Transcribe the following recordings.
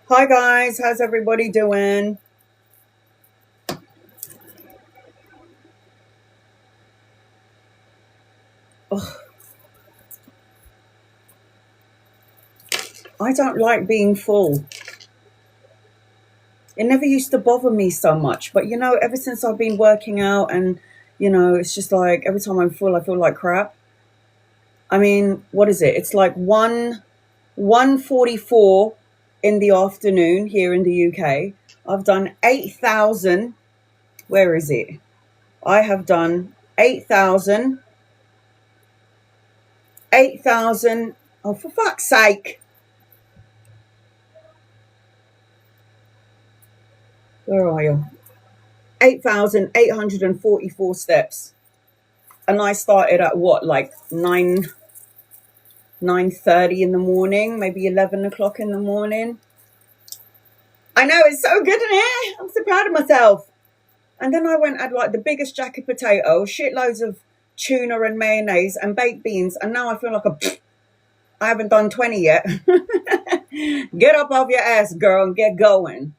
Hi guys, how's everybody doing? Ugh, I don't like being full. It never used to bother me so much, but ever since I've been working out and it's just like every time I'm full, I feel like crap. I mean, what is it? It's like 1:44 in the afternoon here in the UK. I've done 8,000. Where is it? I have done 8,000. Oh, for fuck's sake. Where are you? 8,844 steps. And I started at what, like 9:30 in the morning, maybe 11 o'clock in the morning. I know, it's so good in here. I'm so proud of myself. And then I went and had like the biggest jacket potato, shitloads of tuna and mayonnaise and baked beans, and now I feel like I haven't done 20 yet. Get up off your ass, girl, and get going.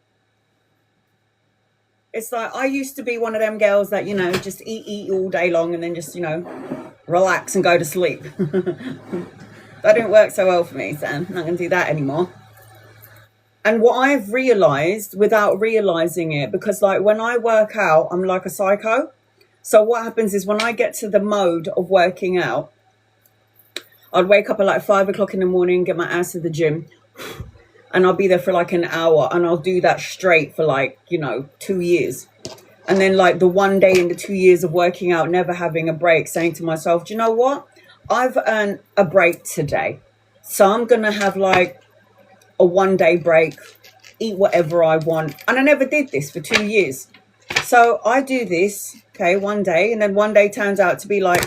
It's like I used to be one of them girls that, just eat all day long and then just, relax and go to sleep. That didn't work so well for me, so I'm not going to do that anymore. And what I've realized without realizing it, because like when I work out, I'm like a psycho. So what happens is when I get to the mode of working out, I'd wake up at like 5 o'clock in the morning, get my ass to the gym, and I'll be there for like an hour, and I'll do that straight for like, 2 years. And then like the one day in the 2 years of working out, never having a break, saying to myself, do you know what? I've earned a break today. So I'm going to have like a 1 day break, eat whatever I want. And I never did this for 2 years. So I do this, okay, 1 day, and then 1 day turns out to be like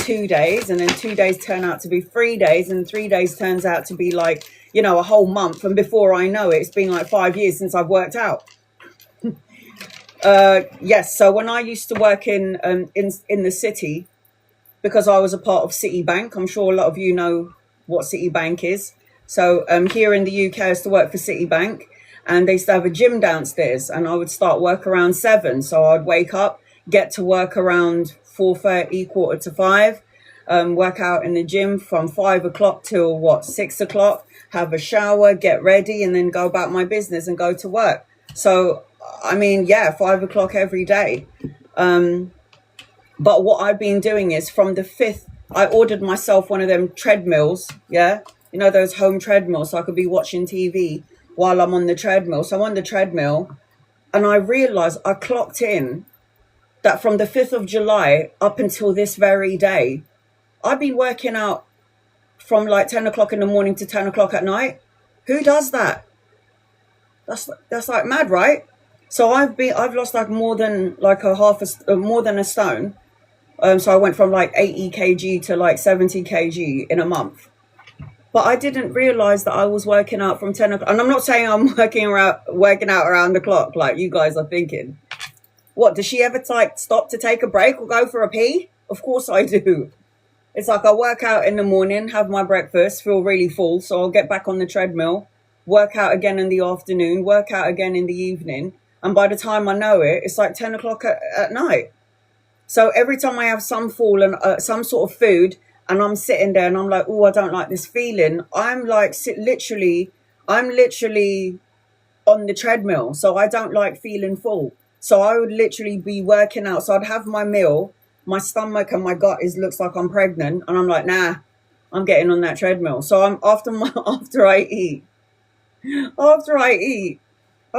2 days, and then 2 days turn out to be 3 days, and 3 days turns out to be like, a whole month. And before I know it, it's been like 5 years since I've worked out. Yes. So when I used to work in the city, because I was a part of Citibank, I'm sure a lot of you know what Citibank is. So here in the UK, I used to work for Citibank, and they used to have a gym downstairs, and I would start work around 7. So I'd wake up, get to work around 4:30, 4:45, work out in the gym from 5 o'clock till 6 o'clock, have a shower, get ready, and then go about my business and go to work. So, I mean, yeah, 5 o'clock every day. But what I've been doing is from the 5th, I ordered myself one of them treadmills. Yeah. Those home treadmills, so I could be watching TV while I'm on the treadmill. So I'm on the treadmill, and I realized I clocked in that from the 5th of July up until this very day, I've been working out from like 10 o'clock in the morning to 10 o'clock at night. Who does that? That's like mad, right? So I've lost like more than like more than a stone. So I went from like 80 kg to like 70 kg in a month. But I didn't realize that I was working out from 10 o'clock. And I'm not saying I'm working out around the clock like you guys are thinking. What, does she ever like stop to take a break or go for a pee? Of course I do. It's like I work out in the morning, have my breakfast, feel really full. So I'll get back on the treadmill, work out again in the afternoon, work out again in the evening. And by the time I know it, it's like 10 o'clock at night. So every time I have some fall and some sort of food, and I'm sitting there and I'm like, oh, I don't like this feeling. I'm like, I'm literally on the treadmill. So I don't like feeling full. So I would literally be working out. So I'd have my meal, my stomach and my gut looks like I'm pregnant. And I'm like, nah, I'm getting on that treadmill. So I'm after I eat, I'll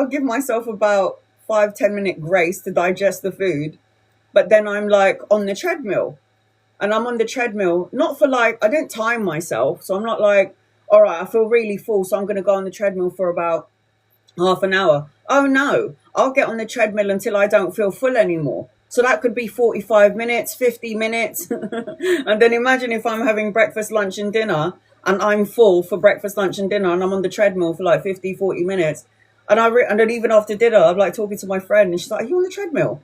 give myself about 5-10 minute grace to digest the food. But then I'm like on the treadmill. And I'm on the treadmill, not for like, I didn't time myself. So I'm not like, all right, I feel really full, so I'm going to go on the treadmill for about half an hour. Oh, no, I'll get on the treadmill until I don't feel full anymore. So that could be 45 minutes, 50 minutes. And then imagine if I'm having breakfast, lunch and dinner, and I'm full for breakfast, lunch and dinner, and I'm on the treadmill for like 50, 40 minutes. And then even after dinner, I'm like talking to my friend, and she's like, are you on the treadmill?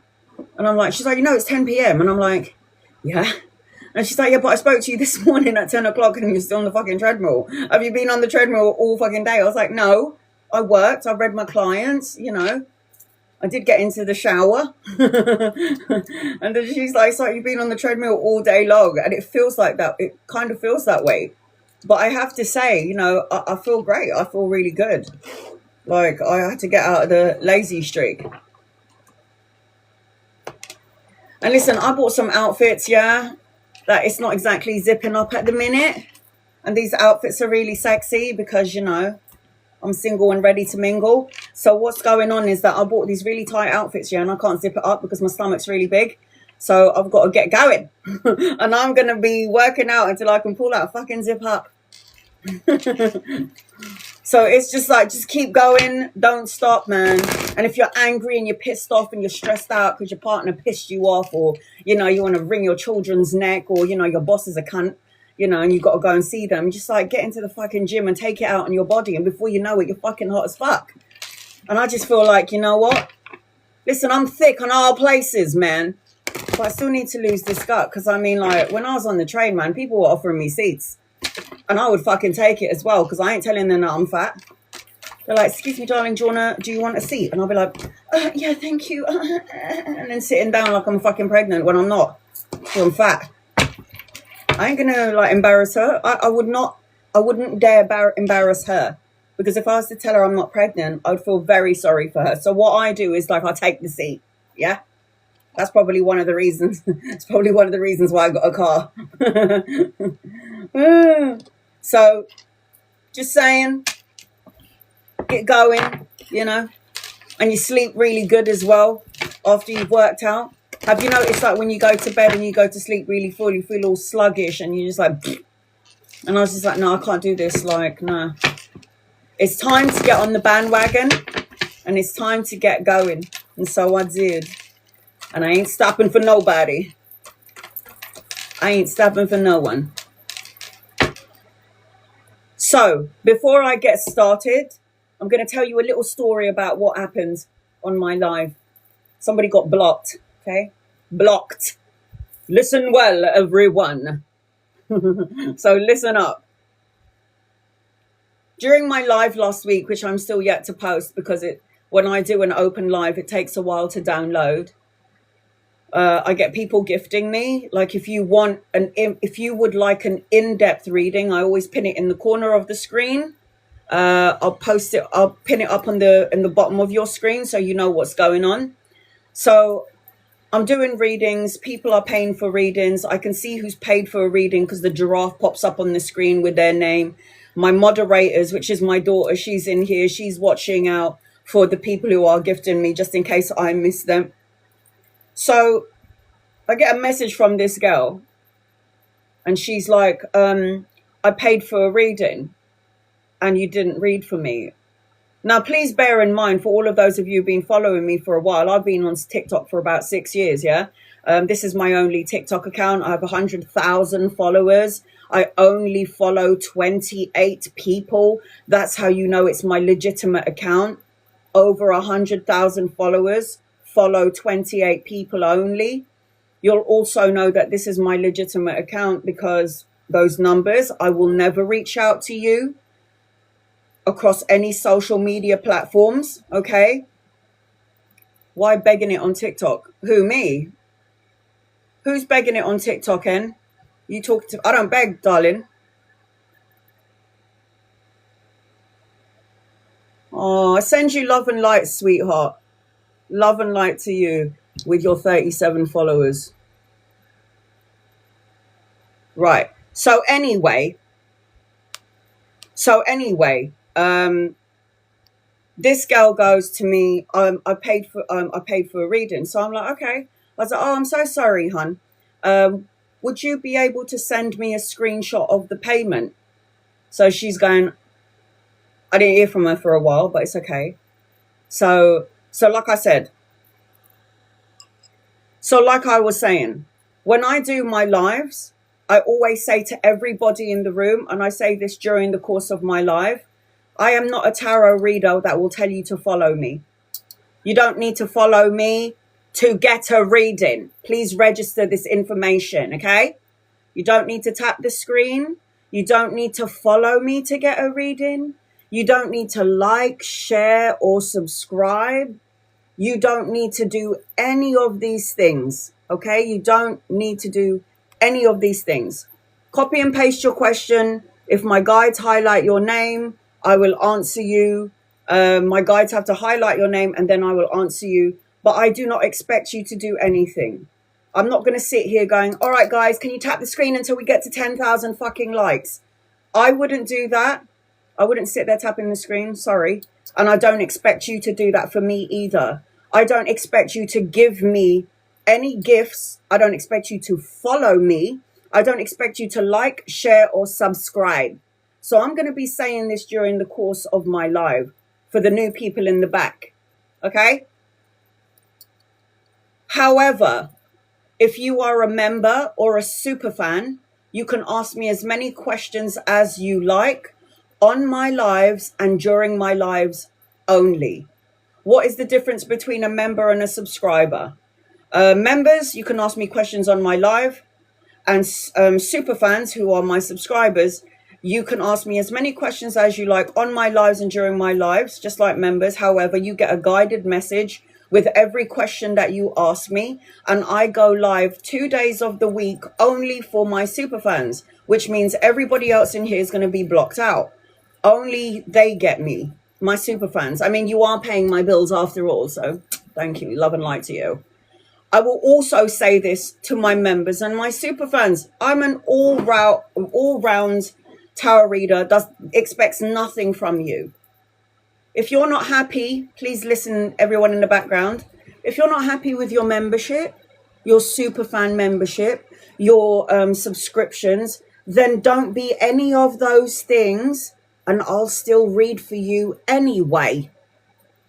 And I'm like, she's like, it's 10 p.m. And I'm like, yeah. And she's like, yeah, but I spoke to you this morning at 10 o'clock and you're still on the fucking treadmill. Have you been on the treadmill all fucking day? I was like, no, I worked, I read my clients, you know. I did get into the shower. And then she's like, so you've been on the treadmill all day long. And it feels like that. It kind of feels that way. But I have to say, you know, I feel great. I feel really good. Like, I had to get out of the lazy streak. And listen, I bought some outfits, yeah, that it's not exactly zipping up at the minute. And these outfits are really sexy because, you know, I'm single and ready to mingle. So what's going on is that I bought these really tight outfits, yeah, and I can't zip it up because my stomach's really big. So I've got to get going. And I'm going to be working out until I can pull out a fucking zip up. So it's just like, just keep going. Don't stop, man. And if you're angry and you're pissed off and you're stressed out because your partner pissed you off, or, you know, you want to wring your children's neck, or, you know, your boss is a cunt, you know, and you've got to go and see them, just like get into the fucking gym and take it out on your body. And before you know it, you're fucking hot as fuck. And I just feel like, you know what? Listen, I'm thick on all places, man. But I still need to lose this gut. Because, I mean, like, when I was on the train, man, people were offering me seats. And I would fucking take it as well. Because I ain't telling them that I'm fat. They're like, excuse me, darling, do you want a seat? And I'll be like, yeah, thank you. And then sitting down like I'm fucking pregnant when I'm not. Because I'm fat. I ain't gonna like embarrass her. I wouldn't dare embarrass her, because if I was to tell her I'm not pregnant, I'd feel very sorry for her. So what I do is like I take the seat. Yeah, that's probably one of the reasons. It's probably one of the reasons why I got a car. So just saying, get going, you know, and you sleep really good as well after you've worked out. Have you noticed that when you go to bed and you go to sleep really full, you feel all sluggish and you're just like, and I was just like, no, I can't do this. Like, no. It's time to get on the bandwagon and it's time to get going. And so I did. And I ain't stopping for nobody. I ain't stopping for no one. So before I get started, I'm going to tell you a little story about what happened on my live. Somebody got blocked. Okay, blocked. Listen well, everyone. So listen up. During my live last week, which I'm still yet to post because when I do an open live, it takes a while to download. I get people gifting me. Like if you would like an in-depth reading, I always pin it in the corner of the screen. I'll post it. I'll pin it up in the bottom of your screen so you know what's going on. So I'm doing readings. People are paying for readings. I can see who's paid for a reading because the giraffe pops up on the screen with their name. My moderators, which is my daughter, she's in here. She's watching out for the people who are gifting me just in case I miss them. So I get a message from this girl and she's like, I paid for a reading and you didn't read for me. Now, please bear in mind, for all of those of you who've been following me for a while, I've been on TikTok for about 6 years, yeah? This is my only TikTok account. I have 100,000 followers. I only follow 28 people. That's how you know it's my legitimate account. Over 100,000 followers, follow 28 people only. You'll also know that this is my legitimate account because those numbers, I will never reach out to you across any social media platforms, okay? Why begging it on TikTok? Who, me? Who's begging it on TikTok, Hen? You talk to... I don't beg, darling. Oh, I send you love and light, sweetheart. Love and light to you with your 37 followers. Right. So anyway, this girl goes to me, I paid for a reading. So I'm like, okay. I was like, oh, I'm so sorry, hon. Would you be able to send me a screenshot of the payment? So she's going, I didn't hear from her for a while, but it's okay. So like I said, like I was saying, when I do my lives, I always say to everybody in the room, and I say this during the course of my live, I am not a tarot reader that will tell you to follow me. You don't need to follow me to get a reading. Please register this information, okay? You don't need to tap the screen. You don't need to follow me to get a reading. You don't need to like, share, or subscribe. You don't need to do any of these things, okay? You don't need to do any of these things. Copy and paste your question. If my guides highlight your name, I will answer you. My guides have to highlight your name and then I will answer you. But I do not expect you to do anything. I'm not going to sit here going, all right, guys, can you tap the screen until we get to 10,000 fucking likes? I wouldn't do that. I wouldn't sit there tapping the screen, sorry. And I don't expect you to do that for me either. I don't expect you to give me any gifts. I don't expect you to follow me. I don't expect you to like, share, or subscribe. So I'm going to be saying this during the course of my live for the new people in the back, okay? However, if you are a member or a super fan, you can ask me as many questions as you like on my lives and during my lives only. What is the difference between a member and a subscriber? Members, you can ask me questions on my live, and super fans who are my subscribers, you can ask me as many questions as you like on my lives and during my lives, just like members. However, you get a guided message with every question that you ask me, and I go live 2 days of the week only for my super fans, which means everybody else in here is going to be blocked out. Only they get me, my super fans. I mean, you are paying my bills after all, so thank you. Love and light to you. I will also say this to my members and my super fans. I'm an all-round tarot reader that expects nothing from you. If you're not happy, please listen, everyone in the background. If you're not happy with your membership, your super fan membership, your subscriptions, then don't be any of those things, and I'll still read for you anyway.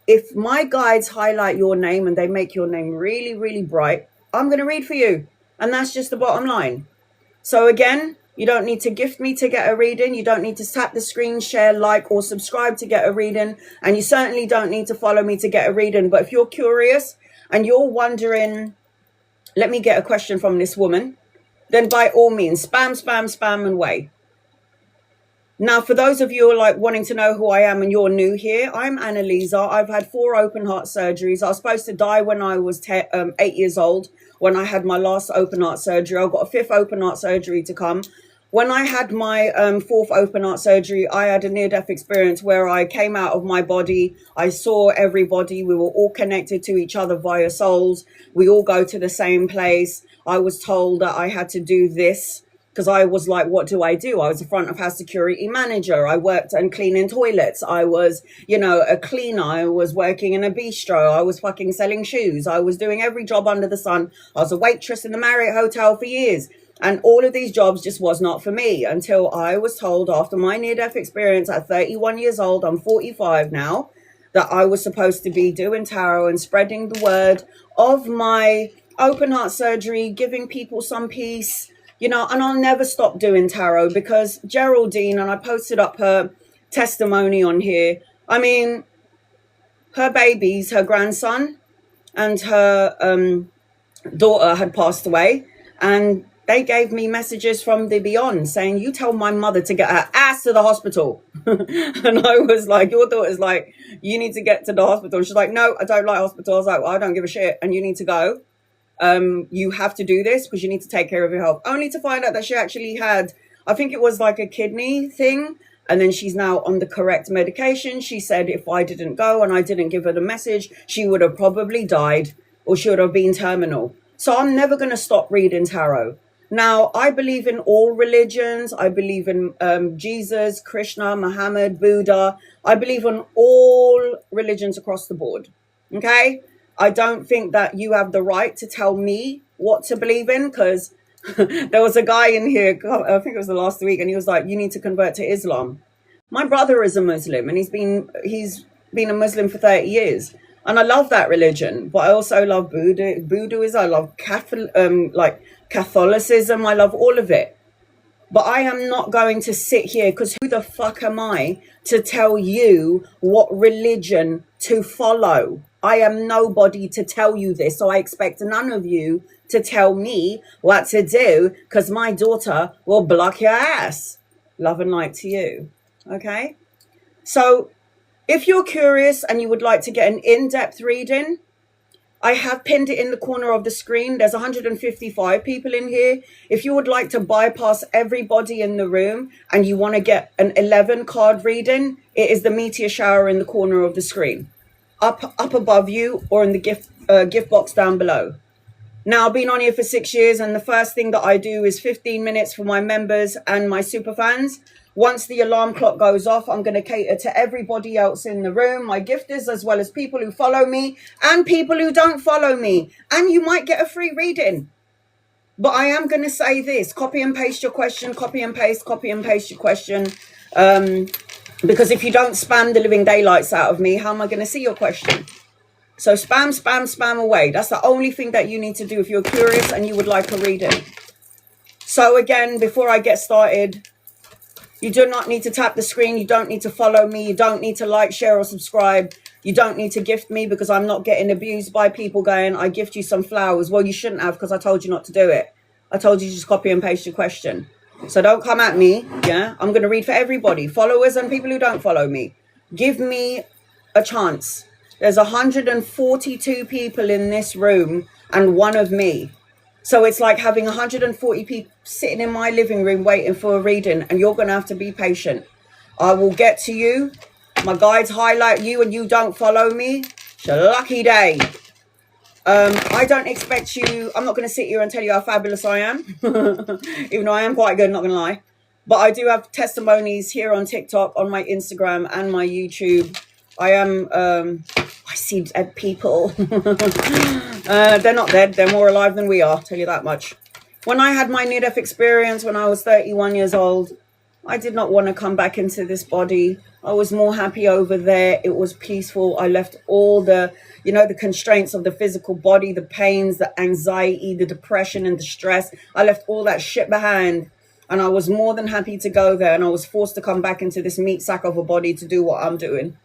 If my guides highlight your name and they make your name really, really bright, I'm going to read for you. And that's just the bottom line. So again, you don't need to gift me to get a reading. You don't need to tap the screen, share, like, or subscribe to get a reading. And you certainly don't need to follow me to get a reading. But if you're curious and you're wondering, let me get a question from this woman, then by all means, spam, spam, spam, and wait. Now, for those of you who are like wanting to know who I am and you're new here, I'm Annalisa. I've had 4 open heart surgeries. I was supposed to die when I was 8 years old, when I had my last open heart surgery. I've got a 5th open heart surgery to come. When I had my 4th open heart surgery, I had a near-death experience where I came out of my body. I saw everybody. We were all connected to each other via souls. We all go to the same place. I was told that I had to do this, because I was like, what do? I was a front of house security manager. I worked and cleaning toilets. I was, a cleaner. I was working in a bistro. I was fucking selling shoes. I was doing every job under the sun. I was a waitress in the Marriott Hotel for years. And all of these jobs just was not for me until I was told after my near-death experience at 31 years old, I'm 45 now, that I was supposed to be doing tarot and spreading the word of my open heart surgery, giving people some peace. And I'll never stop doing tarot because Geraldine, and I posted up her testimony on here. I mean, her babies, her grandson and her daughter had passed away, and they gave me messages from the beyond saying, you tell my mother to get her ass to the hospital. And I was like, your daughter's like, you need to get to the hospital. She's like, no, I don't like hospitals. I was like, well, I don't give a shit, and you need to go. You have to do this because you need to take care of your health. Only to find out that she actually had, I think it was like a kidney thing. And then she's now on the correct medication. She said if I didn't go and I didn't give her the message, she would have probably died or she would have been terminal. So I'm never going to stop reading tarot. Now, I believe in all religions. I believe in Jesus, Krishna, Muhammad, Buddha. I believe in all religions across the board. Okay? I don't think that you have the right to tell me what to believe in, because there was a guy in here, I think it was the last week, and he was like, you need to convert to Islam. My brother is a Muslim, and he's been a Muslim for 30 years. And I love that religion, but I also love Buddhism. I love Catholicism. I love all of it. But I am not going to sit here, because who the fuck am I to tell you what religion to follow? I am nobody to tell you this, so I expect none of you to tell me what to do, because my daughter will block your ass. Love and light to you. Okay? So if you're curious and you would like to get an in-depth reading, I have pinned it in the corner of the screen. There's 155 people in here. If you would like to bypass everybody in the room and you want to get an 11 card reading, it is the meteor shower in the corner of the screen, up above you, or in the gift box down below. Now, I've been on here for 6 years, and the first thing that I do is 15 minutes for my members and my super fans. Once the alarm clock goes off, I'm going to cater to everybody else in the room, my gifters, as well as people who follow me and people who don't follow me. And you might get a free reading. But I am going to say this: copy and paste your question, copy and paste your question. Because if you don't spam the living daylights out of me, how am I going to see your question? So spam away. That's the only thing that you need to do if you're curious and you would like a reading. So again, before I get started, you do not need to tap the screen. You don't need to follow me. You don't need to like, share, or subscribe. You don't need to gift me, because I'm not getting abused by people going, I gift you some flowers. Well, you shouldn't have, because I told you not to do it. I told you to just copy and paste your question. So don't come at me. Yeah, I'm going to read for everybody, followers and people who don't follow me. Give me a chance. There's 142 people in this room and one of me. So it's like having 140 people sitting in my living room waiting for a reading, and you're going to have to be patient. I will get to you. My guides highlight you and you don't follow me. It's a lucky day. I don't expect you. I'm not going to sit here and tell you how fabulous I am, even though I am quite good, not going to lie. But I do have testimonies here on TikTok, on my Instagram and my YouTube. I see dead people. They're not dead. They're more alive than we are. I'll tell you that much. When I had my near-death experience when I was 31 years old, I did not want to come back into this body. I was more happy over there. It was peaceful. I left all the, the constraints of the physical body, the pains, the anxiety, the depression and the stress. I left all that shit behind. And I was more than happy to go there. And I was forced to come back into this meat sack of a body to do what I'm doing.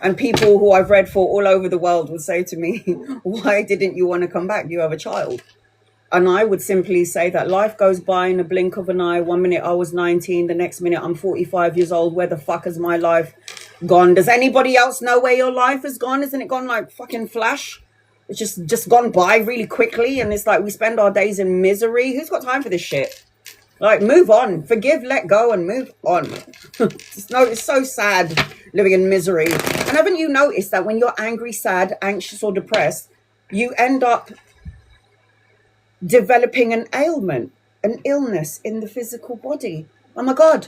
And people who I've read for all over the world would say to me, why didn't you want to come back? You have a child. And I would simply say that life goes by in a blink of an eye. 1 minute I was 19, the next minute I'm 45 years old. Where the fuck has my life gone? Does anybody else know where your life has gone? Isn't it gone like fucking flash? It's just gone by really quickly. And it's like we spend our days in misery. Who's got time for this shit? Like, move on, forgive, let go, and move on. It's so sad living in misery. And haven't you noticed that when you're angry, sad, anxious, or depressed, you end up developing an ailment, an illness in the physical body? Oh my God.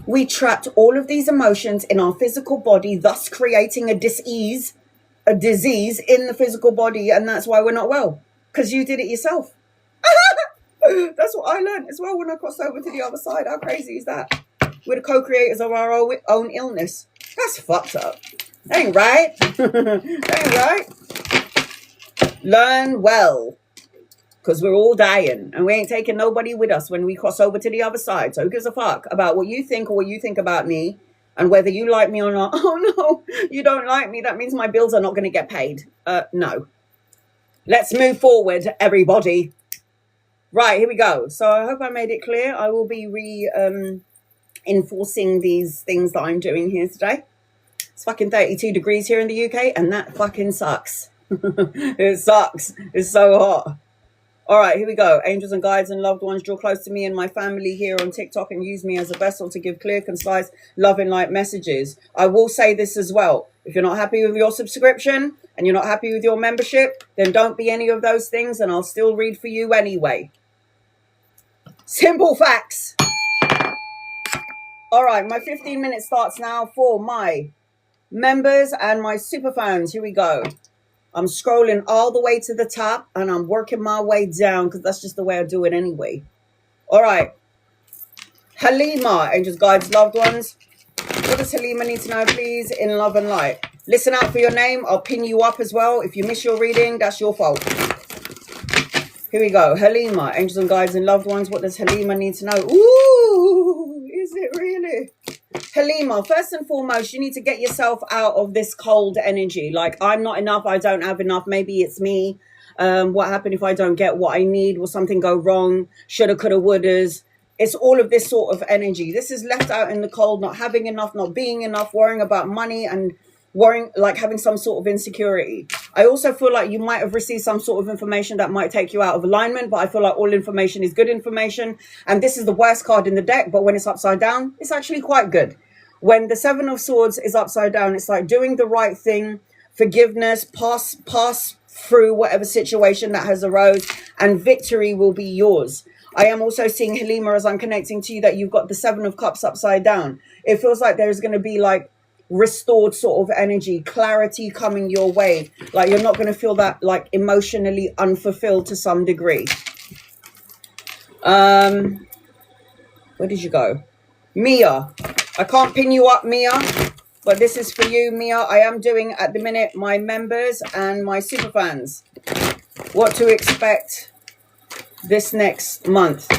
We trapped all of these emotions in our physical body, thus creating a disease in the physical body. And that's why we're not well, because you did it yourself. That's what I learned as well when I crossed over to the other side. How crazy is that? We're the co-creators of our own illness. That's fucked up. That ain't right. That ain't right. Learn well. Because we're all dying. And we ain't taking nobody with us when we cross over to the other side. So who gives a fuck about what you think or what you think about me? And whether you like me or not. Oh no, you don't like me. That means my bills are not going to get paid. No. Let's move forward, everybody. Right, here we go. So I hope I made it clear. I will be enforcing these things that I'm doing here today. It's fucking 32 degrees here in the UK, and that fucking sucks. It sucks. It's so hot. All right, here we go. Angels and guides and loved ones, draw close to me and my family here on TikTok and use me as a vessel to give clear, concise, loving light messages. I will say this as well. If you're not happy with your subscription and you're not happy with your membership, then don't be any of those things, and I'll still read for you anyway. Simple facts. All right, my 15 minutes starts now for my members and my super fans. Here we go. I'm scrolling all the way to the top and I'm working my way down because that's just the way I do it anyway. All right. Halima, angels, guides, loved ones. What does Halima need to know, please, in love and light? Listen out for your name. I'll pin you up as well. If you miss your reading, that's your fault. Here we go. Halima, angels and guides and loved ones. What does Halima need to know? Ooh, is it really? Halima, first and foremost, you need to get yourself out of this cold energy. Like, I'm not enough. I don't have enough. Maybe it's me. What happened if I don't get what I need? Will something go wrong? Shoulda, coulda, wouldas. It's all of this sort of energy. This is left out in the cold, not having enough, not being enough, worrying about money, and worrying, like having some sort of insecurity. I also feel like you might have received some sort of information that might take you out of alignment, but I feel like all information is good information. And this is the worst card in the deck, but when it's upside down, it's actually quite good. When the Seven of Swords is upside down, it's like doing the right thing, forgiveness, pass through whatever situation that has arose, and victory will be yours. I am also seeing, Halima, as I'm connecting to you, that you've got the Seven of Cups upside down. It feels like there's going to be like restored sort of energy, clarity coming your way. Like you're not going to feel that like emotionally unfulfilled to some degree. Where did you go? Mia. I can't pin you up, Mia, but this is for you, Mia. I am doing at the minute my members and my super fans what to expect this next month.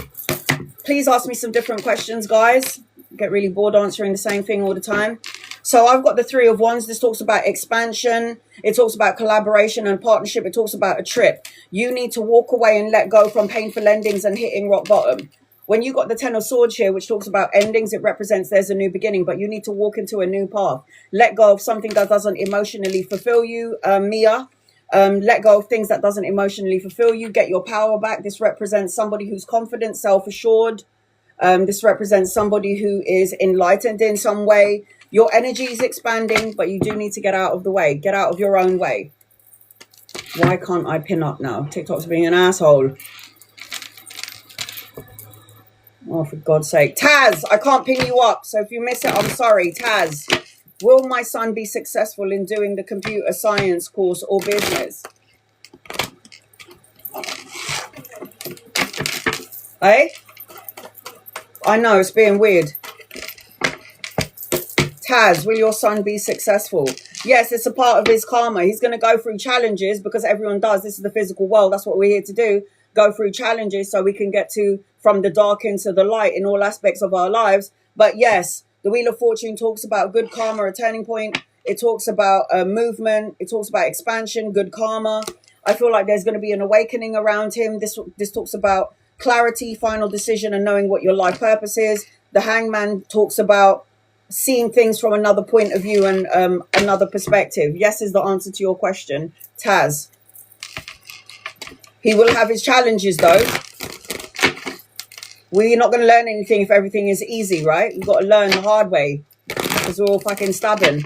Please ask me some different questions, guys. I get really bored answering the same thing all the time. So I've got the Three of Wands. This talks about expansion. It talks about collaboration and partnership. It talks about a trip. You need to walk away and let go from painful endings and hitting rock bottom. When you got the Ten of Swords here, which talks about endings, it represents there's a new beginning, but you need to walk into a new path. Let go of something that doesn't emotionally fulfill you, Mia. Let go of things that doesn't emotionally fulfill you. Get your power back. This represents somebody who's confident, self-assured. This represents somebody who is enlightened in some way. Your energy is expanding, but you do need to get out of the way. Get out of your own way. Why can't I pin up now? TikTok's being an asshole. Oh, for God's sake. Taz, I can't pin you up. So if you miss it, I'm sorry. Taz. Will my son be successful in doing the computer science course or business? Eh? I know, it's being weird. Taz, will your son be successful? Yes, it's a part of his karma. He's going to go through challenges because everyone does. This is the physical world. That's what we're here to do. Go through challenges so we can get to from the dark into the light in all aspects of our lives. But yes, the Wheel of Fortune talks about good karma, a turning point. It talks about movement. It talks about expansion, good karma. I feel like there's going to be an awakening around him. This talks about clarity, final decision, and knowing what your life purpose is. The Hangman talks about seeing things from another point of view and another perspective. Yes is the answer to your question, Taz. He will have his challenges, though. We're not going to learn anything if everything is easy, right? We've got to learn the hard way because we're all fucking stubborn.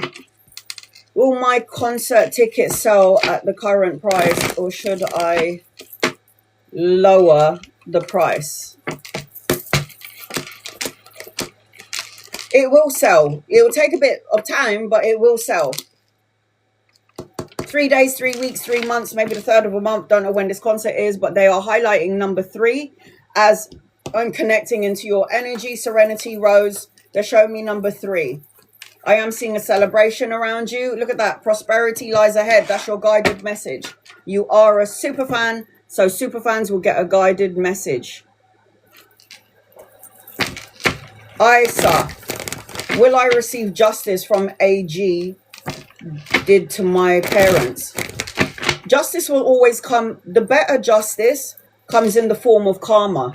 Will my concert ticket sell at the current price, or should I lower the price? It will sell. It will take a bit of time, but it will sell. 3 days, 3 weeks, 3 months, maybe the third of a month. Don't know when this concert is, but they are highlighting number 3 as I'm connecting into your energy. Serenity, Rose. They're showing me number 3. I am seeing a celebration around you. Look at that. Prosperity lies ahead. That's your guided message. You are a super fan, so super fans will get a guided message. Isa. Will I receive justice from AG did to my parents? Justice will always come. The better justice comes in the form of karma.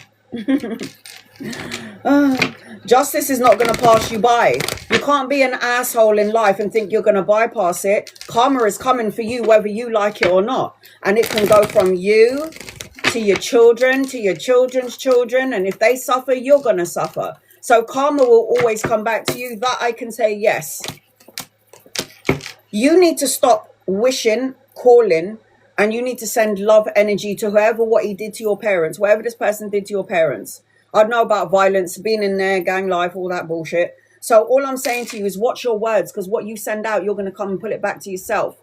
Justice is not going to pass you by. You can't be an asshole in life and think you're going to bypass it. Karma is coming for you whether you like it or not. And it can go from you to your children, to your children's children. And if they suffer, you're going to suffer. So karma will always come back to you. That I can say yes. You need to stop wishing, calling, and you need to send love energy to whoever what he did to your parents, whatever this person did to your parents. I know about violence, being in there, gang life, all that bullshit. So all I'm saying to you is watch your words, because what you send out, you're going to come and put it back to yourself.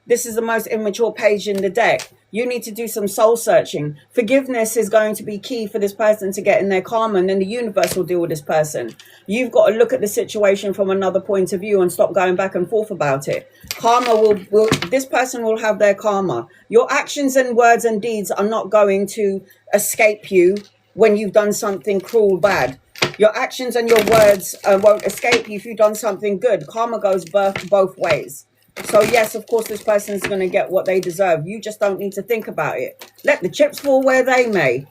This is the most immature page in the deck. You need to do some soul searching. Forgiveness is going to be key for this person to get in their karma, and then the universe will deal with this person. You've got to look at the situation from another point of view and stop going back and forth about it. Karma will this person will have their karma. Your actions and words and deeds are not going to escape you when you've done something cruel, bad. Your actions and your words won't escape you if you've done something good. Karma goes both ways. So yes, of course, this person is going to get what they deserve. You just don't need to think about it. Let the chips fall where they may.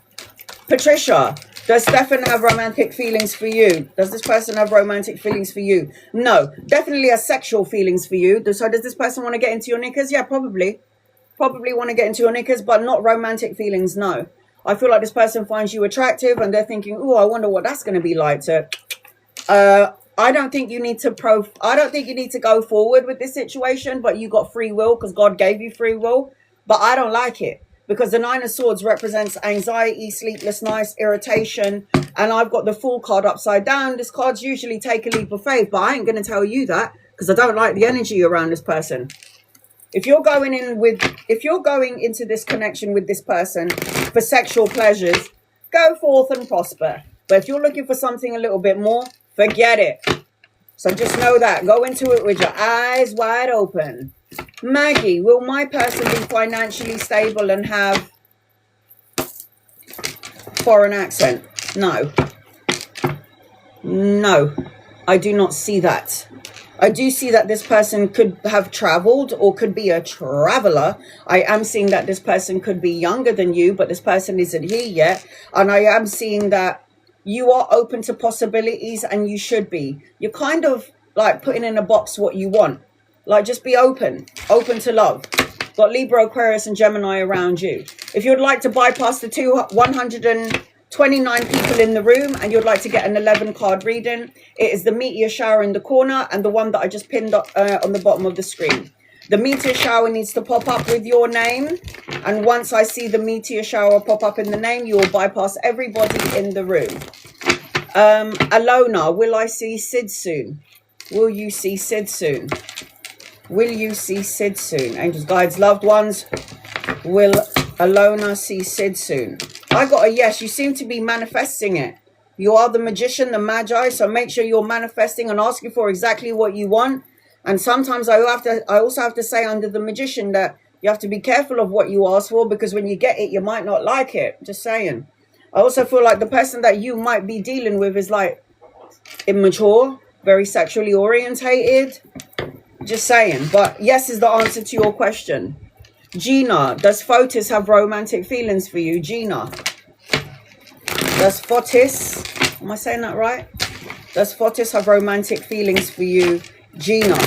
Patricia, Does Stefan have romantic feelings for you? Does this person have romantic feelings for you? No. Definitely has sexual feelings for you. So does this person want to get into your knickers? Yeah, probably. Probably want to get into your knickers, but not romantic feelings, no. I feel like this person finds you attractive and they're thinking, oh, I wonder what that's going to be like. So I don't think you need to go forward with this situation, but you got free will because God gave you free will. But I don't like it because the Nine of Swords represents anxiety, sleeplessness, irritation, and I've got the Fool card upside down. This card's usually take a leap of faith, but I ain't going to tell you that because I don't like the energy around this person. If you're going into this connection with this person for sexual pleasures, go forth and prosper. But if you're looking for something a little bit more, forget it. So just know that. Go into it with your eyes wide open. Maggie, will my person be financially stable and have foreign accent? No. No, I do not see that. I do see that this person could have traveled or could be a traveler. I am seeing that this person could be younger than you, but this person isn't here yet. And I am seeing that you are open to possibilities and you should be. You're kind of like putting in a box what you want. Like just be open to love. Got Libra, Aquarius and Gemini around you. If you'd like to bypass the 129 people in the room and you'd like to get an 11 card reading, it is the meteor shower in the corner and the one that I just pinned up, on the bottom of the screen. The meteor shower needs to pop up with your name, and once I see the meteor shower pop up in the name, you will bypass everybody in the room. Alona, will I see Sid soon? Will you see Sid soon? Will you see Sid soon? Angels, guides, loved ones, will Alona see Sid soon? I got a yes. You seem to be manifesting it. You are the magician, the magi, so make sure you're manifesting and asking for exactly what you want. And sometimes I also have to say under the magician that you have to be careful of what you ask for, because when you get it, you might not like it. Just saying. I also feel like the person that you might be dealing with is like immature, very sexually orientated. Just saying. But yes is the answer to your question. Gina, does Fotis have romantic feelings for you? Gina. Does Fotis, am I saying that right? Does Fotis have romantic feelings for you? Gina.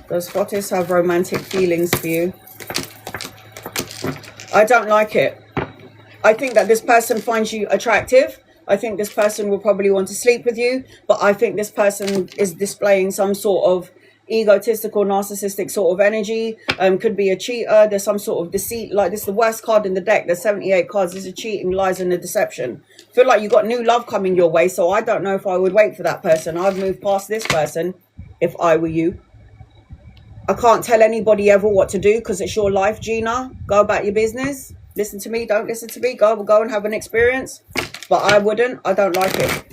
Does Fotis have romantic feelings for you? I don't like it. I think that this person finds you attractive. I think this person will probably want to sleep with you, but I think this person is displaying some sort of egotistical, narcissistic sort of energy. Could be a cheater. There's some sort of deceit. Like this is the worst card in the deck. There's 78 cards. This is cheating, lies, and a deception. I feel like you got new love coming your way, so I don't know if I would wait for that person. I'd move past this person if I were you. I can't tell anybody ever what to do because it's your life, Gina. Go about your business. Listen to me. Don't listen to me. Go and have an experience. But I wouldn't. I don't like it.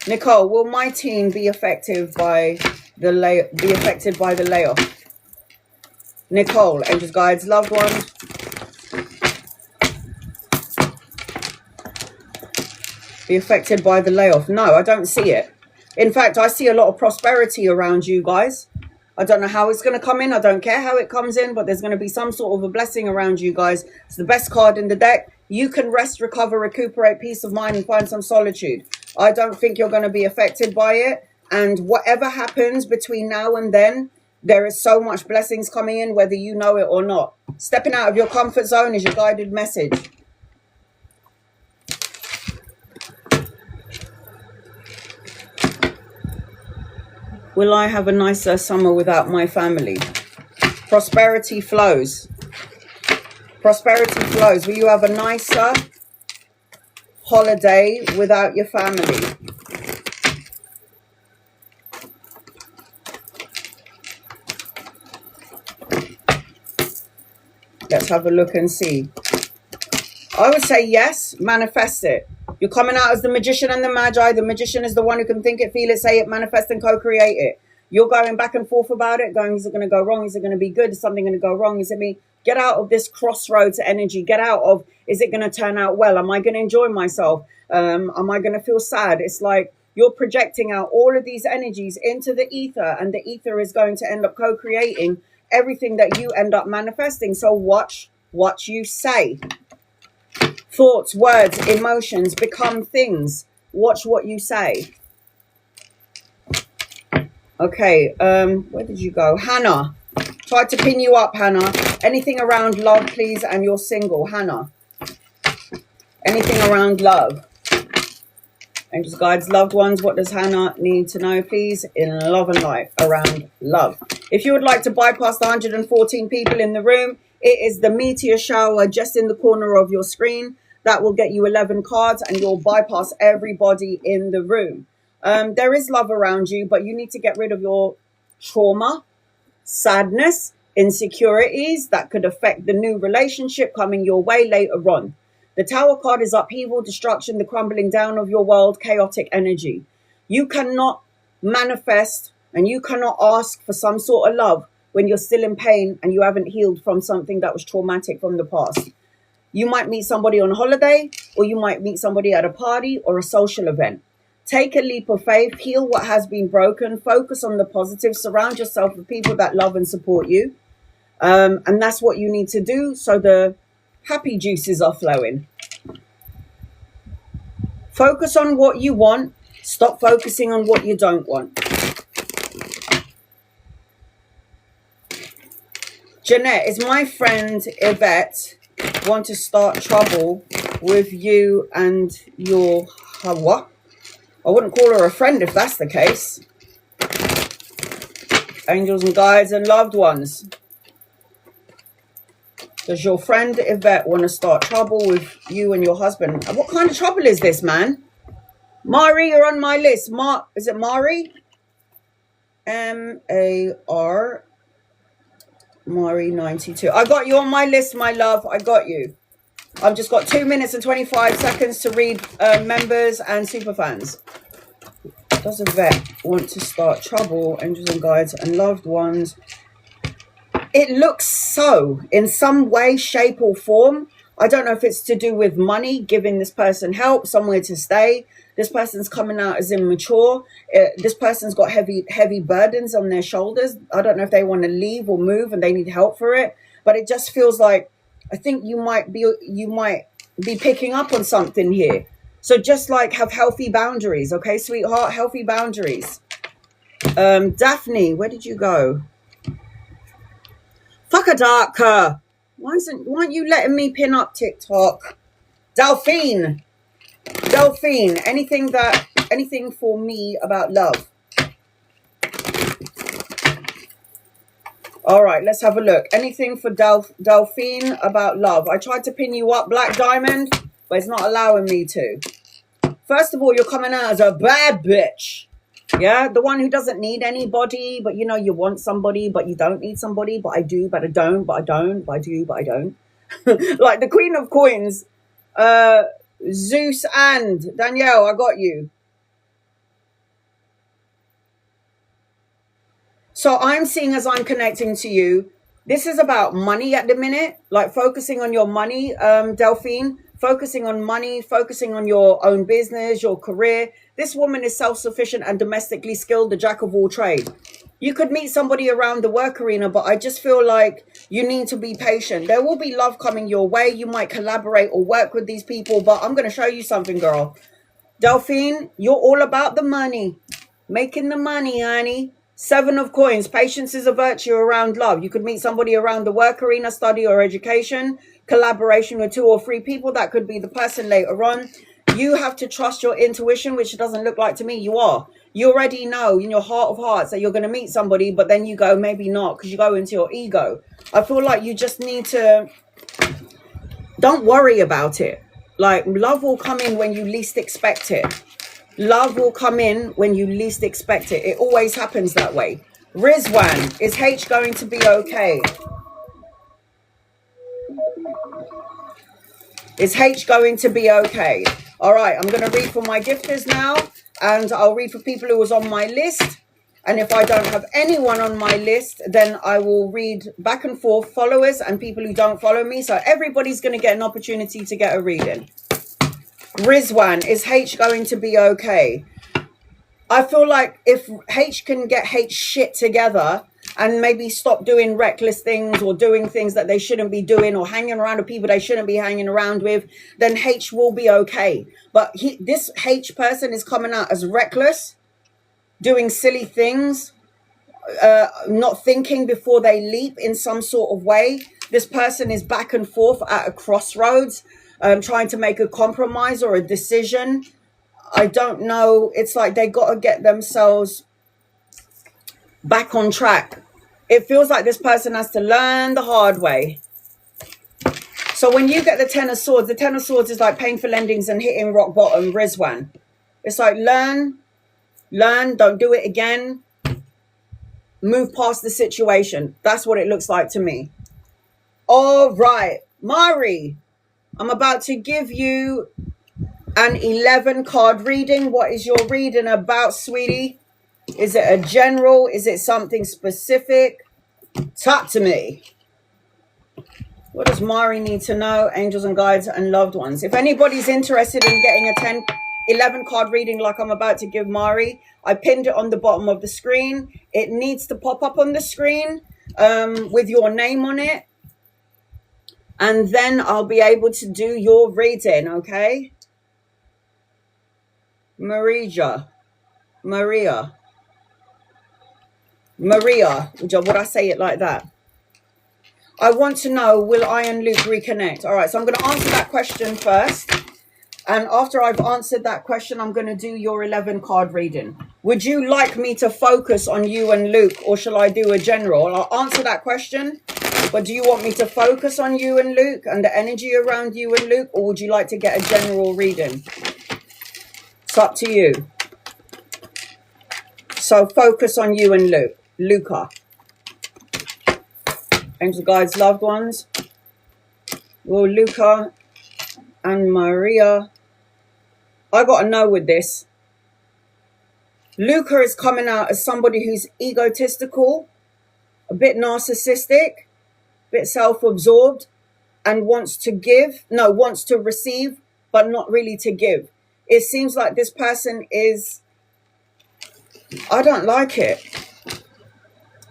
Nicole, will my team be affected by the layoff? Nicole, angels, guides, loved ones. Be affected by the layoff? No, I don't see it. In fact, I see a lot of prosperity around you guys. I don't know how it's going to come in. I don't care how it comes in, but there's going to be some sort of a blessing around you guys. It's the best card in the deck. You can rest, recover, recuperate, peace of mind, and find some solitude. I don't think you're going to be affected by it. And whatever happens between now and then, there is so much blessings coming in, whether you know it or not. Stepping out of your comfort zone is your guided message. Will I have a nicer summer without my family? Prosperity flows. Prosperity flows. Will you have a nicer holiday without your family? Let's have a look and see. I would say yes, manifest it. You're coming out as the magician and the magi. The magician is the one who can think it, feel it, say it, manifest and co-create it. You're going back and forth about it, going, is it going to go wrong? Is it going to be good? Is something going to go wrong? Is it me? Get out of this crossroads energy. Get out of, is it going to turn out well? Am I going to enjoy myself? Am I going to feel sad? It's like you're projecting out all of these energies into the ether, and the ether is going to end up co-creating everything that you end up manifesting. So watch what you say. Thoughts, words, emotions become things. Watch what you say. Okay, where did you go? Hannah. Tried to pin you up, Hannah. Anything around love, please, and you're single. Hannah. Anything around love. Angels, guides, loved ones. What does Hannah need to know, please, in love and life, around love? If you would like to bypass the 114 people in the room, it is the meteor shower just in the corner of your screen. That will get you 11 cards and you'll bypass everybody in the room. There is love around you, but you need to get rid of your trauma, sadness, insecurities that could affect the new relationship coming your way later on. The Tower card is upheaval, destruction, the crumbling down of your world, chaotic energy. You cannot manifest and you cannot ask for some sort of love when you're still in pain and you haven't healed from something that was traumatic from the past. You might meet somebody on holiday, or you might meet somebody at a party or a social event. Take a leap of faith, heal what has been broken, focus on the positive, surround yourself with people that love and support you. And that's what you need to do so the happy juices are flowing. Focus on what you want. Stop focusing on what you don't want. Jeanette, is my friend Yvette want to start trouble with you and your what? I wouldn't call her a friend if that's the case. Angels and guides and loved ones. Does your friend Yvette want to start trouble with you and your husband? What kind of trouble is this, man? Mari, you're on my list. Is it Mari? M-A-R. Mari 92. I got you on my list, my love. I got you. I've just got 2 minutes and 25 seconds to read members and superfans. Does Yvette want to start trouble, angels and guides and loved ones? It looks so, in some way, shape or form. I don't know if it's to do with money, giving this person help, somewhere to stay. This person's coming out as immature. This person's got heavy burdens on their shoulders. I don't know if they want to leave or move and they need help for it. But it just feels like, I think you might be picking up on something here. So just like have healthy boundaries, okay, sweetheart? Healthy boundaries. Daphne, where did you go? Fuck a darker. Why aren't you letting me pin up TikTok? Delphine, anything for me about love? All right, let's have a look. Anything for Delphine about love? I tried to pin you up, Black Diamond, but it's not allowing me to. First of all, you're coming out as a bad bitch. Yeah, the one who doesn't need anybody, but you know you want somebody, but you don't need somebody, but I do, but I don't, but I don't, but I do, but I don't. Like the Queen of Coins, Zeus and Danielle, I got you. So I'm seeing as I'm connecting to you, this is about money at the minute, like focusing on your money, Delphine, focusing on money, focusing on your own business, your career. This woman is self-sufficient and domestically skilled, the jack of all trade. You could meet somebody around the work arena, but I just feel like you need to be patient. There will be love coming your way. You might collaborate or work with these people, but I'm going to show you something, girl. Delphine, you're all about the money. Making the money, honey. 7 of Coins. Patience is a virtue around love. You could meet somebody around the work arena, study or education, collaboration with 2 or 3 people. That could be the person later on. You have to trust your intuition, which doesn't look like to me you are. You already know in your heart of hearts that you're going to meet somebody, but then you go, maybe not, because you go into your ego. I feel like you just need to, don't worry about it. Like, love will come in when you least expect it. Love will come in when you least expect it. It always happens that way. Rizwan, is H going to be okay? Is H going to be okay? All right, I'm going to read for my gifters now, and I'll read for people who was on my list. And if I don't have anyone on my list, then I will read back and forth followers and people who don't follow me. So everybody's going to get an opportunity to get a reading. Rizwan, is H going to be okay? I feel like if H can get H shit together, and maybe stop doing reckless things or doing things that they shouldn't be doing or hanging around with people they shouldn't be hanging around with, then H will be okay. But this H person is coming out as reckless, doing silly things, not thinking before they leap in some sort of way. This person is back and forth at a crossroads, trying to make a compromise or a decision. I don't know. It's like they got to get themselves back on track. It feels like this person has to learn the hard way. So when you get the Ten of Swords is like painful endings and hitting rock bottom, Rizwan. It's like learn, don't do it again. Move past the situation. That's what it looks like to me. All right, Mari, I'm about to give you an 11 card reading. What is your reading about, sweetie? Is it a general? Is it something specific? Talk to me. What does Mari need to know? Angels and guides and loved ones. If anybody's interested in getting a 11 card reading like I'm about to give Mari, I pinned it on the bottom of the screen. It needs to pop up on the screen with your name on it. And then I'll be able to do your reading, okay? Maria. Would I say it like that? I want to know, will I and Luke reconnect? All right, so I'm going to answer that question first. And after I've answered that question, I'm going to do your 11 card reading. Would you like me to focus on you and Luke, or shall I do a general? I'll answer that question. But do you want me to focus on you and Luke and the energy around you and Luke, or would you like to get a general reading? It's up to you. So focus on you and Luke. Luca. Angels, guides, loved ones. Well, Luca and Maria. I got to know with this. Luca is coming out as somebody who's egotistical, a bit narcissistic, a bit self-absorbed, and wants to receive, but not really to give. It seems like this person is, I don't like it.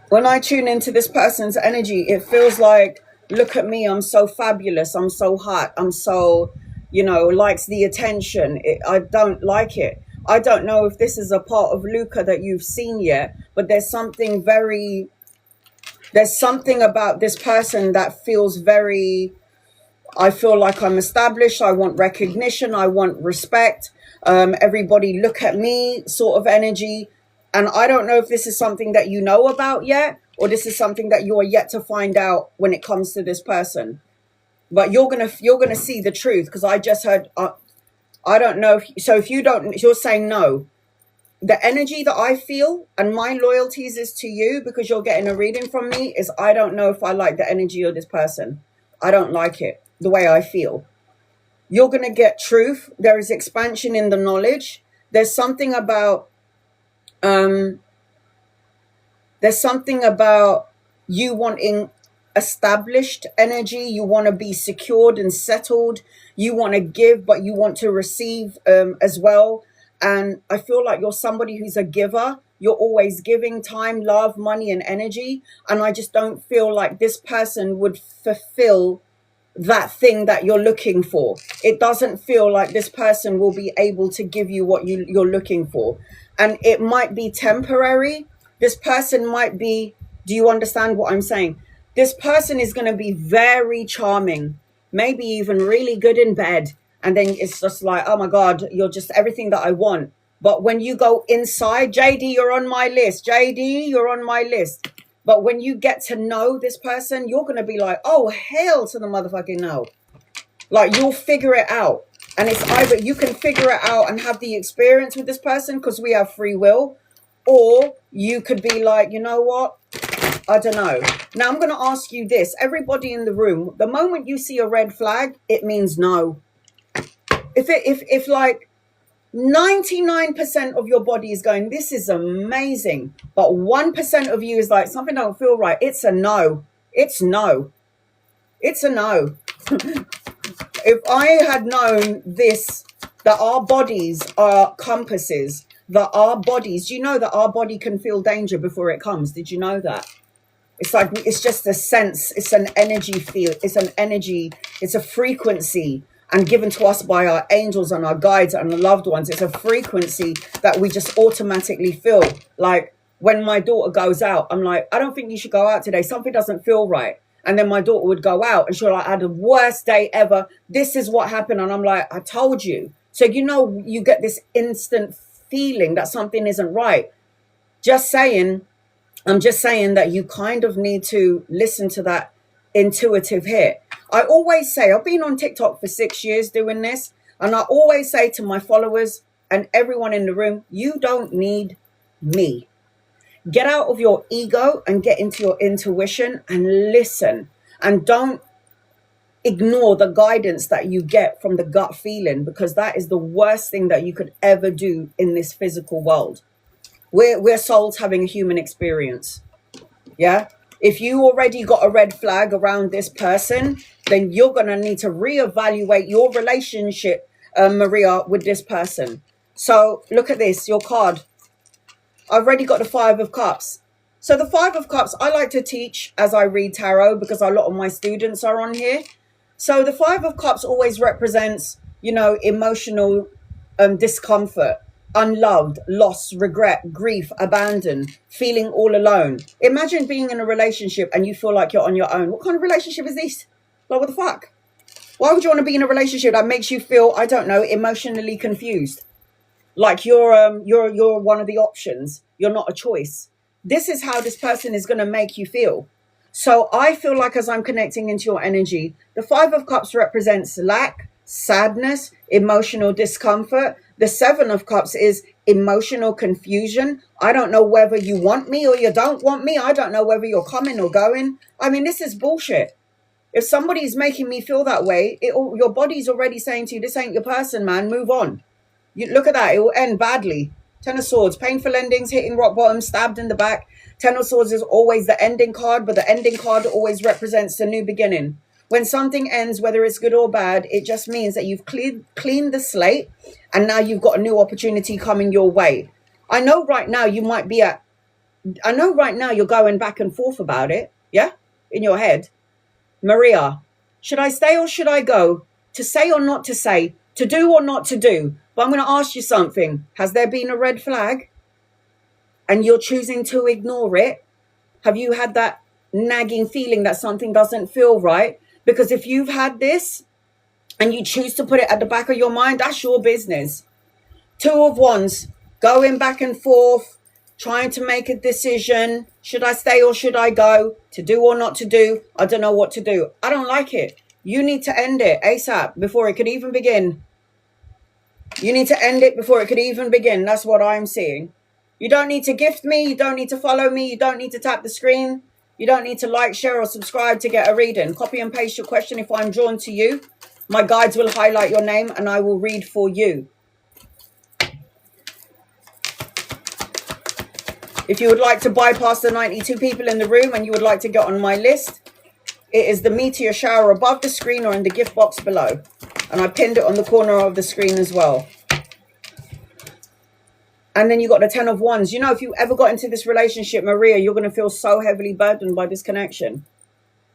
When I tune into this person's energy, it feels like, look at me, I'm so fabulous, I'm so hot, I'm so, likes the attention. I don't like it. I don't know if this is a part of Luca that you've seen yet, but there's something about this person that feels very, I feel like I'm established, I want recognition, I want respect, everybody look at me sort of energy. And I don't know if this is something that you know about yet, or this is something that you are yet to find out when it comes to this person. But you're gonna see the truth, because I just heard. I don't know. If you're saying no. The energy that I feel and my loyalties is to you, because you're getting a reading from me, is I don't know if I like the energy of this person. I don't like it the way I feel. You're gonna get truth. There is expansion in the knowledge. There's something about. There's something about you wanting established energy. You want to be secured and settled. You want to give, but you want to receive as well. And I feel like you're somebody who's a giver. You're always giving time, love, money, and energy. And I just don't feel like this person would fulfill that thing that you're looking for. It doesn't feel like this person will be able to give you what you're looking for. And it might be temporary. This person might be, do you understand what I'm saying? This person is going to be very charming, maybe even really good in bed. And then it's just like, oh my God, you're just everything that I want. But when you go inside, JD, you're on my list. JD, you're on my list. But when you get to know this person, you're going to be like, oh, hell to the motherfucking no. Like, you'll figure it out. And it's either you can figure it out and have the experience with this person because we have free will, or you could be like, you know what? I don't know. Now, I'm going to ask you this. Everybody in the room, the moment you see a red flag, it means no. If like 99% of your body is going, this is amazing, but 1% of you is like, something don't feel right, it's a no. It's no. It's a no. If I had known this, that our bodies are compasses, that our bodies, do you know that our body can feel danger before it comes? Did you know that? It's like, it's just a sense, it's an energy field, it's an energy, it's a frequency, and given to us by our angels and our guides and our loved ones. It's a frequency that we just automatically feel. Like when my daughter goes out, I'm like, I don't think you should go out today. Something doesn't feel right. And then my daughter would go out and she'll like, I had the worst day ever. This is what happened. And I'm like, I told you. So, you know, you get this instant feeling that something isn't right. I'm just saying that you kind of need to listen to that intuitive hit. I always say, I've been on TikTok for 6 years doing this, and I always say to my followers and everyone in the room, you don't need me. Get out of your ego and get into your intuition and listen. And don't ignore the guidance that you get from the gut feeling, because that is the worst thing that you could ever do in this physical world. We're souls having a human experience. Yeah. If you already got a red flag around this person, then you're going to need to reevaluate your relationship, Maria, with this person. So look at this, your card. I've already got the 5 of Cups. So the 5 of Cups, I like to teach as I read tarot because a lot of my students are on here. So the 5 of Cups always represents, you know, emotional discomfort, unloved, loss, regret, grief, abandon, feeling all alone. Imagine being in a relationship and you feel like you're on your own. What kind of relationship is this? Like, what the fuck? Why would you want to be in a relationship that makes you feel, I don't know, emotionally confused? Like you're one of the options. You're not a choice. This is how this person is going to make you feel. So I feel like as I'm connecting into your energy, the 5 of Cups represents lack, sadness, emotional discomfort. The 7 of Cups is emotional confusion. I don't know whether you want me or you don't want me. I don't know whether you're coming or going. I mean, this is bullshit. If somebody's making me feel that way, your body's already saying to you, this ain't your person, man, move on. You look at that, it will end badly. 10 of Swords, painful endings, hitting rock bottom, stabbed in the back. 10 of Swords is always the ending card, but the ending card always represents a new beginning. When something ends, whether it's good or bad, it just means that you've cleaned the slate and now you've got a new opportunity coming your way. I know right now you're going back and forth about it, yeah, in your head. Maria, should I stay or should I go? To say or not to say? To do or not to do? But I'm going to ask you something. Has there been a red flag and you're choosing to ignore it? Have you had that nagging feeling that something doesn't feel right? Because if you've had this and you choose to put it at the back of your mind, that's your business. 2 of Wands, going back and forth, trying to make a decision. Should I stay or should I go? To do or not to do? I don't know what to do. I don't like it. You need to end it ASAP before it could even begin. You need to end it before it could even begin. That's what I'm seeing. You don't need to gift me. You don't need to follow me. You don't need to tap the screen. You don't need to like, share, or subscribe to get a reading. Copy and paste your question if I'm drawn to you. My guides will highlight your name and I will read for you. If you would like to bypass the 92 people in the room and you would like to get on my list, it is the meteor shower above the screen or in the gift box below. And I pinned it on the corner of the screen as well. And then you got the 10 of Wands. You know, if you ever got into this relationship, Maria, you're going to feel so heavily burdened by this connection.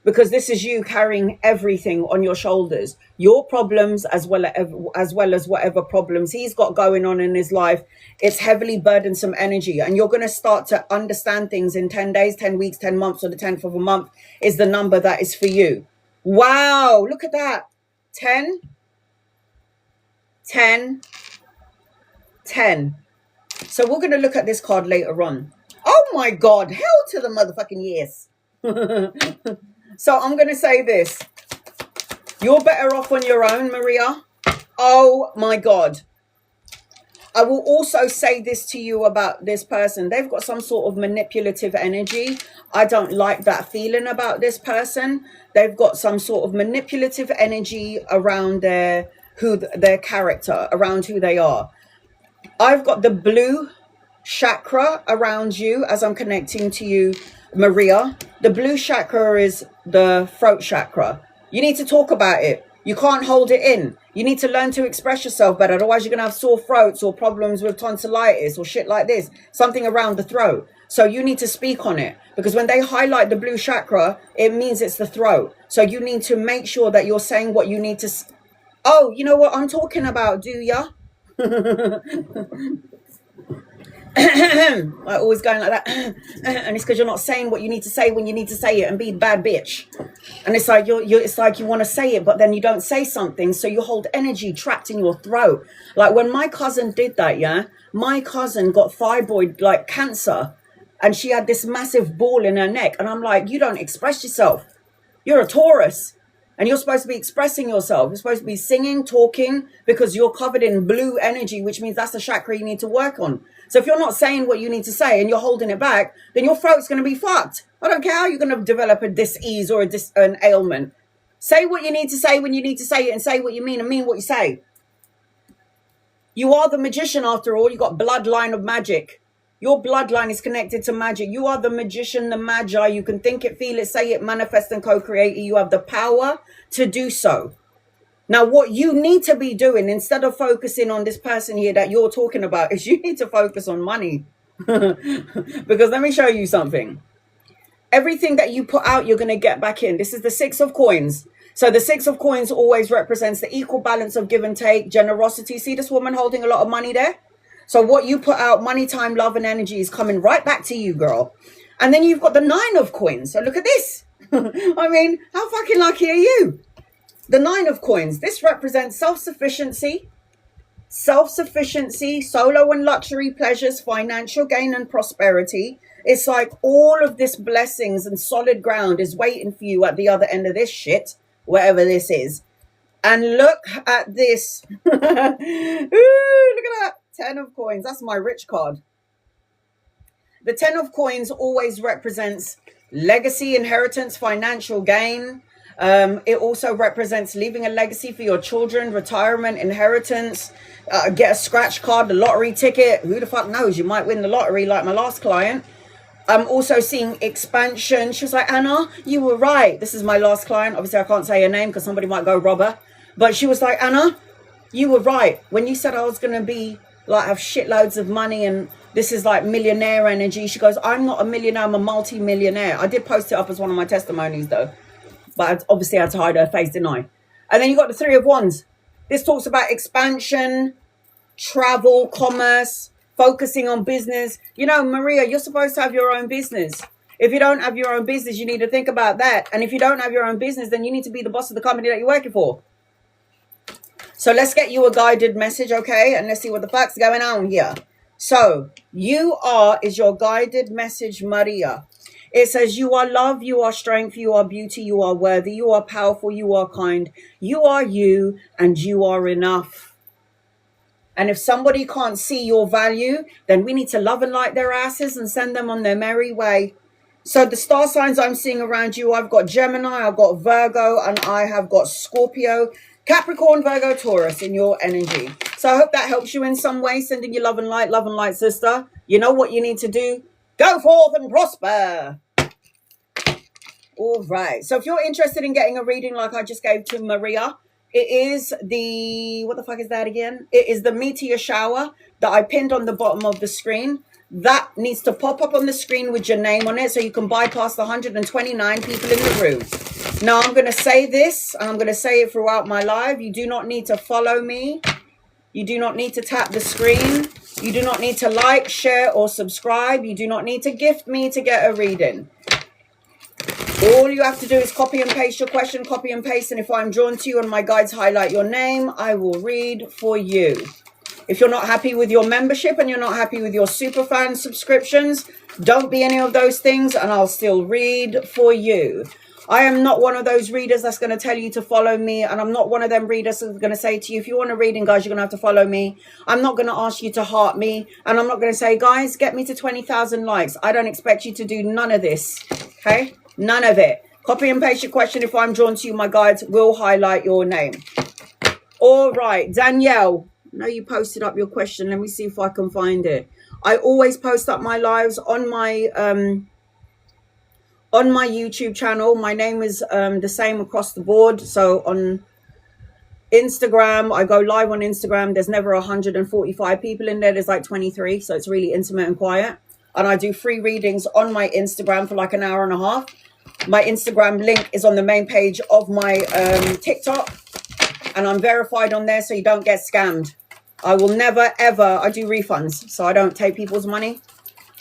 Because this is you carrying everything on your shoulders. Your problems as well as whatever problems he's got going on in his life. It's heavily burdensome energy. And you're going to start to understand things in 10 days, 10 weeks, 10 months, or the 10th of a month is the number that is for you. Wow, look at that. 10, 10, 10. So we're going to look at this card later on. Oh my God, hell to the motherfucking yes. So I'm going to say this. You're better off on your own, Maria. Oh my God. I will also say this to you about this person. They've got some sort of manipulative energy. I don't like that feeling about this person. They've got some sort of manipulative energy around their character, around who they are. I've got the blue chakra around you as I'm connecting to you, Maria. The blue chakra is the throat chakra. You need to talk about it. You can't hold it in. You need to learn to express yourself better. Otherwise, you're going to have sore throats or problems with tonsillitis or shit like this. Something around the throat. So you need to speak on it, because when they highlight the blue chakra, it means it's the throat. So you need to make sure that you're saying what you need to. Oh, you know what I'm talking about, do ya? I always going like that. And it's because you're not saying what you need to say when you need to say it, and be bad bitch. And it's like it's like you want to say it, but then you don't say something, so you hold energy trapped in your throat. Like when my cousin did that, yeah, my cousin got thyroid like cancer, and she had this massive ball in her neck, and I'm like, you don't express yourself. You're a Taurus, and you're supposed to be expressing yourself. You're supposed to be singing, talking, because you're covered in blue energy, which means that's the chakra you need to work on. So if you're not saying what you need to say and you're holding it back, then your throat's going to be fucked. I don't care how you're going to develop a dis-ease or an ailment. Say what you need to say when you need to say it, and say what you mean and mean what you say. You are the magician after all. You got bloodline of magic. Your bloodline is connected to magic. You are the magician, the magi. You can think it, feel it, say it, manifest and co-create it. You have the power to do so. Now, what you need to be doing, instead of focusing on this person here that you're talking about, is you need to focus on money. Because let me show you something. Everything that you put out, you're going to get back in. This is the 6 of coins. So the 6 of coins always represents the equal balance of give and take, generosity. See this woman holding a lot of money there? So what you put out, money, time, love, and energy is coming right back to you, girl. And then you've got the 9 of coins. So look at this. I mean, how fucking lucky are you? The 9 of coins. This represents self-sufficiency, solo and luxury pleasures, financial gain and prosperity. It's like all of this blessings and solid ground is waiting for you at the other end of this shit, whatever this is. And look at this. Ooh, look at that. 10 of coins. That's my rich card. The 10 of coins always represents legacy, inheritance, financial gain. It also represents leaving a legacy for your children, retirement, inheritance, get a scratch card, the lottery ticket. Who the fuck knows? You might win the lottery like my last client. I'm also seeing expansion. She was like, Anna, you were right. This is my last client. Obviously, I can't say her name because somebody might go rob her. But she was like, Anna, you were right. When you said I was going to be like have shitloads of money and this is like millionaire energy. She goes, I'm not a millionaire. I'm a multi-millionaire. I did post it up as one of my testimonies though. But obviously I had to hide her face, didn't I? And then you got the 3 of Wands. This talks about expansion, travel, commerce, focusing on business. You know, Maria, you're supposed to have your own business. If you don't have your own business, you need to think about that. And if you don't have your own business, then you need to be the boss of the company that you're working for. So let's get you a guided message, okay? And let's see what the fuck's going on here. So, you are is your guided message, Maria. It says, you are love, you are strength, you are beauty, you are worthy, you are powerful, you are kind, you are you, and you are enough. And if somebody can't see your value, then we need to love and light their asses and send them on their merry way. So the star signs I'm seeing around you, I've got Gemini, I've got Virgo, and I have got Scorpio, Capricorn, Virgo, Taurus in your energy. So I hope that helps you in some way, sending you love and light, sister. You know what you need to do? Go forth and prosper. All right. So if you're interested in getting a reading like I just gave to Maria, it is the, what the fuck is that again? It is the meteor shower that I pinned on the bottom of the screen. That needs to pop up on the screen with your name on it so you can bypass the 129 people in the room. Now, I'm going to say this, and I'm going to say it throughout my live. You do not need to follow me. You do not need to tap the screen. You do not need to like, share, or subscribe. You do not need to gift me to get a reading. All you have to do is copy and paste your question, copy and paste. And if I'm drawn to you and my guides highlight your name, I will read for you. If you're not happy with your membership and you're not happy with your superfan subscriptions, don't be any of those things and I'll still read for you. I am not one of those readers that's going to tell you to follow me. And I'm not one of them readers that's going to say to you, if you want a reading, guys, you're going to have to follow me. I'm not going to ask you to heart me. And I'm not going to say, guys, get me to 20,000 likes. I don't expect you to do none of this. Okay? None of it. Copy and paste your question. If I'm drawn to you, my guides will highlight your name. All right. Danielle, I know you posted up your question. Let me see if I can find it. I always post up my lives on my YouTube channel. My name is the same across the board. So on Instagram, I go live on Instagram. There's never 145 people in there. There's like 23. So it's really intimate and quiet. and I do free readings on my Instagram for like an hour and a half. My Instagram link is on the main page of my TikTok, and I'm verified on there so you don't get scammed. I will never, ever, I do refunds, so I don't take people's money.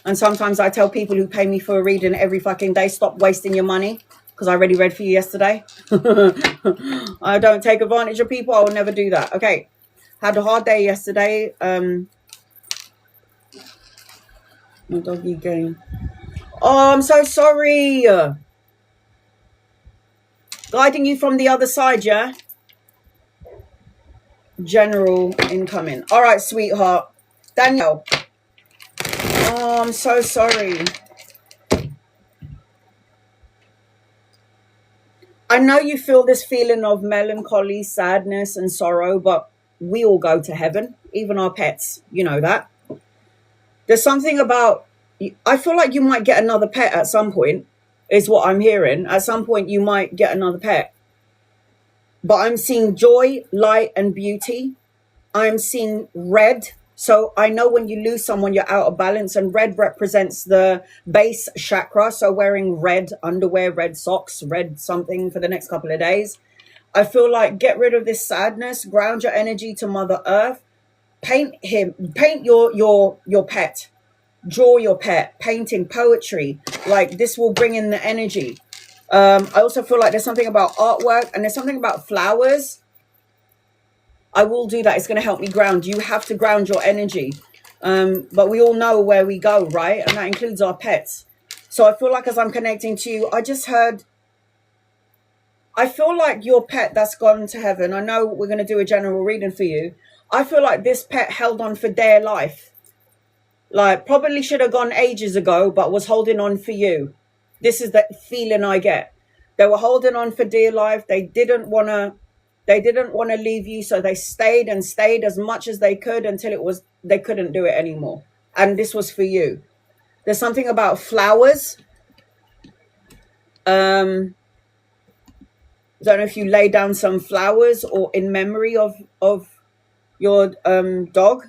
And sometimes I tell people who pay me for a reading every fucking day, stop wasting your money, because I already read for you yesterday. I don't take advantage of people. I will never do that. Okay. Had a hard day yesterday. My doggy game. Oh, I'm so sorry. Guiding you from the other side, yeah? General incoming. All right, sweetheart. Danielle. Oh, I'm so sorry. I know you feel this feeling of melancholy, sadness, and sorrow, but we all go to heaven, even our pets. You know that. There's something about, I feel like you might get another pet at some point, is what I'm hearing. At some point, you might get another pet. But I'm seeing joy, light, and beauty. I'm seeing red. So I know when you lose someone, you're out of balance, and red represents the base chakra. So wearing red underwear, red socks, red something for the next couple of days. I feel like get rid of this sadness, ground your energy to Mother Earth, paint your pet, draw your pet, painting, poetry. Like this will bring in the energy. I also feel like there's something about artwork, and there's something about flowers. I will do that. It's going to help me ground. You have to ground your energy. But we all know where we go, right? And that includes our pets. So I feel like as I'm connecting to you, I feel like your pet that's gone to heaven, I know we're going to do a general reading for you. I feel like this pet held on for dear life. Like probably should have gone ages ago, but was holding on for you. This is the feeling I get. They were holding on for dear life. They didn't want to leave you, so they stayed and stayed as much as they could until they couldn't do it anymore. And this was for you. There's something about flowers. I don't know if you lay down some flowers or in memory of your dog.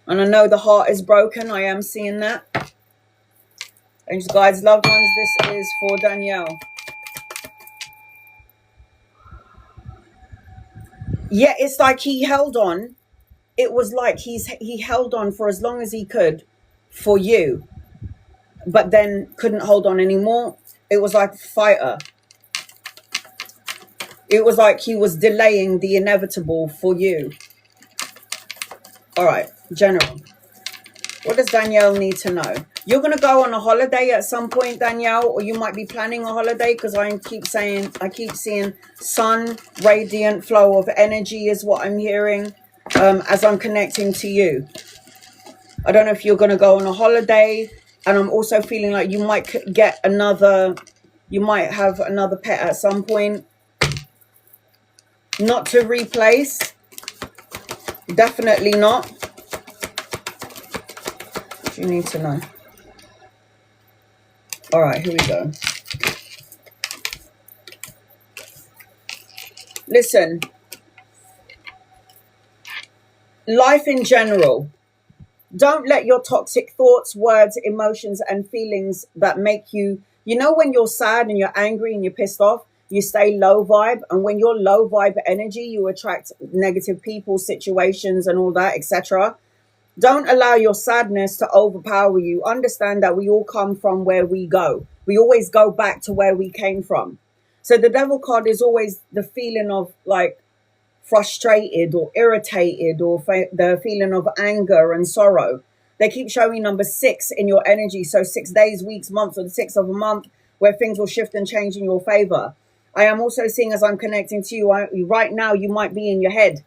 And I know the heart is broken. I am seeing that. Angels, guides, loved ones, this is for Danielle. Yeah, it's like he held on. It was like he held on for as long as he could for you, but then couldn't hold on anymore. It was like a fighter. It was like he was delaying the inevitable for you. All right, General. What does Danielle need to know? You're going to go on a holiday at some point, Danielle, or you might be planning a holiday, because I keep seeing sun, radiant flow of energy is what I'm hearing as I'm connecting to you. I don't know if you're going to go on a holiday, and I'm also feeling like you might have another pet at some point. Not to replace. Definitely not. What do you need to know? All right, here we go. Listen, life in general, don't let your toxic thoughts, words, emotions, and feelings that make you, when you're sad and you're angry and you're pissed off, you stay low vibe. And when you're low vibe energy, you attract negative people, situations, and all that, etc. Don't allow your sadness to overpower you. Understand that we all come from where we go. We always go back to where we came from. So the devil card is always the feeling of like frustrated or irritated, or the feeling of anger and sorrow. They keep showing number 6 in your energy. So 6 days, weeks, months, or the 6th of a month where things will shift and change in your favor. I am also seeing, as I'm connecting to you right now, you might be in your head.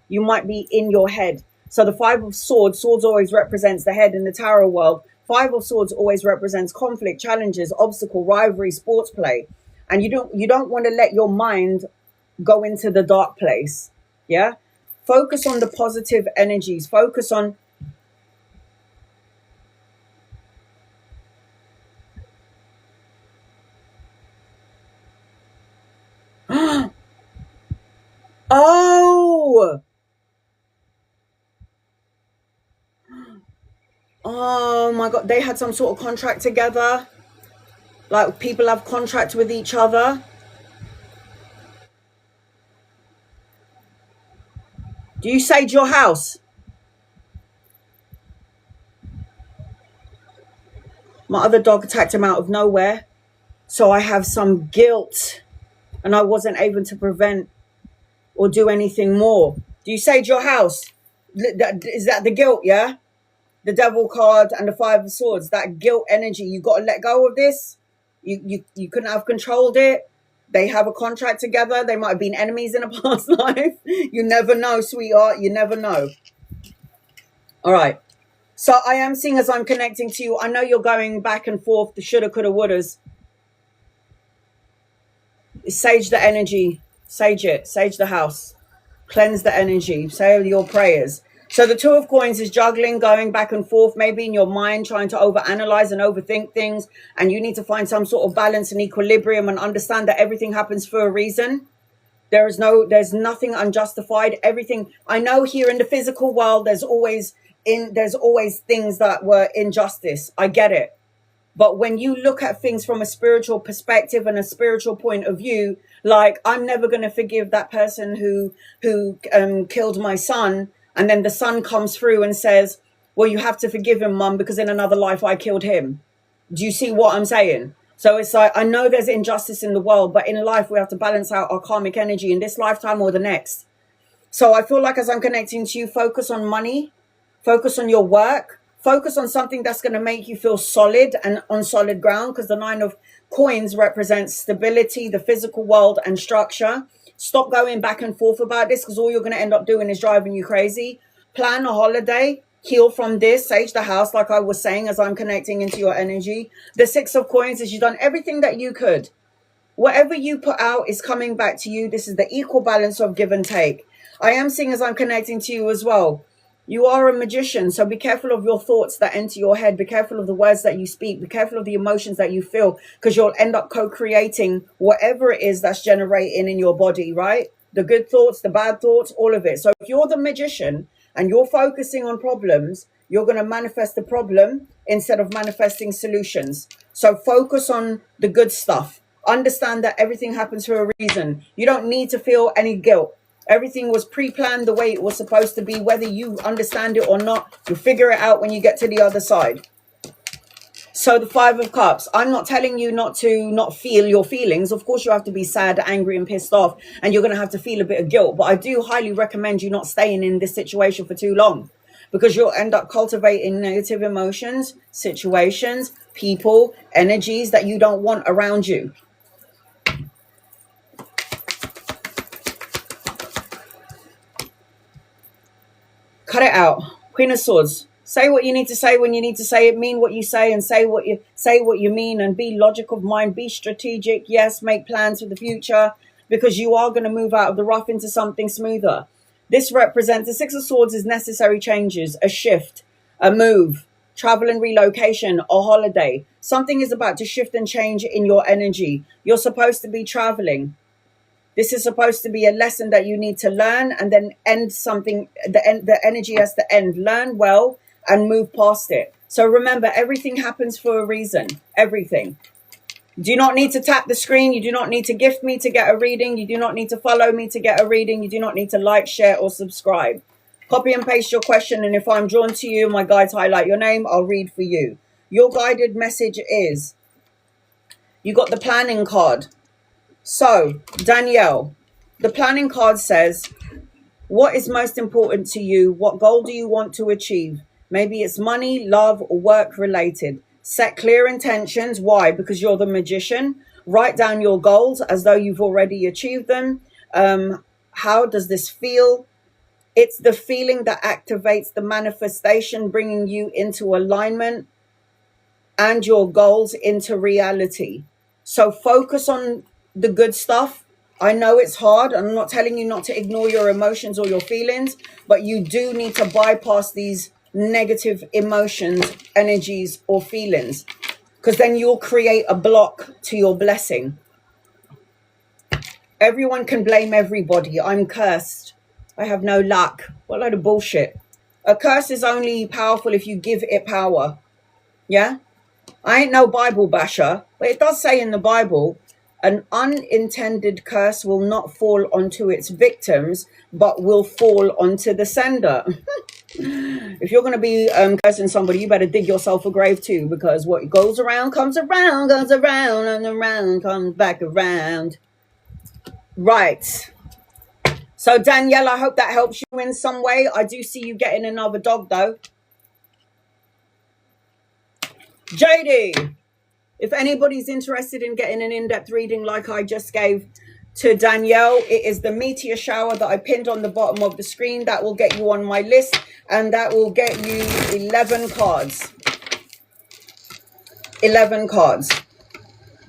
You might be in your head. So the 5 of Swords always represents the head in the tarot world. 5 of Swords always represents conflict, challenges, obstacle, rivalry, sports play. And you don't want to let your mind go into the dark place. Yeah? Focus on the positive energies. Focus on oh, they had some sort of contract together. Like people have contract with each other. Do you sage your house? My other dog attacked him out of nowhere. So I have some guilt and I wasn't able to prevent or do anything more. Do you sage your house? Is that the guilt, yeah? The devil card and the 5 of swords, that guilt energy. You got to let go of this. You couldn't have controlled it. They have a contract together. They might have been enemies in a past life. You never know, sweetheart. You never know. All right. So I am seeing as I'm connecting to you, I know you're going back and forth, the shoulda, coulda, wouldas. Sage the energy. Sage it. Sage the house. Cleanse the energy. Say your prayers. So the 2 of coins is juggling, going back and forth, maybe in your mind, trying to overanalyze and overthink things. And you need to find some sort of balance and equilibrium and understand that everything happens for a reason. There's nothing unjustified. Everything. I know here in the physical world, there's always things that were injustice. I get it. But when you look at things from a spiritual perspective and a spiritual point of view, like I'm never going to forgive that person who killed my son. And then the son comes through and says, well, you have to forgive him, mum, because in another life I killed him. Do you see what I'm saying? So it's like, I know there's injustice in the world, but in life we have to balance out our karmic energy in this lifetime or the next. So I feel like as I'm connecting to you, focus on money, focus on your work, focus on something that's going to make you feel solid and on solid ground, because the 9 of coins represents stability, the physical world and structure. Stop going back and forth about this, because all you're going to end up doing is driving you crazy. Plan a holiday, heal from this, sage the house, like I was saying, as I'm connecting into your energy. The 6 of coins is you've done everything that you could. Whatever you put out is coming back to you. This is the equal balance of give and take. I am seeing as I'm connecting to you as well. You are a magician, so be careful of your thoughts that enter your head. Be careful of the words that you speak. Be careful of the emotions that you feel, because you'll end up co-creating whatever it is that's generating in your body, right? The good thoughts, the bad thoughts, all of it. So if you're the magician and you're focusing on problems, you're going to manifest the problem instead of manifesting solutions. So focus on the good stuff. Understand that everything happens for a reason. You don't need to feel any guilt. Everything was pre-planned the way it was supposed to be. Whether you understand it or not, you'll figure it out when you get to the other side. So the 5 of cups, I'm not telling you not to not feel your feelings. Of course, you have to be sad, angry and pissed off, and you're going to have to feel a bit of guilt. But I do highly recommend you not staying in this situation for too long, because you'll end up cultivating negative emotions, situations, people, energies that you don't want around you. Cut it out. Queen of Swords. Say what you need to say when you need to say it. Mean what you say and say what you mean, and be logical of mind. Be strategic. Yes, make plans for the future, because you are going to move out of the rough into something smoother. This represents the 6 of Swords is necessary changes, a shift, a move, travel and relocation, a holiday. Something is about to shift and change in your energy. You're supposed to be traveling. This is supposed to be a lesson that you need to learn and then end something. The energy has to end. Learn well and move past it. So remember, everything happens for a reason. Everything. You do not need to tap the screen. You do not need to gift me to get a reading. You do not need to follow me to get a reading. You do not need to like, share or subscribe. Copy and paste your question, and if I'm drawn to you, my guides highlight your name, I'll read for you. Your guided message is, you got the planning card. So, Danielle, the planning card says, what is most important to you? What goal do you want to achieve? Maybe it's money, love, or work related. Set clear intentions. Why? Because you're the magician. Write down your goals as though you've already achieved them. How does this feel? It's the feeling that activates the manifestation, bringing you into alignment and your goals into reality. So focus on the good stuff. I know it's hard. I'm not telling you not to ignore your emotions or your feelings, but you do need to bypass these negative emotions, energies, or feelings, because then you'll create a block to your blessing. Everyone can blame everybody. I'm cursed. I have no luck. What a load of bullshit. A curse is only powerful if you give it power. Yeah? I ain't no Bible basher, but it does say in the Bible, an unintended curse will not fall onto its victims, but will fall onto the sender. If you're going to be cursing somebody, you better dig yourself a grave too, because what goes around, and around, comes back around. Right. So, Danielle, I hope that helps you in some way. I do see you getting another dog, though. JD, if anybody's interested in getting an in-depth reading like I just gave to Danielle, it is the meteor shower that I pinned on the bottom of the screen. That will get you on my list, and that will get you 11 cards. 11 cards.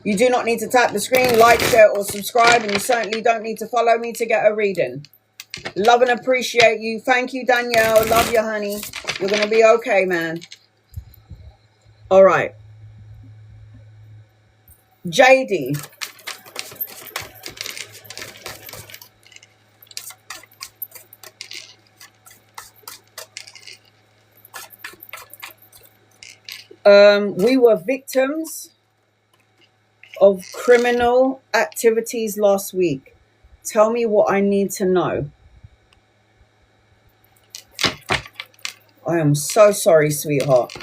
You do not need to tap the screen, like, share, or subscribe, and you certainly don't need to follow me to get a reading. Love and appreciate you. Thank you, Danielle. Love you, honey. You're going to be okay, man. All right. JD. We were victims of criminal activities last week. Tell me what I need to know. I am so sorry, sweetheart.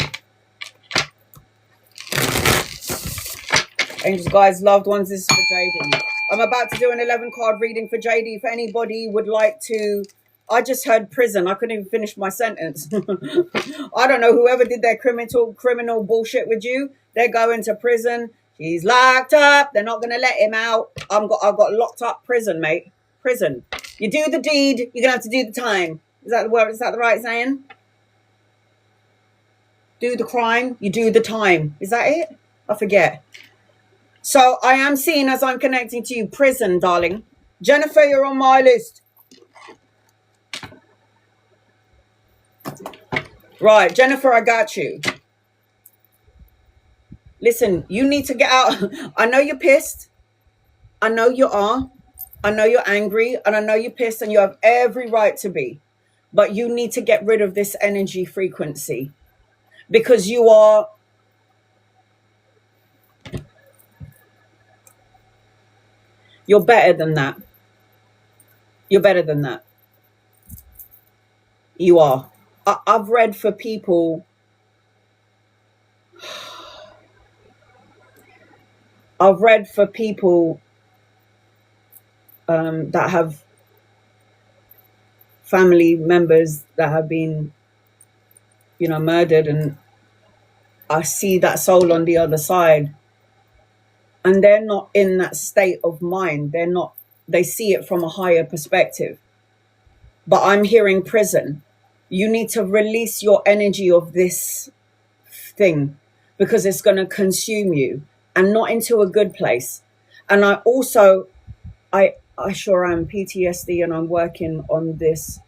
Angels, guys, loved ones, this is for JD. I'm about to do an 11 card reading for JD. If anybody would like to... I just heard prison. I couldn't even finish my sentence. I don't know, whoever did their criminal bullshit with you, they're going to prison. He's locked up. They're not going to let him out. I've got locked up prison, mate. Prison. You do the deed, you're going to have to do the time. Is that the word? Is that the right saying? Do the crime, you do the time. Is that it? I forget. So I am seeing, as I'm connecting to you, prison, darling. Jennifer, you're on my list. Right, Jennifer, I got you. Listen, you need to get out. I know you're pissed. I know you are. I know you're angry, and I know you're pissed, and you have every right to be. But you need to get rid of this energy frequency, because you are... You're better than that. You're better than that. You are. I've read for people... I've read for people that have family members that have been, murdered, and I see that soul on the other side, and they're not in that state of mind. They see it from a higher perspective. But I'm hearing prison. You need to release your energy of this thing, because it's going to consume you, and not into a good place. And I also, I sure am PTSD, and I'm working on this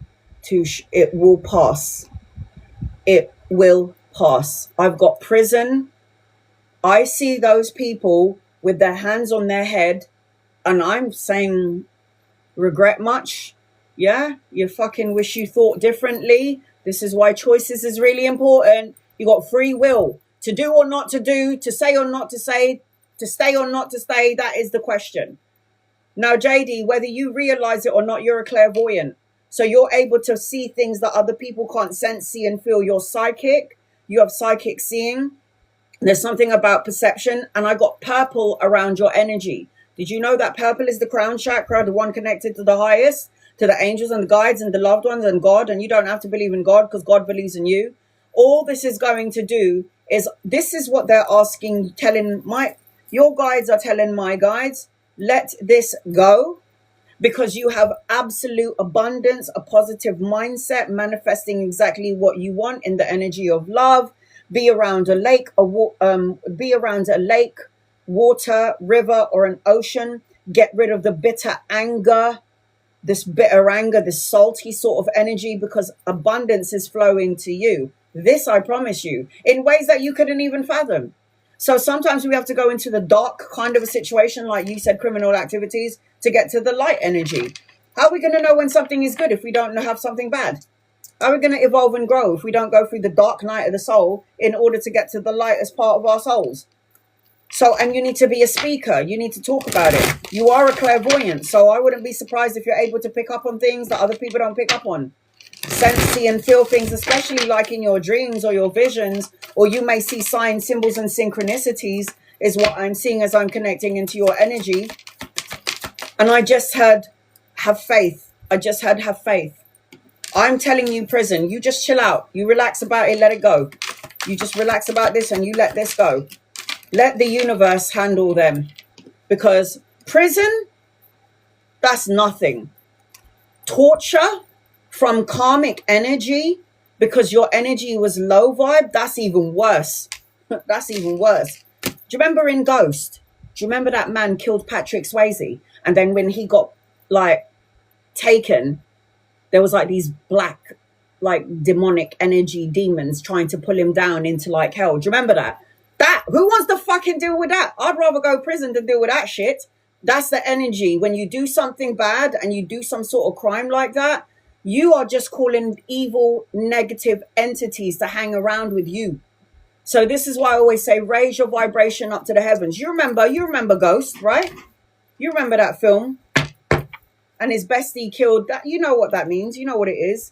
it will pass. It will pass. I've got prison. I see those people with their hands on their head, and I'm saying, regret much? Yeah, you fucking wish you thought differently. This is why choices is really important. You got free will to do or not to do, to say or not to say, to stay or not to stay. That is the question. Now, JD, whether you realize it or not, you're a clairvoyant. So you're able to see things that other people can't sense, see, and feel. You're psychic. You have psychic seeing. There's something about perception. And I got purple around your energy. Did you know that purple is the crown chakra, the one connected to the highest, to the angels and the guides and the loved ones and God? And you don't have to believe in God, because God believes in you. All this is going to do is, this is what they're asking, your guides are telling my guides, let this go, because you have absolute abundance, a positive mindset, manifesting exactly what you want in the energy of love. Be around a lake, water, river, or an ocean. Get rid of the bitter anger, this salty sort of energy, because abundance is flowing to you. This I promise you, in ways that you couldn't even fathom. So sometimes we have to go into the dark kind of a situation, like you said, criminal activities, to get to the light energy. How are we going to know when something is good if we don't have something bad? How are we going to evolve and grow if we don't go through the dark night of the soul in order to get to the lightest part of our souls? So, and you need to be a speaker. You need to talk about it. You are a clairvoyant. So I wouldn't be surprised if you're able to pick up on things that other people don't pick up on. Sense, see, and feel things, especially like in your dreams or your visions, or you may see signs, symbols, and synchronicities is what I'm seeing as I'm connecting into your energy. And I just had, have faith. I just had, have faith. I'm telling you, prison, you just chill out. You relax about it, let it go. You just relax about this and you let this go. Let the universe handle them. Because prison, that's nothing. Torture from karmic energy, because your energy was low vibe, that's even worse. That's even worse. Do you remember in Ghost? Do you remember that man killed Patrick Swayze? And then when he got, like, taken, there was like these black, like demonic energy demons trying to pull him down into like hell. Do you remember that? Who wants to fucking deal with that? I'd rather go prison than deal with that shit. That's the energy. When you do something bad and you do some sort of crime like that, you are just calling evil, negative entities to hang around with you. So this is why I always say, raise your vibration up to the heavens. You remember Ghost, right? You remember that film? And his bestie killed that. You know what that means. You know what it is.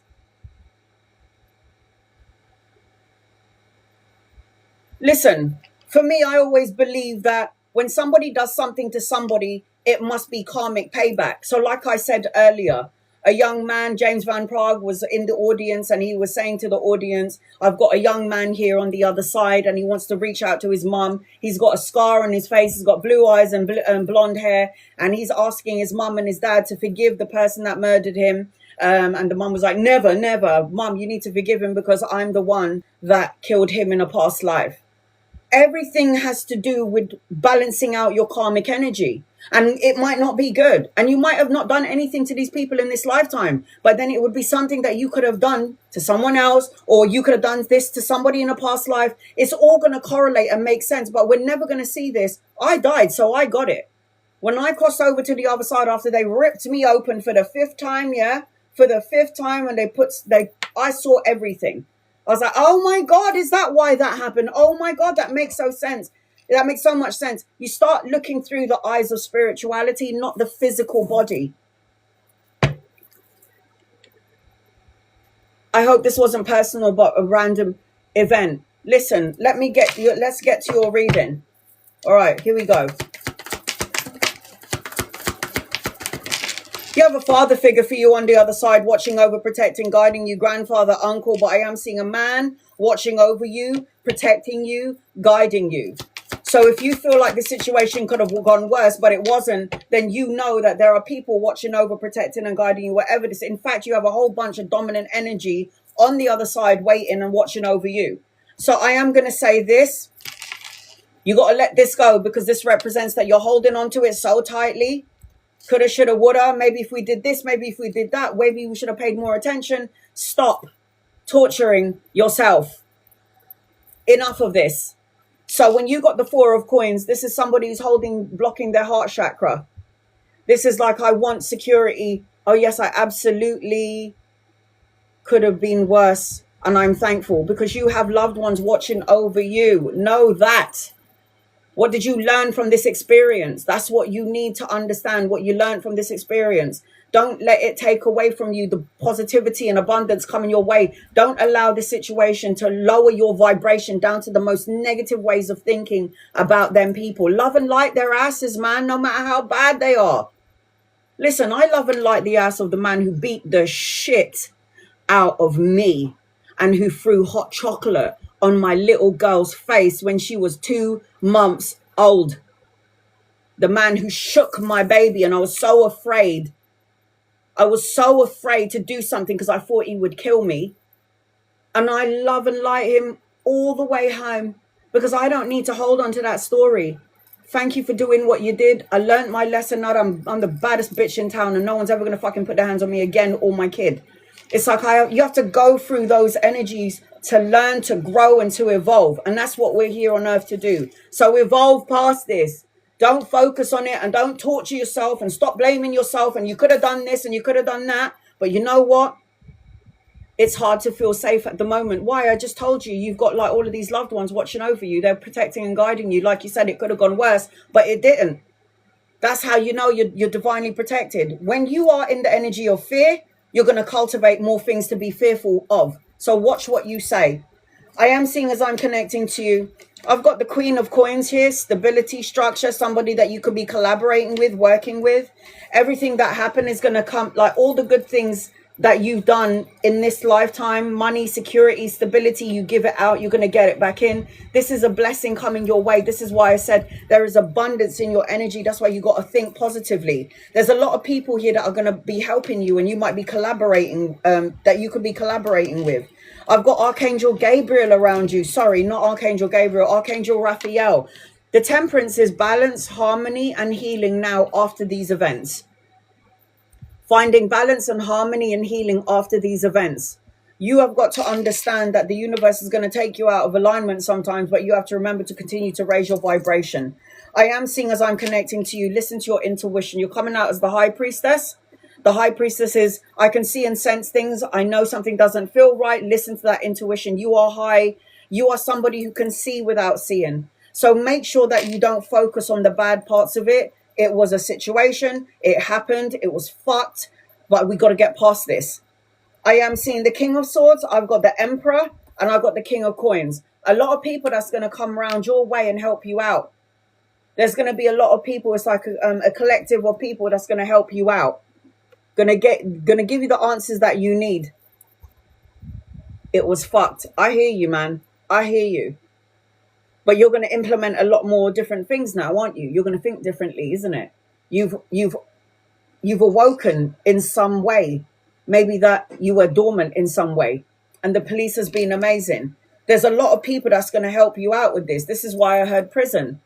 Listen, for me, I always believe that when somebody does something to somebody, it must be karmic payback. So like I said earlier, a young man, James Van Praagh, was in the audience and he was saying to the audience, I've got a young man here on the other side and he wants to reach out to his mum. He's got a scar on his face. He's got blue eyes and blonde hair. And he's asking his mum and his dad to forgive the person that murdered him. And the mum was like, never, never. Mum, you need to forgive him because I'm the one that killed him in a past life. Everything has to do with balancing out your karmic energy. And it might not be good. And you might have not done anything to these people in this lifetime. But then it would be something that you could have done to someone else. Or you could have done this to somebody in a past life. It's all going to correlate and make sense. But we're never going to see this. I died, so I got it. When I crossed over to the other side after they ripped me open for the 5th time, yeah? For the 5th time, and I saw everything. I was like, oh my God, is that why that happened? Oh my God, that makes so sense. That makes so much sense. You start looking through the eyes of spirituality, not the physical body. I hope this wasn't personal, but a random event. Listen, let's get to your reading. All right, here we go. You have a father figure for you on the other side, watching over, protecting, guiding you, grandfather, uncle, but I am seeing a man watching over you, protecting you, guiding you. So if you feel like the situation could have gone worse, but it wasn't, then you know that there are people watching over, protecting and guiding you, whatever this. In fact, you have a whole bunch of dominant energy on the other side waiting and watching over you. So I am going to say this. You got to let this go because this represents that you're holding on to it so tightly. Coulda, shoulda, woulda. Maybe if we did this, maybe if we did that, maybe we should have paid more attention. Stop torturing yourself. Enough of this. So when you got the 4 of coins, this is somebody who's blocking their heart chakra. This is like, I want security. Oh yes, I absolutely could have been worse. And I'm thankful because you have loved ones watching over you. Know that. What did you learn from this experience? That's what you need to understand, what you learned from this experience. Don't let it take away from you the positivity and abundance coming your way. Don't allow this situation to lower your vibration down to the most negative ways of thinking about them people. Love and light their asses, man, no matter how bad they are. Listen, I love and light the ass of the man who beat the shit out of me and who threw hot chocolate on my little girl's face when she was 2 months old. The man who shook my baby, and I was so afraid. I was so afraid to do something because I thought he would kill me. And I love and light him all the way home because I don't need to hold on to that story. Thank you for doing what you did. I learned my lesson. Now I'm the baddest bitch in town and no one's ever going to fucking put their hands on me again or my kid. It's like you have to go through those energies to learn, to grow, and to evolve. And that's what we're here on earth to do. So evolve past this. Don't focus on it and don't torture yourself and stop blaming yourself. And you could have done this and you could have done that. But you know what? It's hard to feel safe at the moment. Why? I just told you, you've got like all of these loved ones watching over you. They're protecting and guiding you. Like you said, it could have gone worse, but it didn't. That's how you know you're divinely protected. When you are in the energy of fear, you're going to cultivate more things to be fearful of. So watch what you say. I am seeing as I'm connecting to you, I've got the Queen of Coins here, stability, structure, somebody that you could be collaborating with, working with. Everything that happened is going to come, like all the good things that you've done in this lifetime, money, security, stability, you give it out, you're going to get it back in. This is a blessing coming your way. This is why I said there is abundance in your energy. That's why you got to think positively. There's a lot of people here that are going to be helping you, and you might be collaborating, that you could be collaborating with. I've got Archangel Gabriel around you. Sorry, not Archangel Gabriel, Archangel Raphael. The Temperance is balance, harmony, and healing now after these events. Finding balance and harmony and healing after these events. You have got to understand that the universe is going to take you out of alignment sometimes, but you have to remember to continue to raise your vibration. I am seeing as I'm connecting to you, listen to your intuition. You're coming out as the High Priestess. The High Priestess is, I can see and sense things. I know something doesn't feel right. Listen to that intuition. You are high. You are somebody who can see without seeing. So make sure that you don't focus on the bad parts of it. It was a situation. It happened. It was fucked. But we got to get past this. I am seeing the King of Swords. I've got the Emperor. And I've got the King of Coins. A lot of people that's going to come around your way and help you out. There's going to be a lot of people. It's like a collective of people that's going to help you out. Gonna give you the answers that you need. It was fucked. I hear you, man. I hear you. But you're going to implement a lot more different things now, aren't you? You're going to think differently, isn't it? You've awoken in some way. Maybe that you were dormant in some way. And the police has been amazing. There's a lot of people that's going to help you out with this. This is why I heard prison.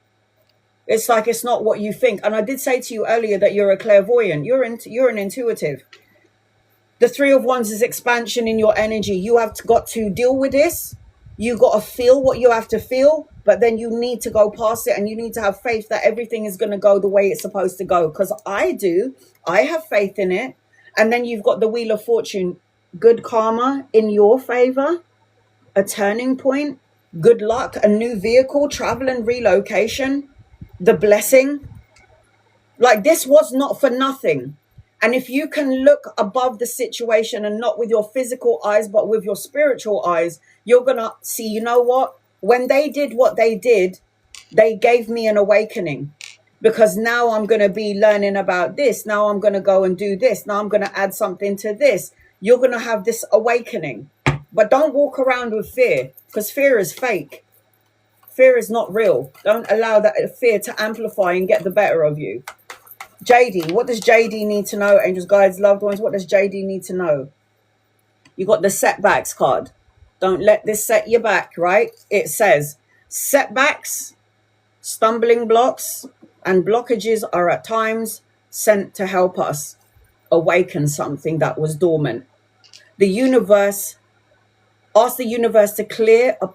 It's like it's not what you think. And I did say to you earlier that you're a clairvoyant. You're an intuitive. The Three of Wands is expansion in your energy. You have got to deal with this. You got to feel what you have to feel. But then you need to go past it. And you need to have faith that everything is going to go the way it's supposed to go. Because I do. I have faith in it. And then you've got the Wheel of Fortune. Good karma in your favor. A turning point. Good luck. A new vehicle. Travel and relocation. The blessing. Like, this was not for nothing. And if you can look above the situation and not with your physical eyes, but with your spiritual eyes, you're going to see, you know what? When they did what they did, they gave me an awakening, because now I'm going to be learning about this. Now I'm going to go and do this. Now I'm going to add something to this. You're going to have this awakening, but don't walk around with fear, because fear is fake. Fear is not real. Don't allow that fear to amplify and get the better of you. JD, what does JD need to know? Angels, guides, loved ones, what does JD need to know? You got the setbacks card. Don't let this set you back, right? It says setbacks, stumbling blocks, and blockages are at times sent to help us awaken something that was dormant. The universe, ask the universe to clear a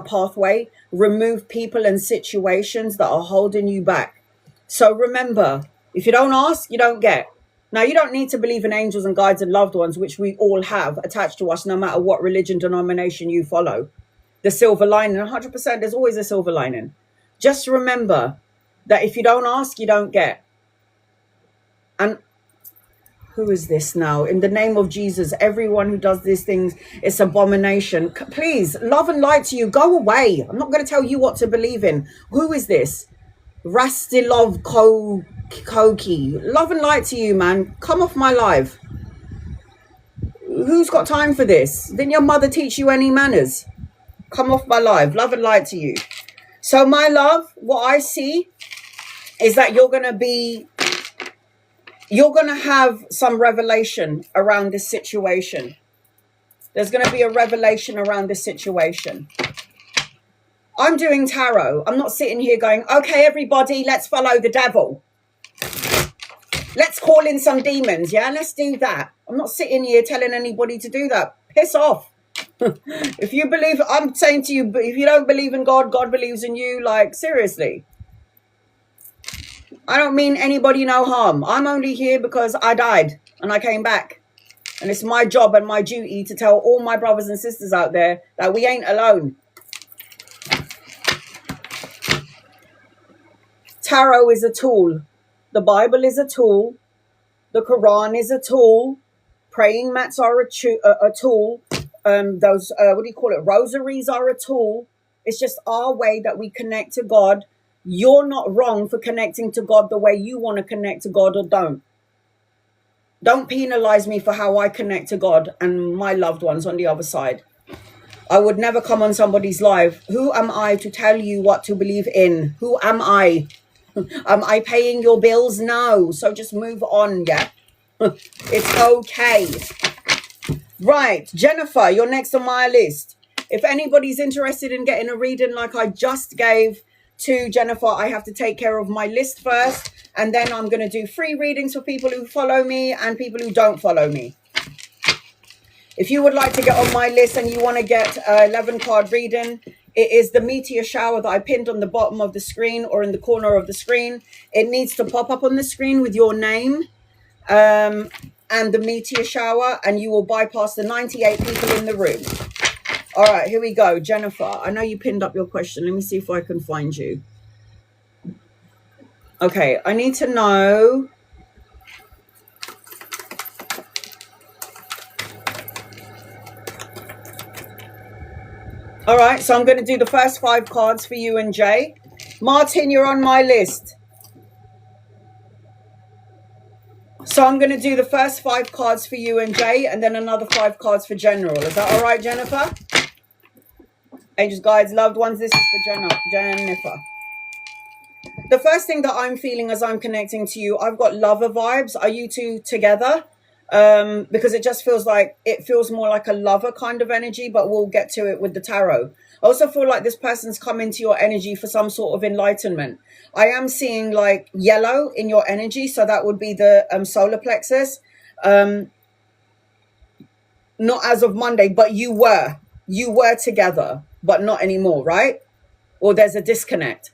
pathway, remove people and situations that are holding you back. So remember, if you don't ask, you don't get. Now, you don't need to believe in angels and guides and loved ones, which we all have attached to us, no matter what religion, denomination you follow. The silver lining, 100%, there's always a silver lining. Just remember that if you don't ask, you don't get. And who is this now? In the name of Jesus, everyone who does these things, it's abomination. Please, love and light to you. Go away. I'm not going to tell you what to believe in. Who is this? Rastilov Koki. Love and light to you, man. Come off my live. Who's got time for this? Didn't your mother teach you any manners? Come off my live. Love and light to you. So, my love, what I see is that you're going to have some revelation around this situation. There's going to be a revelation around this situation. I'm doing tarot. I'm not sitting here going, okay, everybody, let's follow the devil. Let's call in some demons. Yeah, let's do that. I'm not sitting here telling anybody to do that. Piss off. If you believe, I'm saying to you, if you don't believe in God, God believes in you. Like, seriously. I don't mean anybody no harm. I'm only here because I died and I came back. And it's my job and my duty to tell all my brothers and sisters out there that we ain't alone. Tarot is a tool. The Bible is a tool. The Quran is a tool. Praying mats are a tool. Those, what do you call it? Rosaries are a tool. It's just our way that we connect to God. You're not wrong for connecting to God the way you want to connect to God, or don't. Don't penalize me for how I connect to God and my loved ones on the other side. I would never come on somebody's live. Who am I to tell you what to believe in? Who am I? Am I paying your bills? No. So just move on, yeah? It's okay. Right, Jennifer, you're next on my list. If anybody's interested in getting a reading like I just gave to Jennifer, I have to take care of my list first. And then I'm going to do free readings for people who follow me and people who don't follow me. If you would like to get on my list and you want to get 11 card reading, it is the meteor shower that I pinned on the bottom of the screen or in the corner of the screen. It needs to pop up on the screen with your name and the meteor shower, and you will bypass the 98 people in the room. All right, here we go. Jennifer, I know you pinned up your question. Let me see if I can find you. Okay, I need to know. All right, so I'm going to do the first 5 cards for you and Jay. Martin, you're on my list. So I'm going to do the first 5 cards for you and Jay, and then another 5 cards for General. Is that all right, Jennifer? Angels, guides, loved ones, this is for Jennifer. The first thing that I'm feeling as I'm connecting to you, I've got lover vibes. Are you two together? Because it just feels like, it feels more like a lover kind of energy, but we'll get to it with the tarot. I also feel like this person's come into your energy for some sort of enlightenment. I am seeing like yellow in your energy, so that would be the solar plexus. Not as of Monday, but you were together, but not anymore, right? Or there's a disconnect.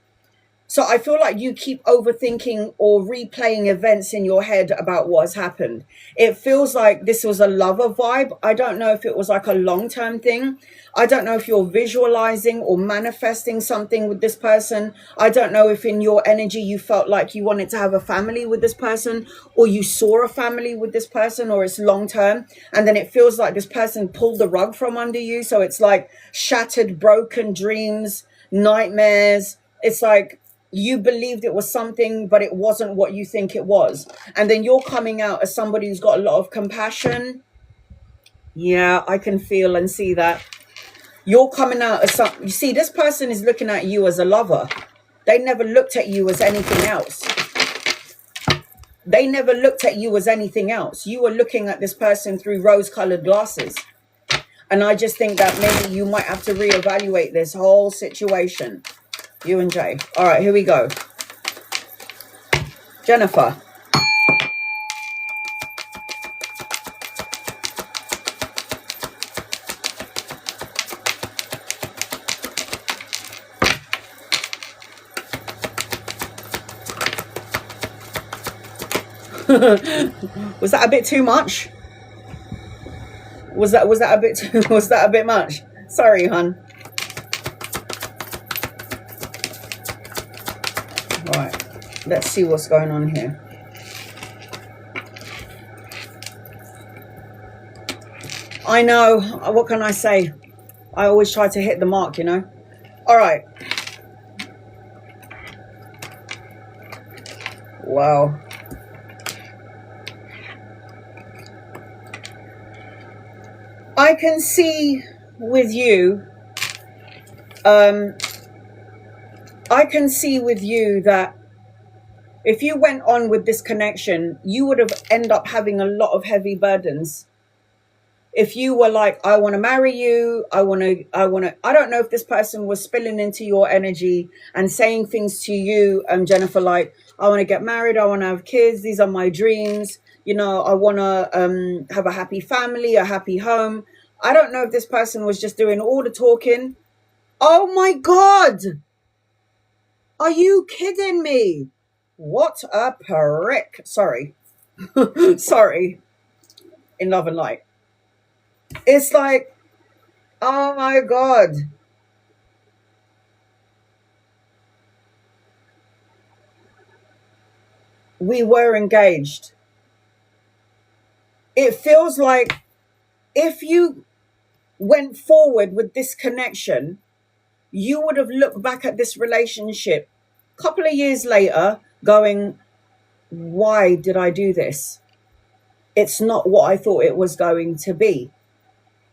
So I feel like you keep overthinking or replaying events in your head about what has happened. It feels like this was a lover vibe. I don't know if it was like a long-term thing. I don't know if you're visualizing or manifesting something with this person. I don't know if in your energy you felt like you wanted to have a family with this person, or you saw a family with this person, or it's long-term. And then it feels like this person pulled the rug from under you. So it's like shattered, broken dreams, nightmares. It's like you believed it was something, but it wasn't what you think it was. And then you're coming out as somebody who's got a lot of compassion. Yeah, I can feel and see that. You're coming out as some, you see, this person is looking at you as a lover. They never looked at you as anything else. They never looked at you as anything else. You were looking at this person through rose-colored glasses. And I just think that maybe you might have to reevaluate this whole situation. You and Jay. All right, here we go. Jennifer. Was that a bit too much? Was that a bit too, was that a bit much? Sorry, hon. All right, let's see what's going on here. I know, what can I say? I always try to hit the mark, you know. All right. Wow. I can see with you, I can see with you that if you went on with this connection, you would have ended up having a lot of heavy burdens. If you were like, I want to marry you, I don't know if this person was spilling into your energy and saying things to you, Jennifer, like, I want to get married, I want to have kids, these are my dreams, you know, I want to have a happy family, a happy home. I don't know if this person was just doing all the talking. Oh my God. Are you kidding me? What a prick. Sorry. Sorry. in Love and Light. It's like, oh my God. We were engaged. It feels like if you went forward with this connection, you would have looked back at this relationship a couple of years later going, why did I do this? It's not what I thought it was going to be.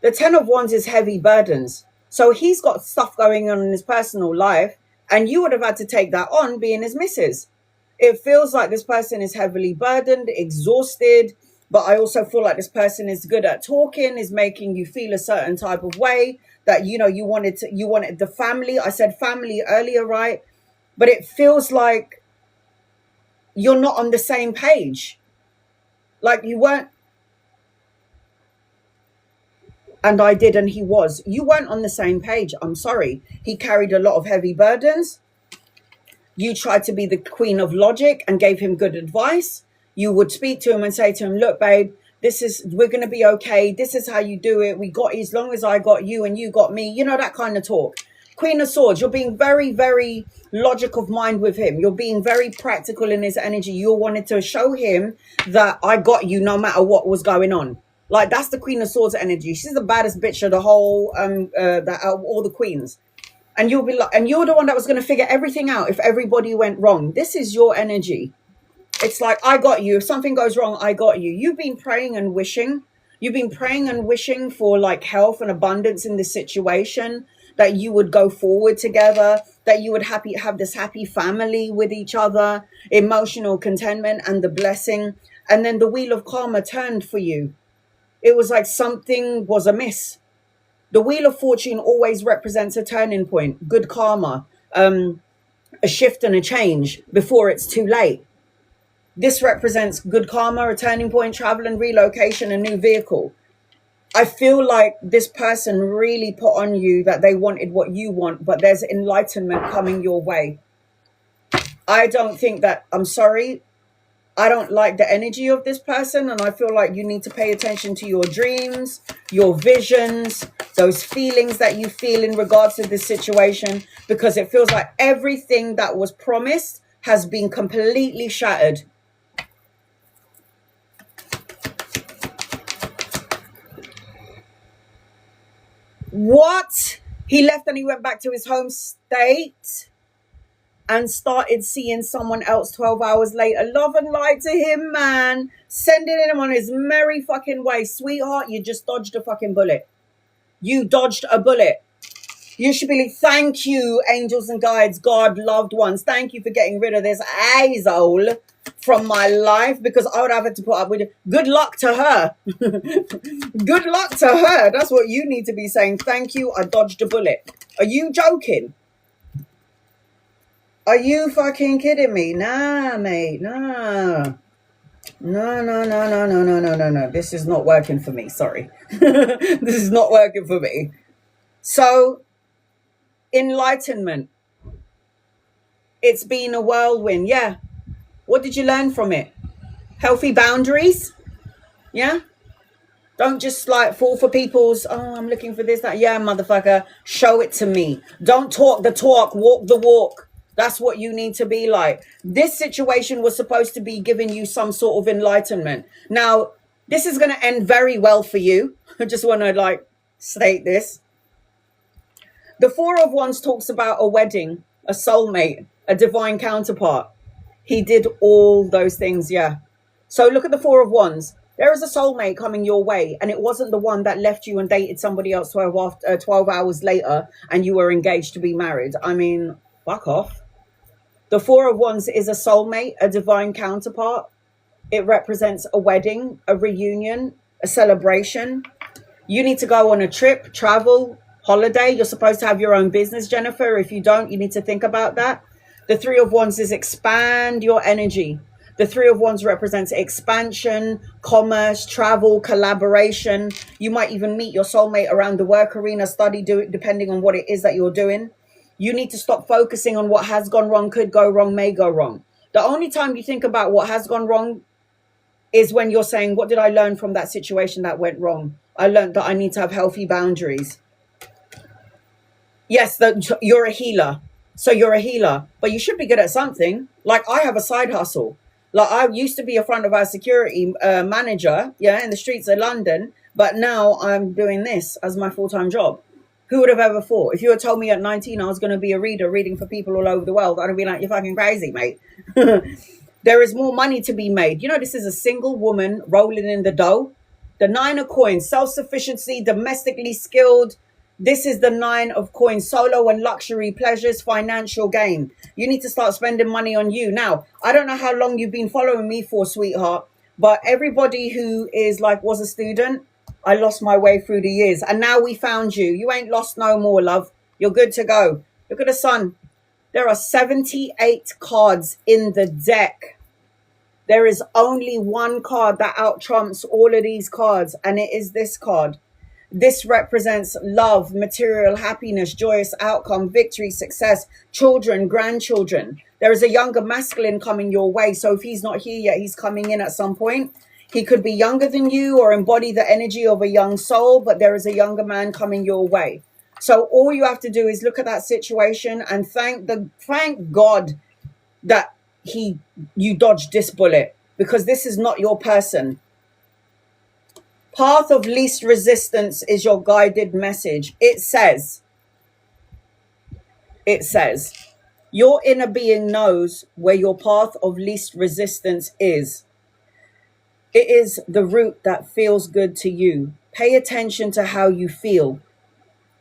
The 10 of Wands is heavy burdens. So he's got stuff going on in his personal life, and you would have had to take that on being his missus. It feels like this person is heavily burdened, exhausted, but I also feel like this person is good at talking, is making you feel a certain type of way that, you know, you wanted the family. I said family earlier, right? But it feels like you're not on the same page. Like you weren't, and I did, and he was. You weren't on the same page. I'm sorry. He carried a lot of heavy burdens. You tried to be the queen of logic and gave him good advice. You would speak to him and say to him, look, babe, we're going to be okay. This is how you do it. We got, as long as I got you and you got me, you know, that kind of talk. Queen of Swords, you're being very, very logic of mind with him. You're being very practical in his energy. You wanted to show him that I got you no matter what was going on. Like, that's the Queen of Swords energy. She's the baddest bitch of the whole, all the queens. And you'll be like, and you're the one that was going to figure everything out if everybody went wrong. This is your energy. It's like, I got you. If something goes wrong, I got you. You've been praying and wishing. You've been praying and wishing for like health and abundance in this situation, that you would go forward together, that you would have this happy family with each other, emotional contentment and the blessing. And then the wheel of karma turned for you. It was like something was amiss. The Wheel of Fortune always represents a turning point, good karma, a shift and a change before it's too late. This represents good karma, a turning point, travel and relocation, a new vehicle. I feel like this person really put on you that they wanted what you want, but there's enlightenment coming your way. I don't think that, I'm sorry, I don't like the energy of this person, and I feel like you need to pay attention to your dreams, your visions, those feelings that you feel in regards to this situation, because it feels like everything that was promised has been completely shattered. What? He left and he went back to his home state and started seeing someone else 12 hours later. Love and light to him, man. Sending him on his merry fucking way. Sweetheart, you just dodged a fucking bullet. You dodged a bullet. You should be like, thank you, angels and guides, God, loved ones. Thank you for getting rid of this asshole from my life, because I would have to put up with it. Good luck to her. Good luck to her. That's what you need to be saying. Thank you, I dodged a bullet. Are you joking? Are you fucking kidding me? Nah, mate, nah. No. This is not working for me. Sorry. This is not working for me. So, enlightenment. It's been a whirlwind. Yeah. What did you learn from it? Healthy boundaries. Yeah. Don't just like fall for people's, oh, I'm looking for this, that. Yeah, motherfucker. Show it to me. Don't talk the talk, walk the walk. That's what you need to be like. This situation was supposed to be giving you some sort of enlightenment. Now, this is going to end very well for you. I just want to like state this. The Four of Wands talks about a wedding, a soulmate, a divine counterpart. He did all those things, yeah. So look at the Four of Wands. There is a soulmate coming your way, and it wasn't the one that left you and dated somebody else 12 hours later and you were engaged to be married. I mean, fuck off. The Four of Wands is a soulmate, a divine counterpart. It represents a wedding, a reunion, a celebration. You need to go on a trip, travel, holiday. You're supposed to have your own business, Jennifer. If you don't, you need to think about that. The Three of Wands is expand your energy. The Three of Wands represents expansion, commerce, travel, collaboration. You might even meet your soulmate around the work arena, study, do it depending on what it is that you're doing. You need to stop focusing on what has gone wrong, could go wrong, may go wrong. The only time you think about what has gone wrong is when you're saying, what did I learn from that situation that went wrong? I learned that I need to have healthy boundaries. Yes, you're a healer. So you're a healer, but you should be good at something. Like, I have a side hustle. Like, I used to be a front of our security manager, yeah, in the streets of London, but now I'm doing this as my full-time job. Who would have ever thought? If you had told me at 19 I was going to be a reader reading for people all over the world, I'd have been like, you're fucking crazy, mate. There is more money to be made. You know, this is a single woman rolling in the dough. The 9 of coins, self-sufficiency, domestically skilled. This is the 9 of coins, solo and luxury pleasures, financial gain. You need to start spending money on you. Now, I don't know how long you've been following me for, sweetheart, but everybody who is like, was a student, I lost my way through the years. And now we found you. You ain't lost no more, love. You're good to go. Look at the sun. There are 78 cards in the deck. There is only one card that out-trumps all of these cards, and it is this card. This represents love, material happiness, joyous outcome, victory, success, children, grandchildren. There is a younger masculine coming your way. So if he's not here yet, he's coming in at some point. He could be younger than you or embody the energy of a young soul, but there is a younger man coming your way. So all you have to do is look at that situation and thank God that you dodged this bullet, because this is not your person. Path of least resistance is your guided message. It says, your inner being knows where your path of least resistance is. It is the route that feels good to you. Pay attention to how you feel.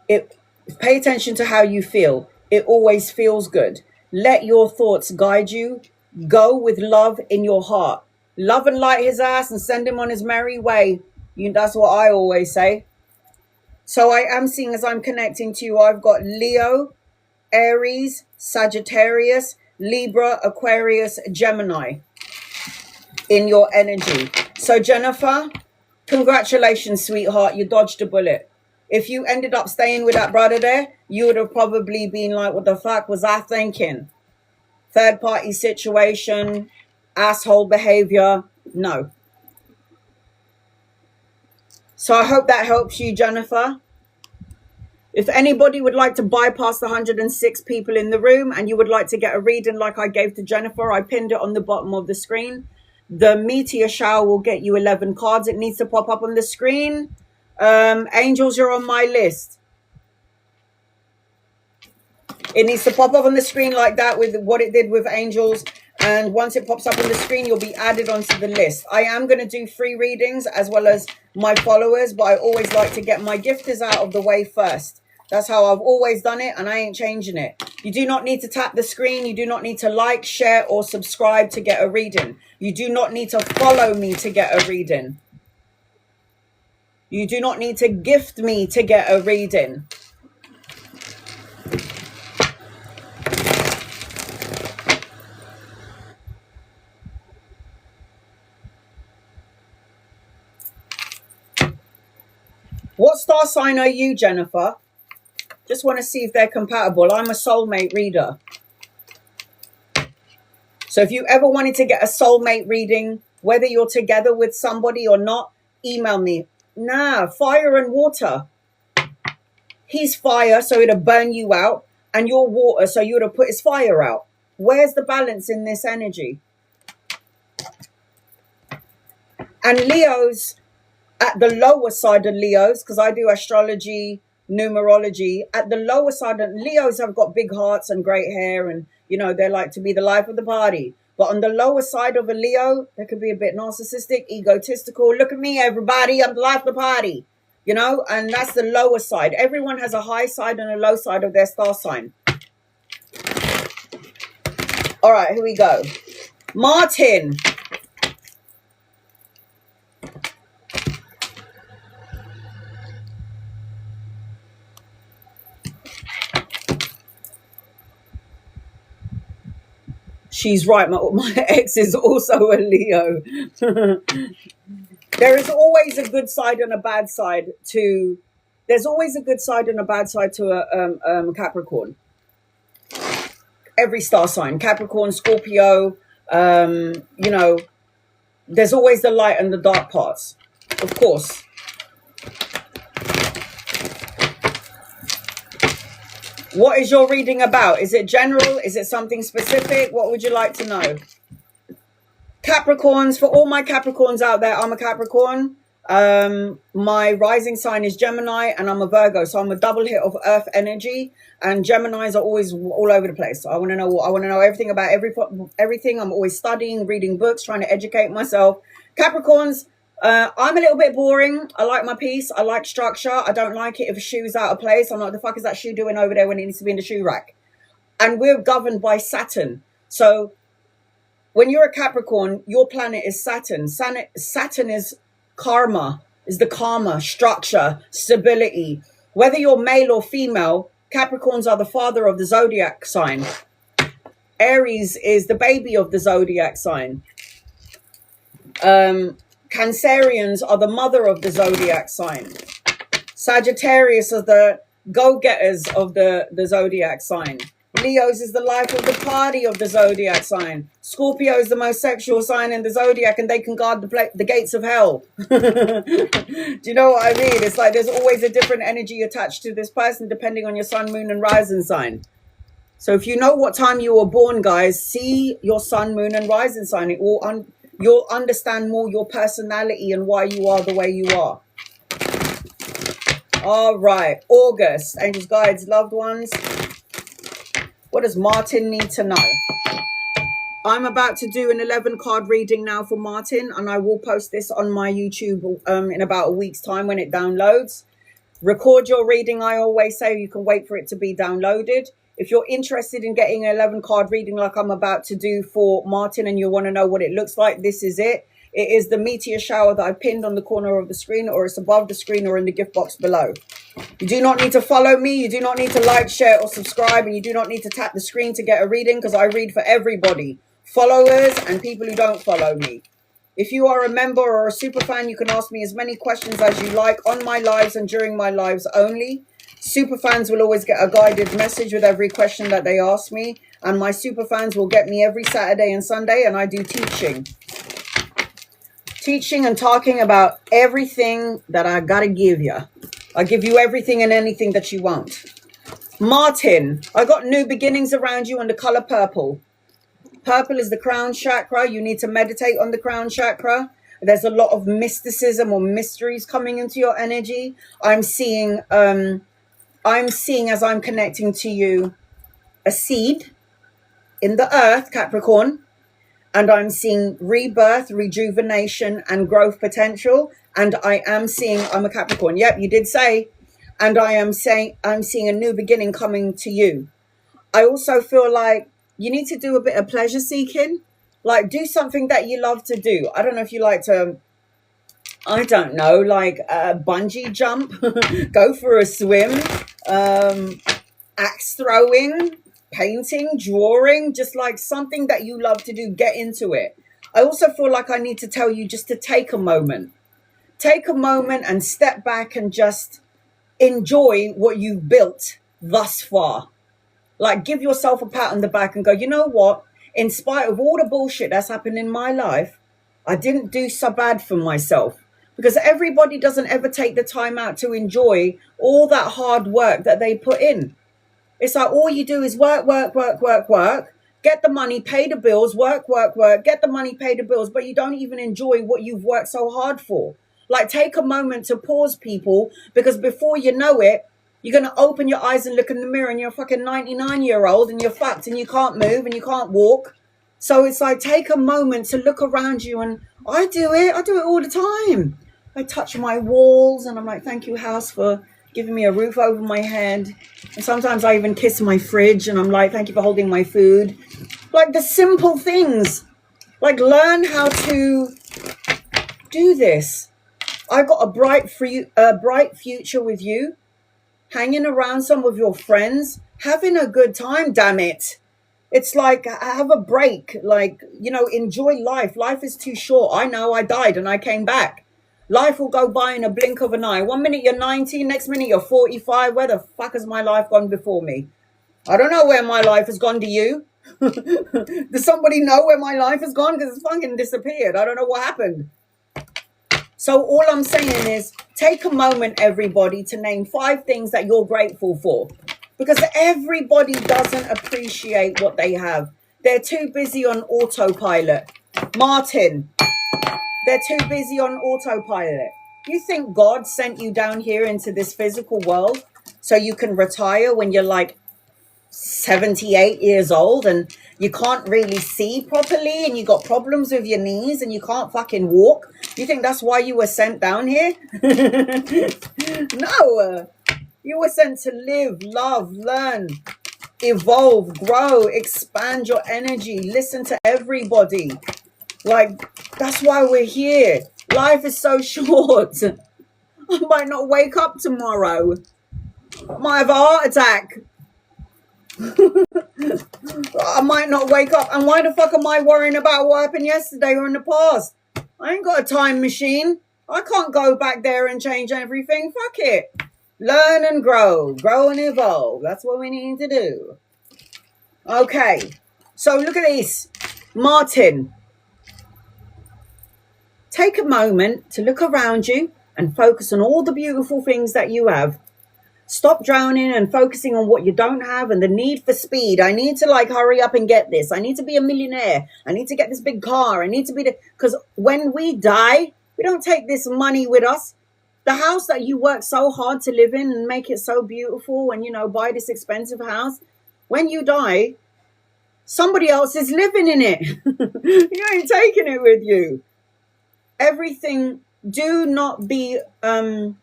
Pay attention to how you feel. It always feels good. Let your thoughts guide you. Go with love in your heart. Love and light his ass and send him on his merry way. That's what I always say. So I am seeing, as I'm connecting to you, I've got Leo, Aries, Sagittarius, Libra, Aquarius, Gemini in your energy. So Jennifer, congratulations, sweetheart. You dodged a bullet. If you ended up staying with that brother there, you would have probably been like, what the fuck was I thinking? Third party situation, asshole behavior. No. So I hope that helps you, Jennifer. If anybody would like to bypass the 106 people in the room and you would like to get a reading like I gave to Jennifer, I pinned it on the bottom of the screen. The meteor shower will get you 11 cards. It needs to pop up on the screen. Angels, you're on my list. It needs to pop up on the screen like that with what it did with angels. And once it pops up on the screen, you'll be added onto the list. I am going to do free readings as well as my followers, but I always like to get my gifters out of the way first. That's how I've always done it, and I ain't changing it. You do not need to tap the screen. You do not need to like, share, or subscribe to get a reading. You do not need to follow me to get a reading. You do not need to gift me to get a reading. What star sign are you, Jennifer? Just want to see if they're compatible. I'm a soulmate reader. So if you ever wanted to get a soulmate reading, whether you're together with somebody or not, email me. Nah, fire and water. He's fire, so it'll burn you out. And you're water, so you would have put his fire out. Where's the balance in this energy? And Leo's at the lower side of Leo's, because I do astrology, numerology. At the lower side of Leo's have got big hearts and great hair, and you know, they like to be the life of the party. But on the lower side of a Leo, they could be a bit narcissistic, egotistical. Look at me, everybody, I'm the life of the party. You know, and that's the lower side. Everyone has a high side and a low side of their star sign. All right, here we go. Martin. She's right. My ex is also a Leo. There is always a good side and a bad side to. There's always a good side and a bad side to a Capricorn. Every star sign, Capricorn, Scorpio, you know, there's always the light and the dark parts, of course. What is your reading about? Is it general? Is it something specific? What would you like to know? Capricorns, for all my Capricorns out there, I'm a Capricorn. My rising sign is Gemini, and I'm a Virgo, so I'm a double hit of earth energy, and Geminis are always all over the place. So I want to know everything about everything. I'm always studying, reading books, trying to educate myself. Capricorns, I'm a little bit boring. I like my peace. I like structure. I don't like it if a shoe's out of place. I'm like, the fuck is that shoe doing over there when it needs to be in the shoe rack? And we're governed by Saturn. So when you're a Capricorn, your planet is Saturn. Saturn is karma, is the karma, structure, stability. Whether you're male or female, Capricorns are the father of the zodiac sign. Aries is the baby of the zodiac sign. Cancerians are the mother of the zodiac sign. Sagittarius are the go-getters of the zodiac sign. Leos is the life of the party of the zodiac sign. Scorpio is the most sexual sign in the zodiac, and they can guard the gates of hell. Do you know what I mean? It's like there's always a different energy attached to this person depending on your sun, moon, and rising sign. So if you know what time you were born, guys, see your sun, moon, and rising sign. It will you'll understand more your personality and why you are the way you are. All right, August, angels, guides, loved ones. What does Martin need to know? I'm about to do an 11 card reading now for Martin, and I will post this on my YouTube in about a week's time when it downloads. Record your reading, I always say. You can wait for it to be downloaded. If you're interested in getting an 11 card reading like I'm about to do for Martin and you want to know what it looks like, this is it. It is the meteor shower that I pinned on the corner of the screen, or it's above the screen or in the gift box below. You do not need to follow me. You do not need to like, share, or subscribe. And you do not need to tap the screen to get a reading, because I read for everybody. Followers and people who don't follow me. If you are a member or a super fan, you can ask me as many questions as you like on my lives and during my lives only. Super fans will always get a guided message with every question that they ask me. And my super fans will get me every Saturday and Sunday, and I do teaching. Teaching and talking about everything that I gotta give you. I give you everything and anything that you want. Martin, I got new beginnings around you and the color purple. Purple is the crown chakra. You need to meditate on the crown chakra. There's a lot of mysticism or mysteries coming into your energy. I'm seeing as I'm connecting to you a seed in the earth, Capricorn. And I'm seeing rebirth, rejuvenation, and growth potential. And I am seeing, I'm a Capricorn. Yep, you did say. And I'm seeing a new beginning coming to you. I also feel like you need to do a bit of pleasure seeking. Like, do something that you love to do. I don't know if you like to, I don't know, like bungee jump, go for a swim, axe throwing, painting, drawing, just like something that you love to do. Get into it. I also feel like I need to tell you just to take a moment. Take a moment and step back and just enjoy what you've built thus far. Like, give yourself a pat on the back and go, you know what? In spite of all the bullshit that's happened in my life, I didn't do so bad for myself. Because everybody doesn't ever take the time out to enjoy all that hard work that they put in. It's like all you do is work, get the money, pay the bills, work, get the money, pay the bills, but you don't even enjoy what you've worked so hard for. Like, take a moment to pause, people, because before you know it, you're going to open your eyes and look in the mirror and you're a fucking 99-year-old and you're fucked and you can't move and you can't walk. So it's like, take a moment to look around you, and I do it all the time. I touch my walls and I'm like, thank you, house, for giving me a roof over my head. And sometimes I even kiss my fridge and I'm like, thank you for holding my food. Like, the simple things. Like, learn how to do this. I got a bright future with you, hanging around some of your friends, having a good time, damn it. It's like, have a break. Like, you know, enjoy life. Life is too short. I know, I died and I came back. Life will go by in a blink of an eye. 1 minute you're 90, next minute you're 45. Where the fuck has my life gone before me? I don't know where my life has gone to you. Does somebody know where my life has gone? Because it's fucking disappeared. I don't know what happened. So all I'm saying is take a moment, everybody, to name 5 things that you're grateful for. Because everybody doesn't appreciate what they have. They're too busy on autopilot. Martin, they're too busy on autopilot. You think God sent you down here into this physical world so you can retire when you're like 78 years old and you can't really see properly and you got problems with your knees and you can't fucking walk? You think that's why you were sent down here? No. You were sent to live, love, learn, evolve, grow, expand your energy, listen to everybody. Like, that's why we're here. Life is so short. I might not wake up tomorrow. I might have a heart attack. I might not wake up. And why the fuck am I worrying about what happened yesterday or in the past? I ain't got a time machine. I can't go back there and change everything. Fuck it. Learn and grow. Grow and evolve. That's what we need to do. Okay. So look at this. Martin. Take a moment to look around you and focus on all the beautiful things that you have. Stop drowning and focusing on what you don't have and the need for speed. I need to like hurry up and get this. I need to be a millionaire. I need to get this big car. I need to be because when we die, we don't take this money with us. The house that you work so hard to live in and make it so beautiful and, you know, buy this expensive house. When you die, somebody else is living in it. You ain't taking it with you. Everything, do not be, what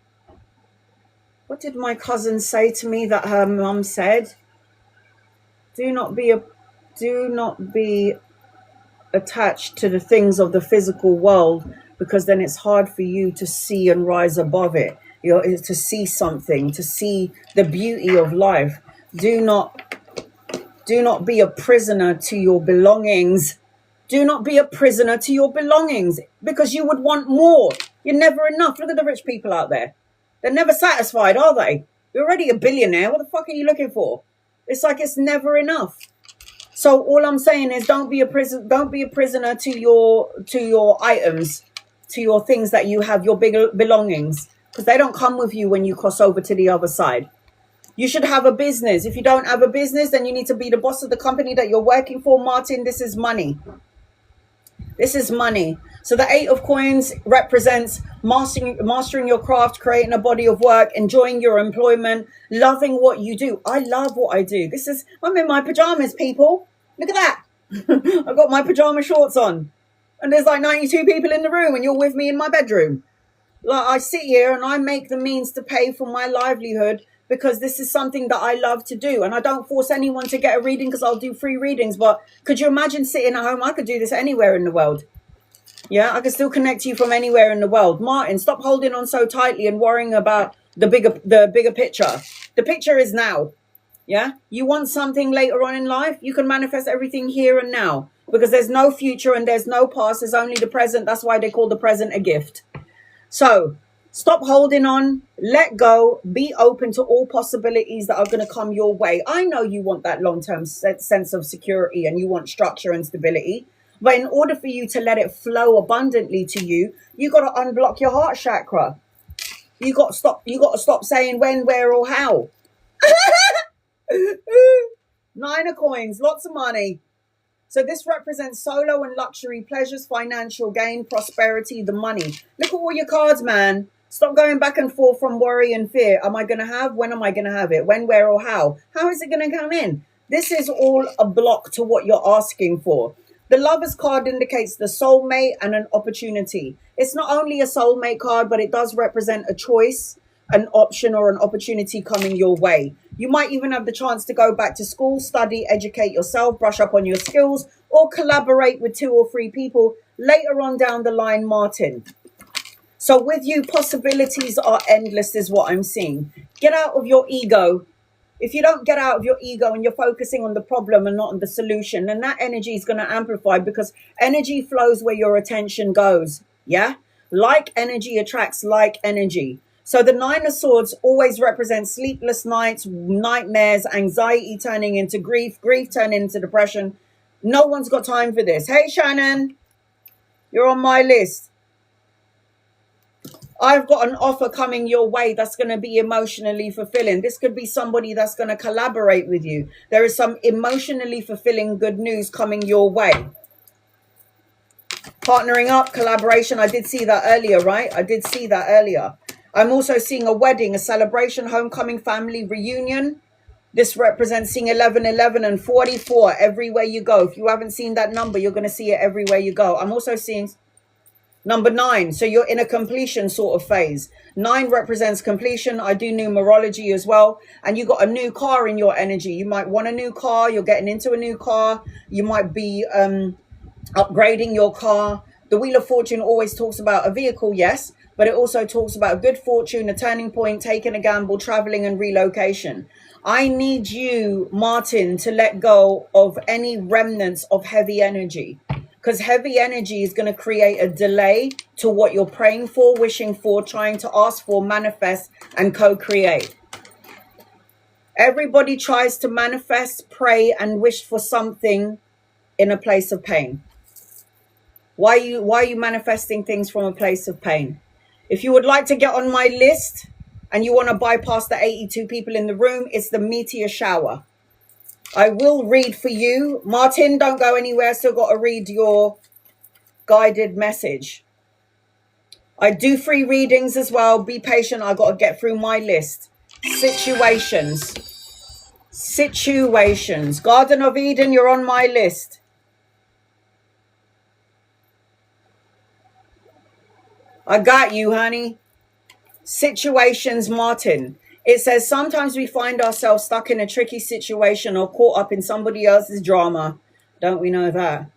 did my cousin say to me that her mum said? Do not be attached to the things of the physical world, because then it's hard for you to see and rise above it. You know, to see something, to see the beauty of life. Do not be a prisoner to your belongings. Do not be a prisoner to your belongings, because you would want more. You're never enough. Look at the rich people out there. They're never satisfied, are they? You're already a billionaire. What the fuck are you looking for? It's like it's never enough. So all I'm saying is don't be a prisoner to your items, to your things that you have, your big belongings, because they don't come with you when you cross over to the other side. You should have a business. If you don't have a business, then you need to be the boss of the company that you're working for. Martin, this is money. This is money. So the 8 of coins represents mastering your craft, creating a body of work, enjoying your employment, loving what you do. I love what I do. I'm in my pajamas, people. Look at that. I've got my pajama shorts on. And there's like 92 people in the room and you're with me in my bedroom. Like, I sit here and I make the means to pay for my livelihood because this is something that I love to do. And I don't force anyone to get a reading because I'll do free readings. But could you imagine sitting at home? I could do this anywhere in the world. Yeah, I can still connect to you from anywhere in the world. Martin, stop holding on so tightly and worrying about the bigger picture. The picture is now. Yeah, you want something later on in life, you can manifest everything here and now, because there's no future and there's no past. There's only the present. That's why they call the present a gift. So stop holding on, let go, be open to all possibilities that are going to come your way. I know you want that long-term sense of security and you want structure and stability. But in order for you to let it flow abundantly to you, you got to unblock your heart chakra. You got to stop saying when, where, or how. 9 of coins, lots of money. So this represents solo and luxury, pleasures, financial gain, prosperity, the money. Look at all your cards, man. Stop going back and forth from worry and fear. Am I going to have? When am I going to have it? When, where, or how? How is it going to come in? This is all a block to what you're asking for. The Lover's card indicates the soulmate and an opportunity. It's not only a soulmate card, but it does represent a choice, an option, or an opportunity coming your way. You might even have the chance to go back to school, study, educate yourself, brush up on your skills, or collaborate with 2 or 3 people later on down the line, Martin. So with you, possibilities are endless is what I'm seeing. Get out of your ego. If you don't get out of your ego and you're focusing on the problem and not on the solution, then that energy is going to amplify, because energy flows where your attention goes. Yeah? Like energy attracts like energy. So the Nine of Swords always represents sleepless nights, nightmares, anxiety turning into grief, grief turning into depression. No one's got time for this. Hey, Shannon, you're on my list. I've got an offer coming your way that's going to be emotionally fulfilling. This could be somebody that's going to collaborate with you. There is some emotionally fulfilling good news coming your way. Partnering up, collaboration. I did see that earlier, right? I did see that earlier. I'm also seeing a wedding, a celebration, homecoming, family reunion. This represents seeing 1111 and 44 everywhere you go. If you haven't seen that number, you're going to see it everywhere you go. I'm also seeing number 9. So you're in a completion sort of phase. 9 represents completion. I do numerology as well. And you got a new car in your energy. You might want a new car. You're getting into a new car. You might be upgrading your car. The Wheel of Fortune always talks about a vehicle, yes, but it also talks about good fortune, a turning point, taking a gamble, traveling and relocation. I need you, Martin, to let go of any remnants of heavy energy, because heavy energy is going to create a delay to what you're praying for, wishing for, trying to ask for, manifest and co-create. Everybody tries to manifest, pray and wish for something in a place of pain. Why are you manifesting things from a place of pain? If you would like to get on my list and you want to bypass the 82 people in the room, it's the meteor shower. I will read for you. Martin, don't go anywhere. Still got to read your guided message. I do free readings as well. Be patient. I got to get through my list. Situations. Garden of Eden, you're on my list. I got you, honey. Situations, Martin. It says sometimes we find ourselves stuck in a tricky situation or caught up in somebody else's drama. Don't we know that?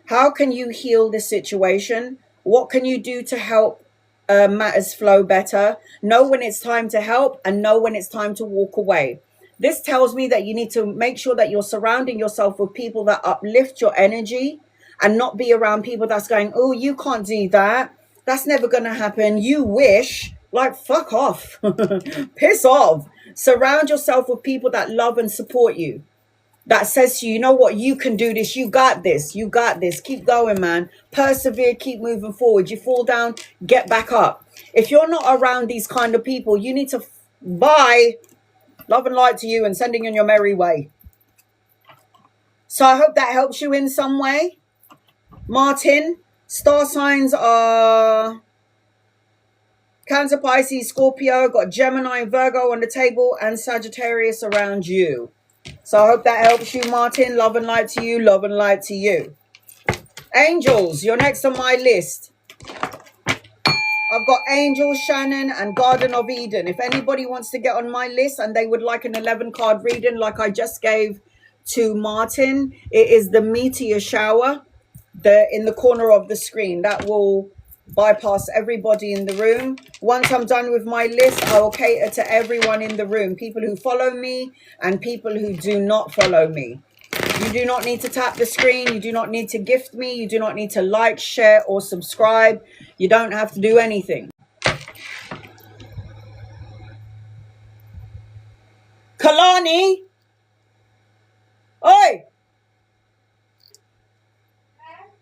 How can you heal the situation? What can you do to help matters flow better? Know when it's time to help and know when it's time to walk away. This tells me that you need to make sure that you're surrounding yourself with people that uplift your energy and not be around people that's going, oh, you can't do that. That's never going to happen. You wish. Like, fuck off. Piss off. Surround yourself with people that love and support you. That says to you, you know what? You can do this. You got this. You got this. Keep going, man. Persevere. Keep moving forward. You fall down, get back up. If you're not around these kind of people, you need to buy love and light to you and sending in your merry way. So I hope that helps you in some way. Martin, star signs are Cancer, Pisces, Scorpio, got Gemini, Virgo on the table, and Sagittarius around you. So I hope that helps you, Martin. Love and light to you. Love and light to you. Angels, you're next on my list. I've got Angels, Shannon, and Garden of Eden. If anybody wants to get on my list and they would like an 11-card reading like I just gave to Martin, it is the meteor shower in the corner of the screen. That will bypass everybody in the room. Once I'm done with my list, I will cater to everyone in the room. People who follow me and people who do not follow me. You do not need to tap the screen. You do not need to gift me. You do not need to like, share, or subscribe. You don't have to do anything. Kalani! Oi!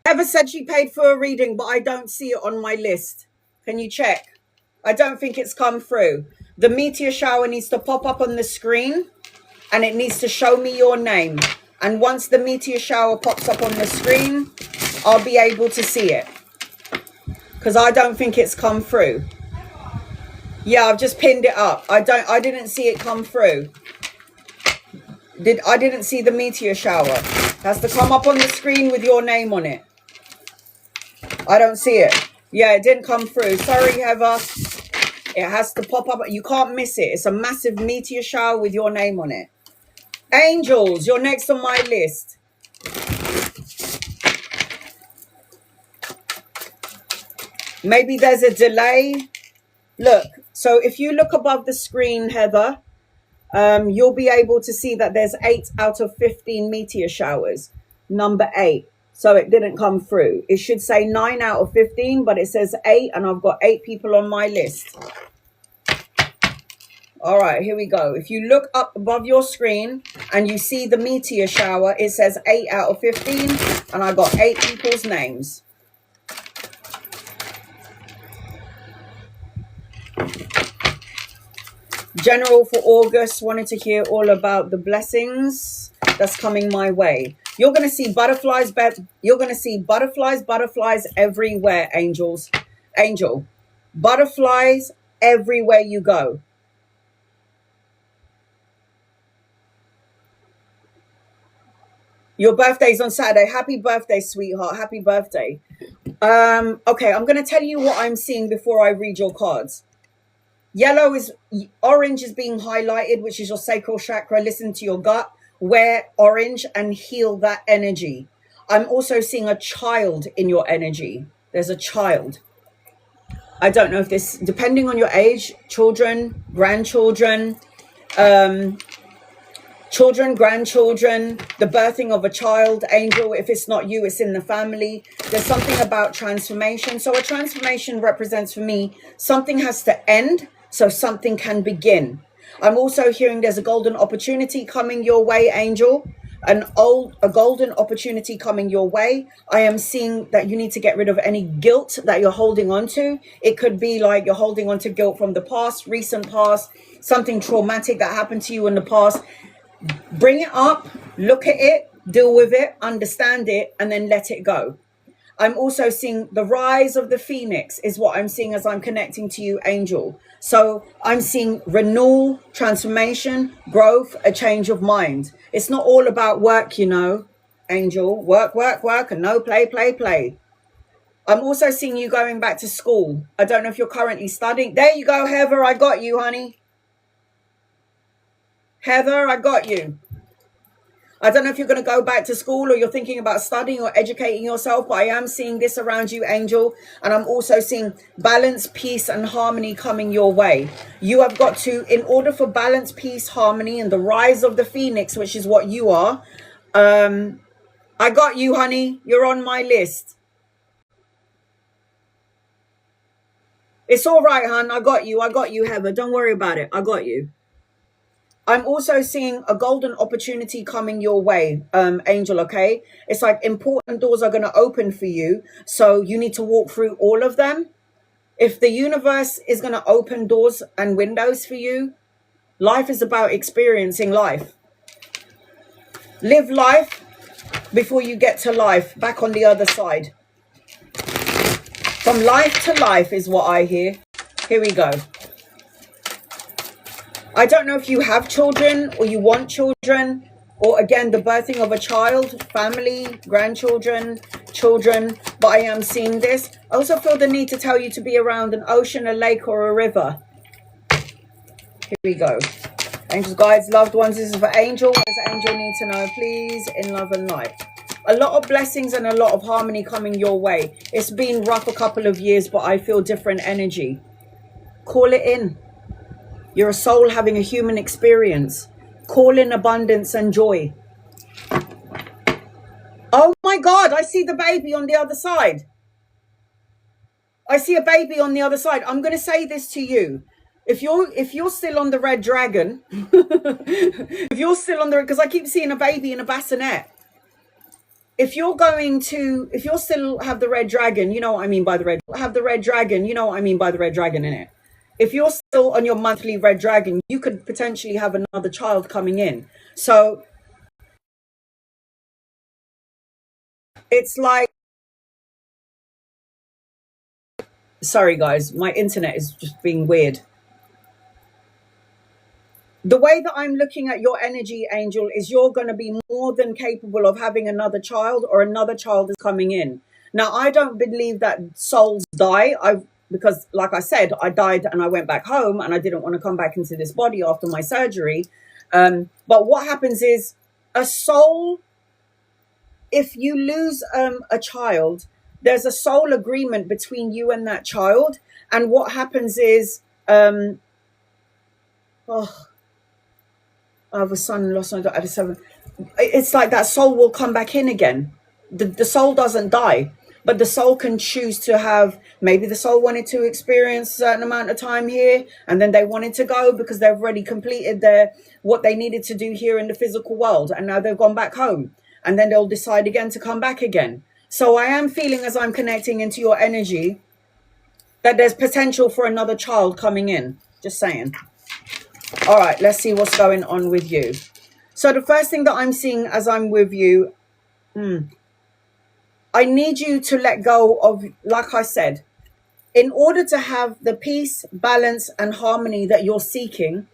Ever said she paid for a reading, but I don't see it on my list. Can you check? I don't think it's come through. The meteor shower needs to pop up on the screen and it needs to show me your name. And once the meteor shower pops up on the screen, I'll be able to see it. Because I don't think it's come through. Yeah, I've just pinned it up. I didn't see it come through. I didn't see the meteor shower. It has to come up on the screen with your name on it. I don't see it. Yeah, it didn't come through. Sorry, Heather. It has to pop up. You can't miss it. It's a massive meteor shower with your name on it. Angels, you're next on my list. Maybe there's a delay. Look, so if you look above the screen, Heather, you'll be able to see that there's 8 out of 15 meteor showers. Number 8. So it didn't come through. It should say 9 out of 15, but it says 8, and I've got 8 people on my list. All right, here we go. If you look up above your screen and you see the meteor shower, it says 8 out of 15, and I got 8 people's names. General for August wanted to hear all about the blessings that's coming my way. You're going to see butterflies. You're going to see butterflies everywhere, angels. Angel. Butterflies everywhere you go. Your birthday's on Saturday. Happy birthday, sweetheart. Happy birthday. Okay, I'm going to tell you what I'm seeing before I read your cards. Orange is being highlighted, which is your sacral chakra. Listen to your gut. Wear orange and heal that energy. I'm also seeing a child in your energy. There's a child. I don't know if this, depending on your age, children, grandchildren, children, grandchildren, the birthing of a child, angel. If it's not you, it's in the family. There's something about transformation. So a transformation represents for me, something has to end so something can begin. I'm also hearing there's a golden opportunity coming your way, angel. A golden opportunity coming your way. I am seeing that you need to get rid of any guilt that you're holding on to. It could be like you're holding on to guilt from the past, recent past, something traumatic that happened to you in the past. Bring it up, look at it, deal with it, understand it, and then let it go. I'm also seeing the rise of the phoenix is what I'm seeing as I'm connecting to you, angel. So I'm seeing renewal, transformation, growth, a change of mind. It's not all about work, you know, angel. Work, and no play. I'm also seeing you going back to school. I don't know if you're currently studying. There you go, Heather. I got you, honey. Heather, I got you. I don't know if you're going to go back to school or you're thinking about studying or educating yourself, but I am seeing this around you, angel. And I'm also seeing balance, peace, and harmony coming your way. You have got to, in order for balance, peace, harmony, and the rise of the phoenix, which is what you are. I got you, honey. You're on my list. It's all right, hon. I got you, Heather. Don't worry about it. I got you. I'm also seeing a golden opportunity coming your way, angel, okay? It's like important doors are going to open for you. So you need to walk through all of them. If the universe is going to open doors and windows for you, life is about experiencing life. Live life before you get to life, back on the other side. From life to life is what I hear. Here we go. I don't know if you have children or you want children, or again, the birthing of a child, family, grandchildren, children, but I am seeing this. I also feel the need to tell you to be around an ocean, a lake, or a river. Here we go. Angels, guides, loved ones, this is for angel. What does angel need to know, please, in love and light? A lot of blessings and a lot of harmony coming your way. It's been rough a couple of years, but I feel different energy. Call it in. You're a soul having a human experience. Call in abundance and joy. Oh my God, I see the baby on the other side. I see a baby on the other side. I'm going to say this to you. If you're still on the red dragon, if you're still on the, because I keep seeing a baby in a bassinet. If you're still have the red dragon, you know what I mean by the red, have the red dragon, you know what I mean by the red dragon in it. If you're still on your monthly red dragon, you could potentially have another child coming in. So it's like, sorry guys, my internet is just being weird. The way that I'm looking at your energy, angel, is you're going to be more than capable of having another child, or another child is coming in. Now, I don't believe that souls die. Because like I said, I died and I went back home and I didn't want to come back into this body after my surgery. But what happens is a soul, if you lose a child, there's a soul agreement between you and that child. And what happens is, I have a son, lost my daughter at 7. It's like that soul will come back in again. The soul doesn't die. But the soul can choose to have, maybe the soul wanted to experience a certain amount of time here, and then they wanted to go because they've already completed what they needed to do here in the physical world, and now they've gone back home, and then they'll decide again to come back again. So I am feeling, as I'm connecting into your energy, that there's potential for another child coming in. Just saying. All right, let's see what's going on with you. So the first thing that I'm seeing as I'm with you, I need you to let go of, like I said, in order to have the peace, balance, and harmony that you're seeking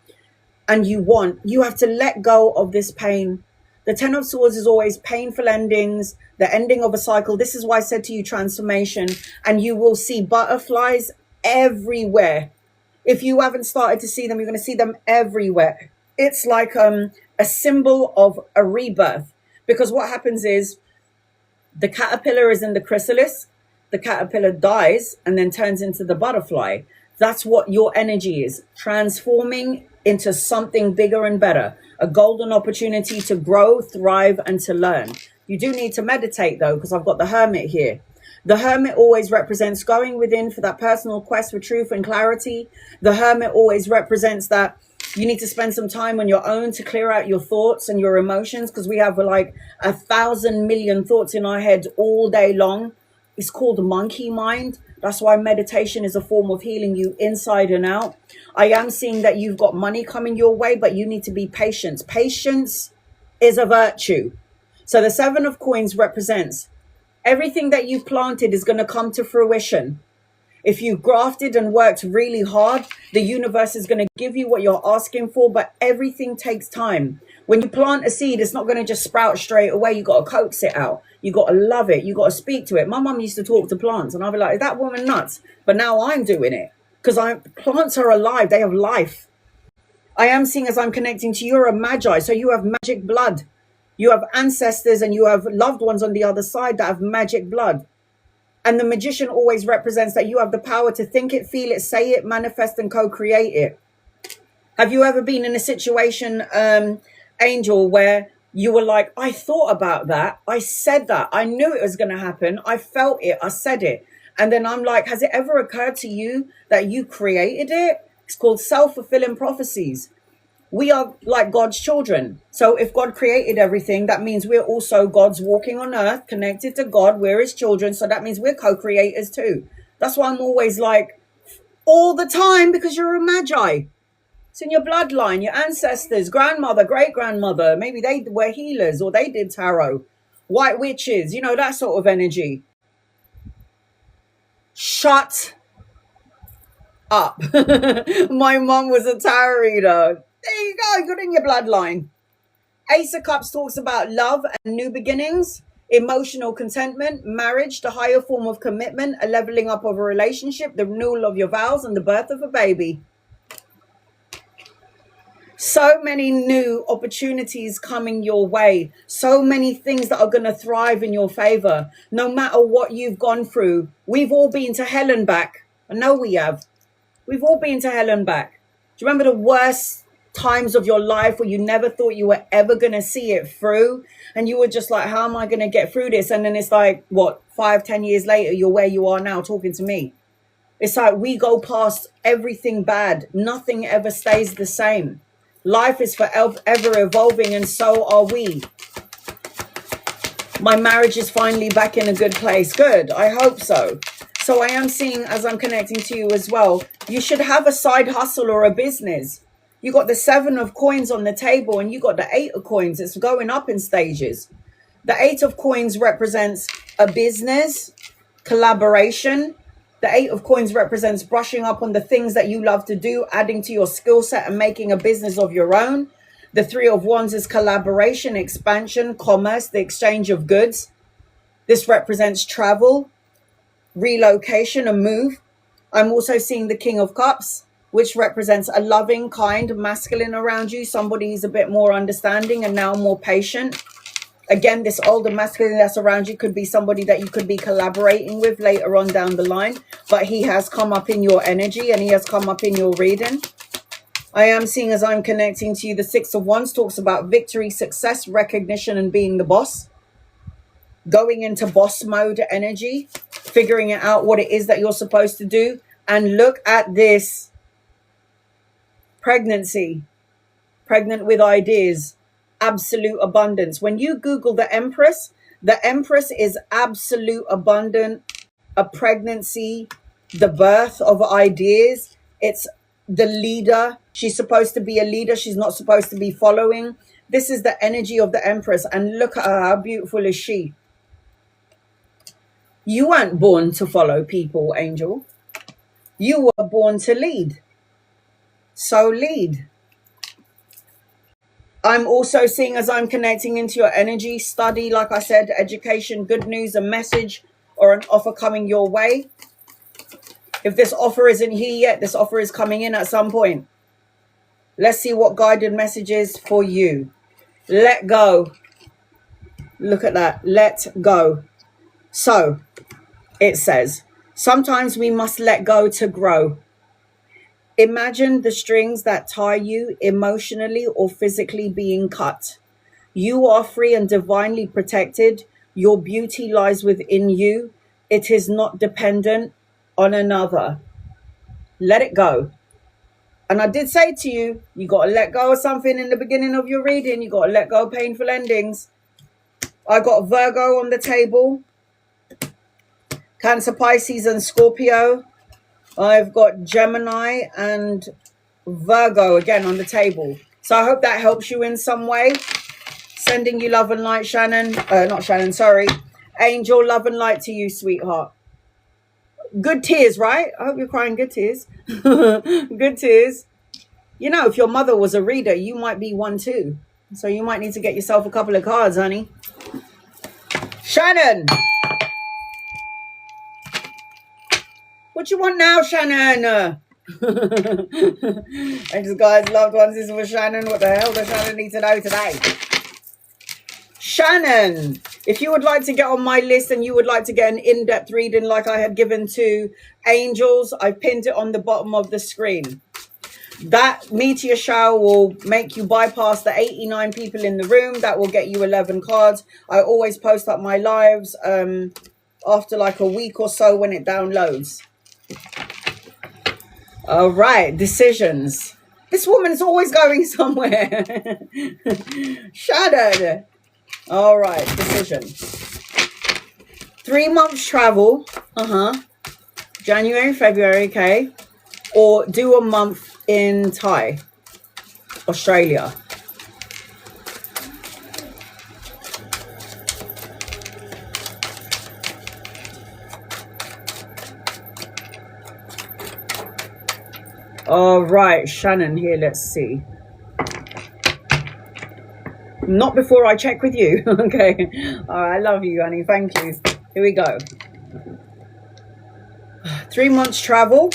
and you want, you have to let go of this pain. The Ten of Swords is always painful endings, the ending of a cycle. This is why I said to you transformation, and you will see butterflies everywhere. If you haven't started to see them, you're going to see them everywhere. It's like a symbol of a rebirth, because what happens is the caterpillar is in the chrysalis, the caterpillar dies and then turns into the butterfly. That's what your energy is, transforming into something bigger and better, a golden opportunity to grow, thrive, and to learn. You do need to meditate though, because I've got the Hermit here. The Hermit always represents going within for that personal quest for truth and clarity. The Hermit always represents that you need to spend some time on your own to clear out your thoughts and your emotions, because we have like 1,000 million thoughts in our head all day long. It's called monkey mind. That's why meditation is a form of healing you inside and out. I am seeing that you've got money coming your way, but you need to be patient. Patience is a virtue. So the Seven of Coins represents everything that you've planted is going to come to fruition. If you grafted and worked really hard, the universe is going to give you what you're asking for, but everything takes time. When you plant a seed, it's not going to just sprout straight away. You got to coax it out. You got to love it. You got to speak to it. My mum used to talk to plants, and I'd be like, is that woman nuts? But now I'm doing it because plants are alive. They have life. I am seeing, as I'm connecting to you, you're a magi. So you have magic blood. You have ancestors and you have loved ones on the other side that have magic blood. And the magician always represents that you have the power to think it, feel it, say it, manifest, and co-create it. Have you ever been in a situation, Angel, where you were like, I thought about that. I said that. I knew it was going to happen. I felt it. I said it. And then I'm like, has it ever occurred to you that you created it? It's called self-fulfilling prophecies. We are like God's children. So if God created everything, that means we're also God's walking on earth, connected to God. We're his children. So that means we're co-creators too. That's why I'm always like, all the time, because you're a magi. It's in your bloodline, your ancestors, grandmother, great-grandmother. Maybe they were healers or they did tarot. White witches, you know, that sort of energy. Shut up. My mom was a tarot reader. There you go, good in your bloodline. Ace of Cups talks about love and new beginnings, emotional contentment, marriage, the higher form of commitment, a leveling up of a relationship, the renewal of your vows, and the birth of a baby. So many new opportunities coming your way. So many things that are going to thrive in your favor. No matter what you've gone through. We've all been to hell and back. I know we have. We've all been to hell and back. Do you remember the worst times of your life where you never thought you were ever going to see it through? And you were just like, how am I going to get through this? And then it's like, what, 5-10 years later, you're where you are now talking to me. It's like we go past everything bad. Nothing ever stays the same. Life is forever evolving, and so are we. My marriage is finally back in a good place. Good. I hope so. So I am seeing, as I'm connecting to you as well, you should have a side hustle or a business. You got the 7 of coins on the table and you got the 8 of coins. It's going up in stages. The 8 of coins represents a business, collaboration. The 8 of coins represents brushing up on the things that you love to do, adding to your skill set and making a business of your own. The 3 of wands is collaboration, expansion, commerce, the exchange of goods. This represents travel, relocation, a move. I'm also seeing the King of Cups, which represents a loving, kind, masculine around you. Somebody who's a bit more understanding and now more patient. Again, this older masculine that's around you could be somebody that you could be collaborating with later on down the line. But he has come up in your energy and he has come up in your reading. I am seeing, as I'm connecting to you, the 6 of wands talks about victory, success, recognition, and being the boss. going into boss mode energy, figuring out what it is that you're supposed to do. And look at this. Pregnancy, pregnant with ideas, absolute abundance. When you Google the Empress is absolute abundant, a pregnancy, the birth of ideas. It's the leader. She's supposed to be a leader. She's not supposed to be following. This is the energy of the Empress. And look at her. How beautiful is she? You weren't born to follow people, Angel. You were born to lead. So lead. I'm also seeing, as I'm connecting into your energy, study, like I said, education, good news, a message, or an offer coming your way. If this offer isn't here yet, this offer is coming in at some point. Let's see what guided message is for you. Let go. Look at that. Let go. So it says, sometimes we must let go to grow. Imagine the strings that tie you emotionally or physically being cut. You are free and divinely protected. Your beauty lies within you. It is not dependent on another. Let it go. And I did say to you, you got to let go of something in the beginning of your reading. You got to let go of painful endings. I got Virgo on the table. Cancer, Pisces, and Scorpio. I've got Gemini and Virgo again on the table. So I hope that helps you in some way. Sending you love and light, Shannon. Not Shannon, sorry. Angel, love and light to you, sweetheart. Good tears, right? I hope you're crying good tears. Good tears. You know, if your mother was a reader, you might be one too. So you might need to get yourself a couple of cards, honey. Shannon. What you want now, Shannon? And just guys, loved ones, this is for Shannon. What the hell does Shannon need to know today? Shannon, if you would like to get on my list and you would like to get an in-depth reading like I had given to Angels, I pinned it on the bottom of the screen. That meteor shower will make you bypass the 89 people in the room. That will get you 11 cards. I always post up my lives after like a week or so when it downloads. All right, decisions. This woman's always going somewhere. Shattered. All right, decision. 3 months travel. January, February, okay. Or do a month in Thai, Australia. All right, Shannon here, let's see. Not before I check with you. Okay. All right, I love you, honey. Thank you. Here we go. 3 months travel.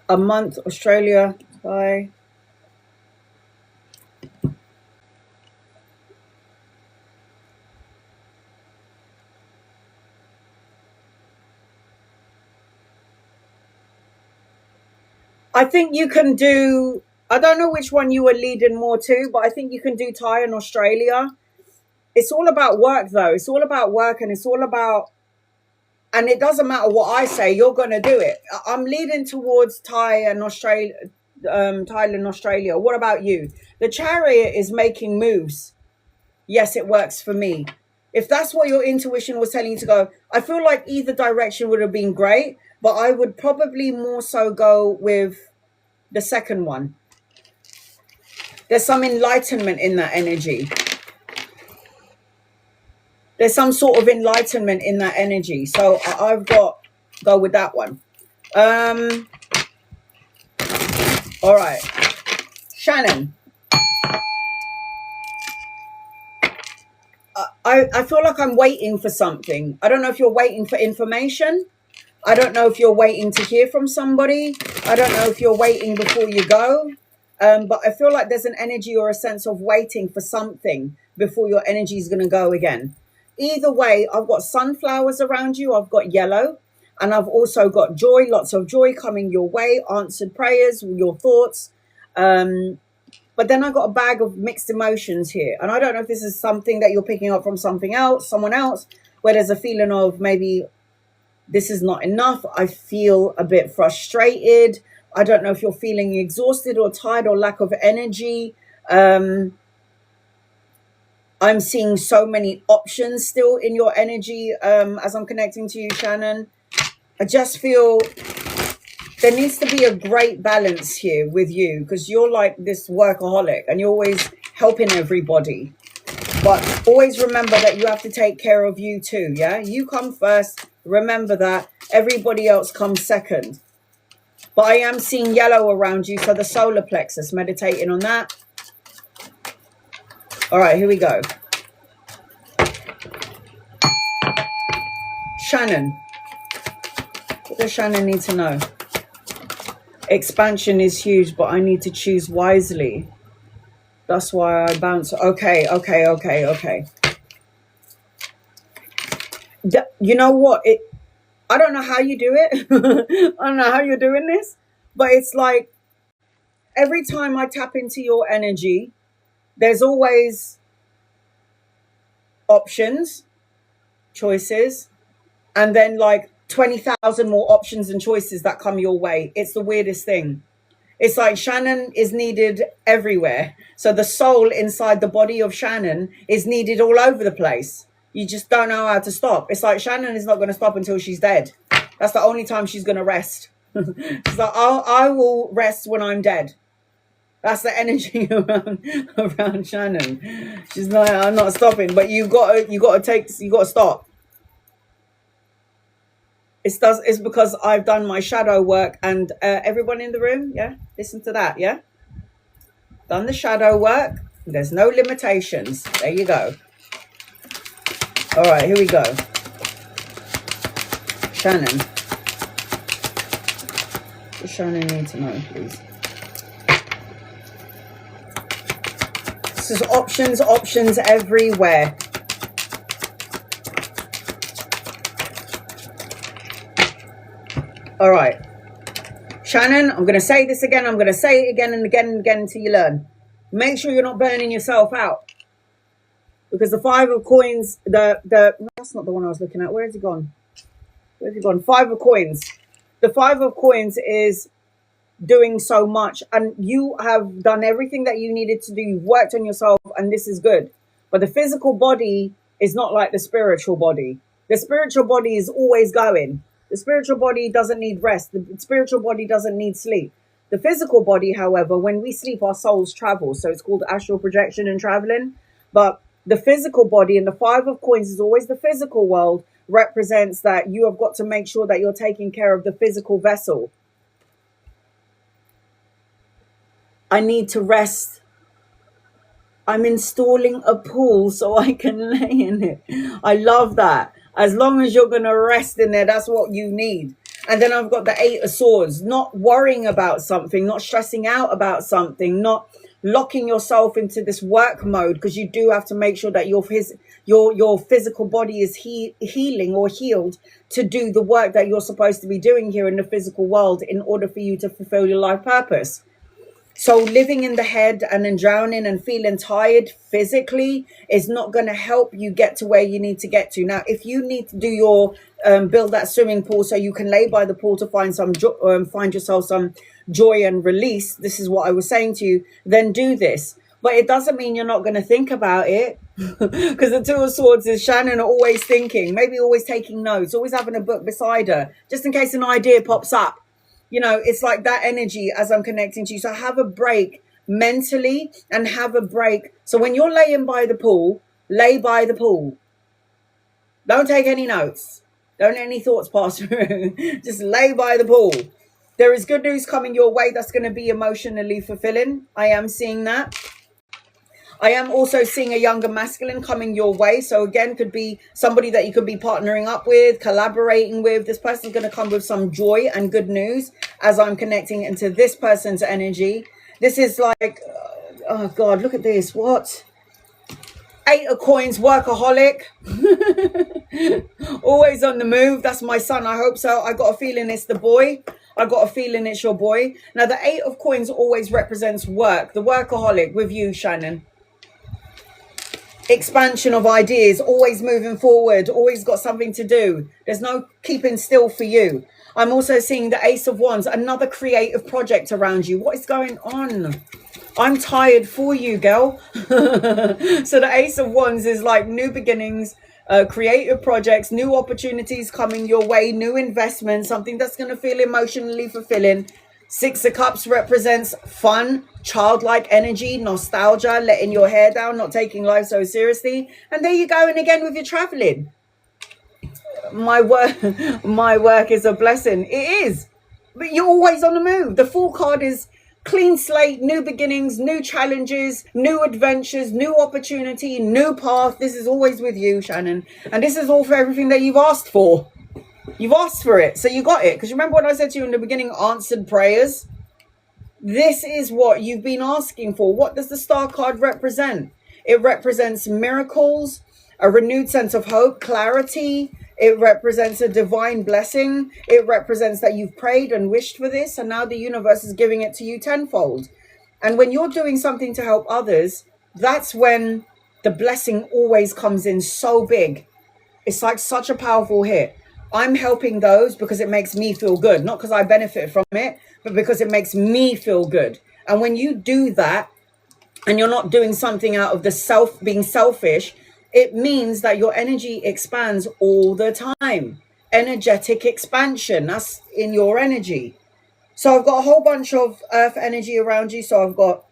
A month Australia. Bye. I think you can do, I don't know which one you were leading more to, but I think you can do Thai and Australia. It's all about work though. It's all about work, and it's all about, and it doesn't matter what I say, you're going to do it. I'm leading towards Thai and Australia, Thailand, Australia. What about you? The Chariot is making moves. Yes, it works for me. If that's what your intuition was telling you to go, I feel like either direction would have been great, but I would probably more so go with the second one. There's some enlightenment in that energy. There's some sort of enlightenment in that energy. So I've got go with that one. All right. Shannon. I feel like I'm waiting for something. I don't know if you're waiting for information. I don't know if you're waiting to hear from somebody. I don't know if you're waiting before you go. But I feel like there's an energy or a sense of waiting for something before your energy is going to go again. Either way, I've got sunflowers around you. I've got yellow. And I've also got joy, lots of joy coming your way, answered prayers, your thoughts. But then I got a bag of mixed emotions here. And I don't know if this is something that you're picking up from someone else, where there's a feeling of maybe this is not enough. I feel a bit frustrated. I don't know if you're feeling exhausted or tired or lack of energy. I'm seeing so many options still in your energy as I'm connecting to you, Shannon. I just feel there needs to be a great balance here with you, because you're like this workaholic and you're always helping everybody. But always remember that you have to take care of you too, yeah? You come first. Remember that. Everybody else comes second. But I am seeing yellow around you, so the solar plexus, meditating on that. All right, here we go. Shannon. What does Shannon need to know? Expansion is huge, but I need to choose wisely. That's why I bounce. Okay. You know what? I don't know how you do it. I don't know how you're doing this, but it's like every time I tap into your energy, there's always options, choices, and then like 20,000 more options and choices that come your way. It's the weirdest thing. It's like Shannon is needed everywhere. So the soul inside the body of Shannon is needed all over the place. You just don't know how to stop. It's like Shannon is not going to stop until she's dead. That's the only time she's going to rest. She's like, I will rest when I'm dead. That's the energy around Shannon. She's like, I'm not stopping, but you got to stop. It's because I've done my shadow work, and everyone in the room, yeah, listen to that, yeah? Done the shadow work. There's no limitations. There you go. All right, here we go. Shannon. What does Shannon need to know, please? This is options everywhere. All right. Shannon, I'm going to say this again. I'm going to say it again and again and again until you learn. Make sure you're not burning yourself out. Because the 5 of coins, no, that's not the one I was looking at. Where's he gone? Where's he gone? 5 of coins. The 5 of coins is doing so much, and you have done everything that you needed to do. You've worked on yourself, and this is good. But the physical body is not like the spiritual body. The spiritual body is always going. The spiritual body doesn't need rest. The spiritual body doesn't need sleep. The physical body, however, when we sleep, our souls travel. So it's called astral projection and traveling. But the physical body, and the 5 of coins is always the physical world, represents that you have got to make sure that you're taking care of the physical vessel. I need to rest. I'm installing a pool so I can lay in it. I love that. As long as you're going to rest in there, that's what you need. And then I've got the 8 of swords, not worrying about something, not stressing out about something, not locking yourself into this work mode, because you do have to make sure that your physical body is healing or healed to do the work that you're supposed to be doing here in the physical world in order for you to fulfill your life purpose. So living in the head and then drowning and feeling tired physically is not going to help you get to where you need to get to. Now, if you need to do your build that swimming pool so you can lay by the pool to find find yourself some joy and release, this is what I was saying to you, then do this. But it doesn't mean you're not going to think about it, because the 2 of swords is Shannon always thinking, maybe always taking notes, always having a book beside her, just in case an idea pops up. You know, it's like that energy as I'm connecting to you. So have a break mentally and have a break. So when you're laying by the pool, lay by the pool. Don't take any notes. Don't let any thoughts pass through. Just lay by the pool. There is good news coming your way that's going to be emotionally fulfilling. I am seeing that. I am also seeing a younger masculine coming your way. So again, could be somebody that you could be partnering up with, collaborating with. This person's going to come with some joy and good news as I'm connecting into this person's energy. This is like, oh God, look at this. What? Eight of Coins, workaholic. Always on the move. That's my son. I hope so. I got a feeling it's the boy. I got a feeling it's your boy. Now, the Eight of Coins always represents work. The workaholic with you, Shannon. Expansion of ideas, always moving forward, always got something to do. There's no keeping still for you. I'm also seeing the Ace of Wands, another creative project around you. What is going on? I'm tired for you, girl. So the Ace of Wands is like new beginnings, creative projects, new opportunities coming your way, new investments, something that's going to feel emotionally fulfilling. Six of Cups represents fun, childlike energy, nostalgia, letting your hair down, not taking life so seriously. And there you go. And again with your traveling. My work is a blessing. It is. But you're always on the move. The Fool card is clean slate, new beginnings, new challenges, new adventures, new opportunity, new path. This is always with you, Shannon. And this is all for everything that you've asked for. You've asked for it, so you got it. Because remember what I said to you in the beginning, answered prayers? This is what you've been asking for. What does the Star card represent? It represents miracles, a renewed sense of hope, clarity. It represents a divine blessing. It represents that you've prayed and wished for this, and now the universe is giving it to you tenfold. And when you're doing something to help others, that's when the blessing always comes in so big. It's like such a powerful hit. I'm helping those because it makes me feel good, not because I benefit from it, but because it makes me feel good. And when you do that, and you're not doing something out of the being selfish, it means that your energy expands all the time. Energetic expansion, that's in your energy. So I've got a whole bunch of earth energy around you. So I've got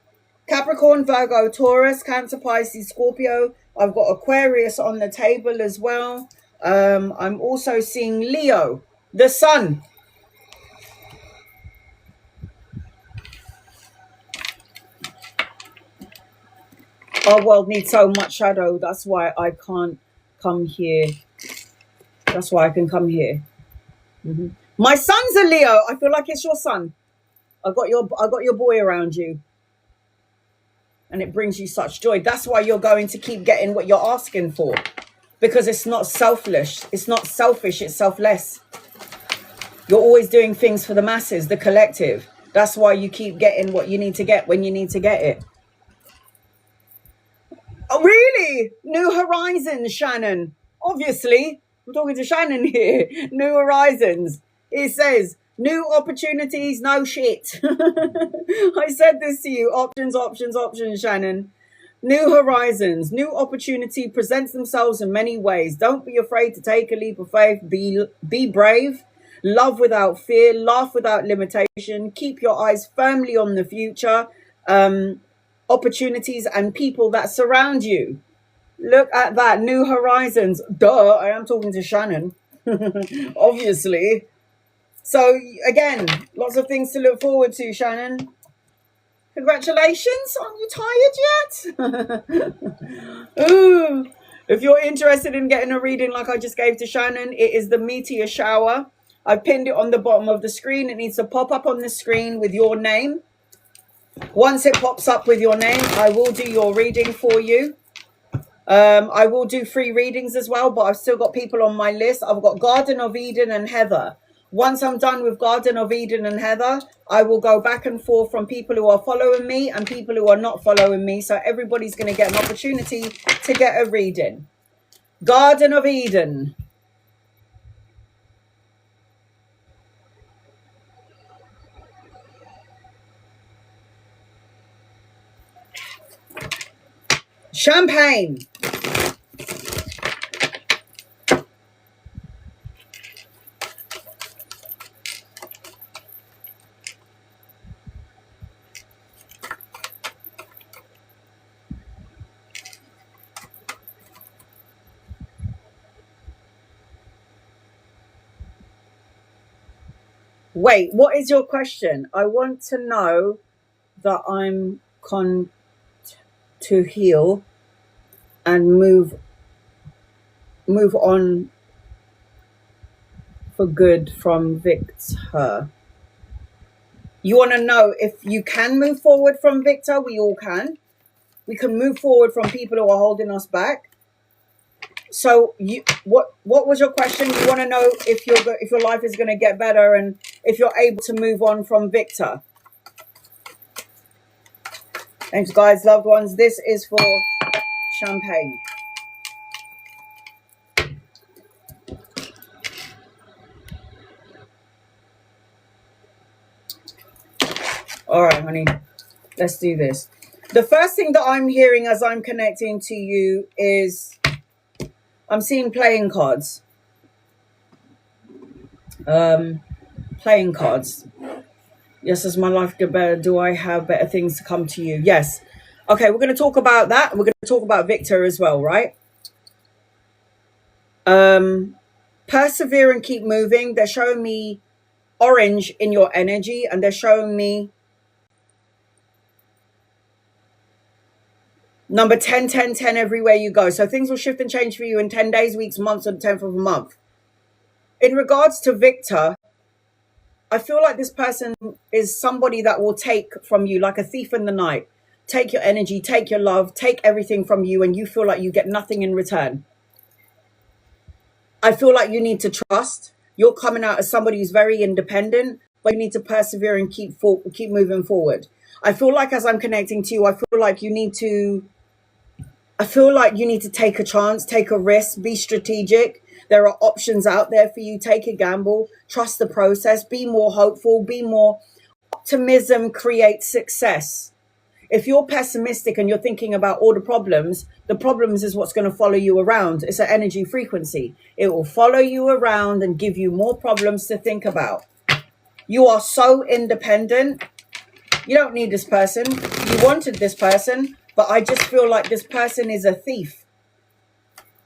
Capricorn, Virgo, Taurus, Cancer, Pisces, Scorpio. I've got Aquarius on the table as well. I'm also seeing Leo, the sun. Our world needs so much shadow. That's why I can't come here. That's why I can come here. My son's a Leo. I feel like it's your son. I got your boy around you. And it brings you such joy. That's why you're going to keep getting what you're asking for. Because it's not selfish. It's not selfish. It's selfless. You're always doing things for the masses, the collective. That's why you keep getting what you need to get when you need to get it. Oh, really? New horizons, Shannon. Obviously, I'm talking to Shannon here. New horizons. It says, new opportunities, no shit. I said this to you. Options, options, options, Shannon. New horizons, new opportunity presents themselves in many ways. Don't be afraid to take a leap of faith. Be brave. Love without fear. Laugh without limitation. Keep your eyes firmly on the future. Opportunities and people that surround you. Look at that. New horizons. Duh, I am talking to Shannon. Obviously. So, again, lots of things to look forward to, Shannon. Congratulations. Aren't you tired yet? Ooh. If you're interested in getting a reading like I just gave to Shannon, it is the meteor shower. I pinned it on the bottom of the screen. It needs to pop up on the screen with your name. Once it pops up with your name, I will do your reading for you. I will do free readings as well, but I've still got people on my list. I've got Garden of Eden and Heather. Once I'm done with Garden of Eden and Heather, I will go back and forth from people who are following me and people who are not following me. So everybody's going to get an opportunity to get a reading. Garden of Eden. Champagne. Wait, what is your question? I want to know that I'm to heal and move on for good from Victor. You want to know if you can move forward from Victor? We all can. We can move forward from people who are holding us back. So what was your question? You want to know if your life is going to get better and if you're able to move on from Victor. Thanks, guys, loved ones. This is for champagne. All right, honey, let's do this. The first thing that I'm hearing as I'm connecting to you is I'm seeing playing cards. Playing cards. Yes, as my life get better, do I have better things to come to you? Yes. Okay, we're going to talk about that. We're going to talk about Victor as well, right? Persevere and keep moving. They're showing me orange in your energy, and they're showing me number 10, 10, 10 everywhere you go. So things will shift and change for you in 10 days, weeks, months, or the 10th of a month. In regards to Victor, I feel like this person is somebody that will take from you like a thief in the night. Take your energy, take your love, take everything from you, and you feel like you get nothing in return. I feel like you need to trust. You're coming out as somebody who's very independent, but you need to persevere and keep moving forward. I feel like as I'm connecting to you, I feel like you need to take a chance, take a risk, be strategic. There are options out there for you. Take a gamble, trust the process, be more hopeful, be more optimism, create success. If you're pessimistic and you're thinking about all the problems is what's going to follow you around. It's an energy frequency. It will follow you around and give you more problems to think about. You are so independent. You don't need this person. You wanted this person, but I just feel like this person is a thief.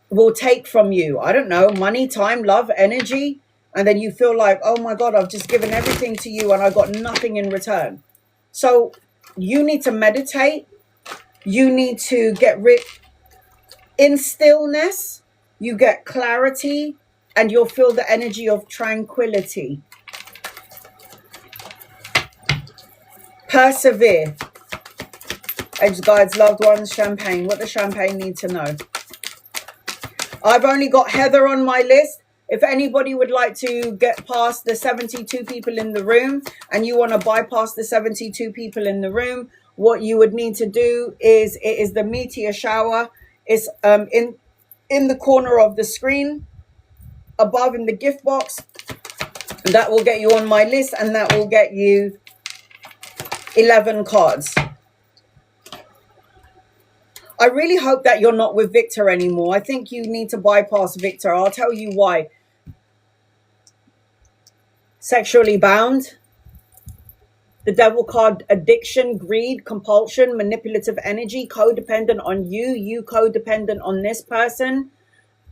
Will take from you, I don't know, money, time, love, energy, and then you feel like, oh my God, I've just given everything to you and I got nothing in return. So you need to meditate. You need to get rid in stillness. You get clarity and you'll feel the energy of tranquility. Persevere. Edge guides, loved ones, champagne. What does champagne need to know? I've only got Heather on my list. If anybody would like to get past the 72 people in the room and you want to bypass the 72 people in the room, what you would need to do is, it is the meteor shower. It's in the corner of the screen above in the gift box. That will get you on my list and that will get you 11 cards. I really hope that you're not with Victor anymore. I think you need to bypass Victor. I'll tell you why. Sexually bound. The devil card, addiction, greed, compulsion, manipulative energy, codependent on you, you codependent on this person.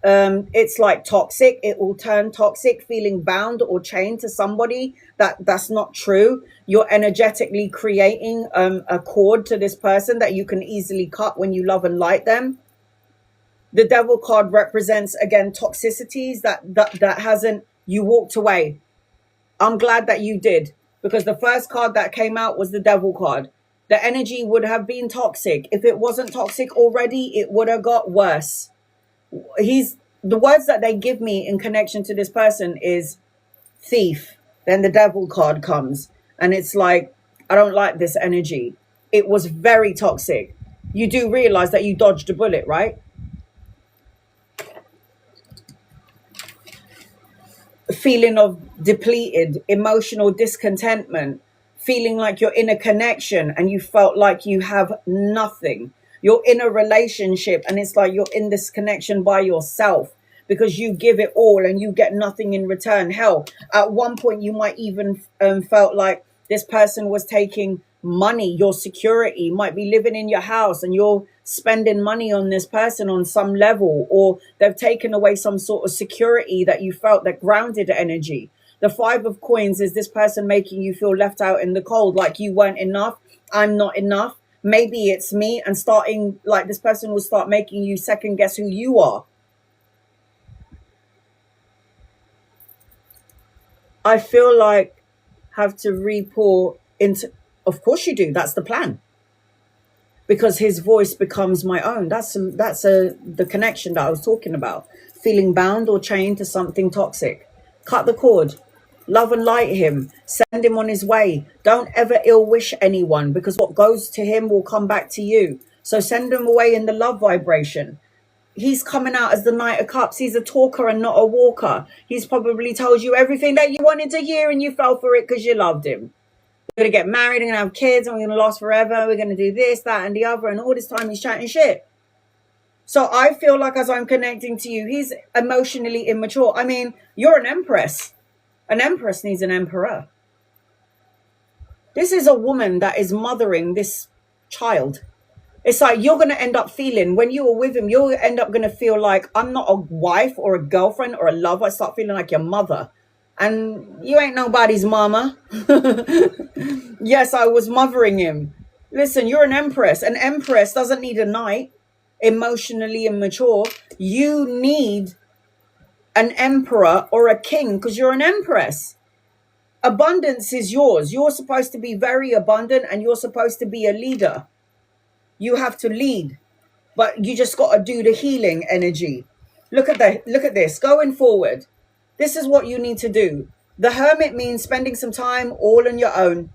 It's like toxic. It will turn toxic, feeling bound or chained to somebody. That's not true. You're energetically creating a cord to this person that you can easily cut when you love and like them. The devil card represents, again, toxicities that hasn't, you walked away. I'm glad that you did, because the first card that came out was the devil card. The energy would have been toxic. If it wasn't toxic already, it would have got worse. The words that they give me in connection to this person is thief. Then the devil card comes and it's like, I don't like this energy. It was very toxic. You do realize that you dodged a bullet, right? Feeling of depleted, emotional discontentment, feeling like you're in a connection and you felt like you have nothing. You're in a relationship and it's like you're in this connection by yourself because you give it all and you get nothing in return. Hell, at one point you might even felt like this person was taking money, your security, might be living in your house and you're spending money on this person on some level, or they've taken away some sort of security that you felt, that grounded energy. The 5 of coins is this person making you feel left out in the cold, like you weren't enough, I'm not enough. Maybe it's me, and starting like this person will start making you second guess who you are. I feel like have to re-pour into, of course you do. That's the plan. because his voice becomes my own. The connection that I was talking about. Feeling bound or chained to something toxic. Cut the cord. Love and light him. Send him on his way. Don't ever ill wish anyone, because what goes to him will come back to you. So send him away in the love vibration. He's coming out as the Knight of Cups. He's a talker and not a walker. He's probably told you everything that you wanted to hear and you fell for it because you loved him. We're going to get married and have kids and we're going to last forever. We're going to do this, that, and the other. And all this time he's chatting shit. So I feel like as I'm connecting to you, he's emotionally immature. I mean, you're an empress. An empress needs an emperor. This is a woman that is mothering this child. It's like you're going to end up feeling, when you are with him, you'll end up going to feel like, I'm not a wife or a girlfriend or a lover. I start feeling like your mother. And you ain't nobody's mama. Yes, I was mothering him. Listen, you're an empress. An empress doesn't need a knight. Emotionally immature. You need an emperor or a king because you're an empress. Abundance is yours. You're supposed to be very abundant and you're supposed to be a leader. You have to lead, but you just got to do the healing energy. Look at that. Look at this going forward. This is what you need to do. The hermit means spending some time all on your own,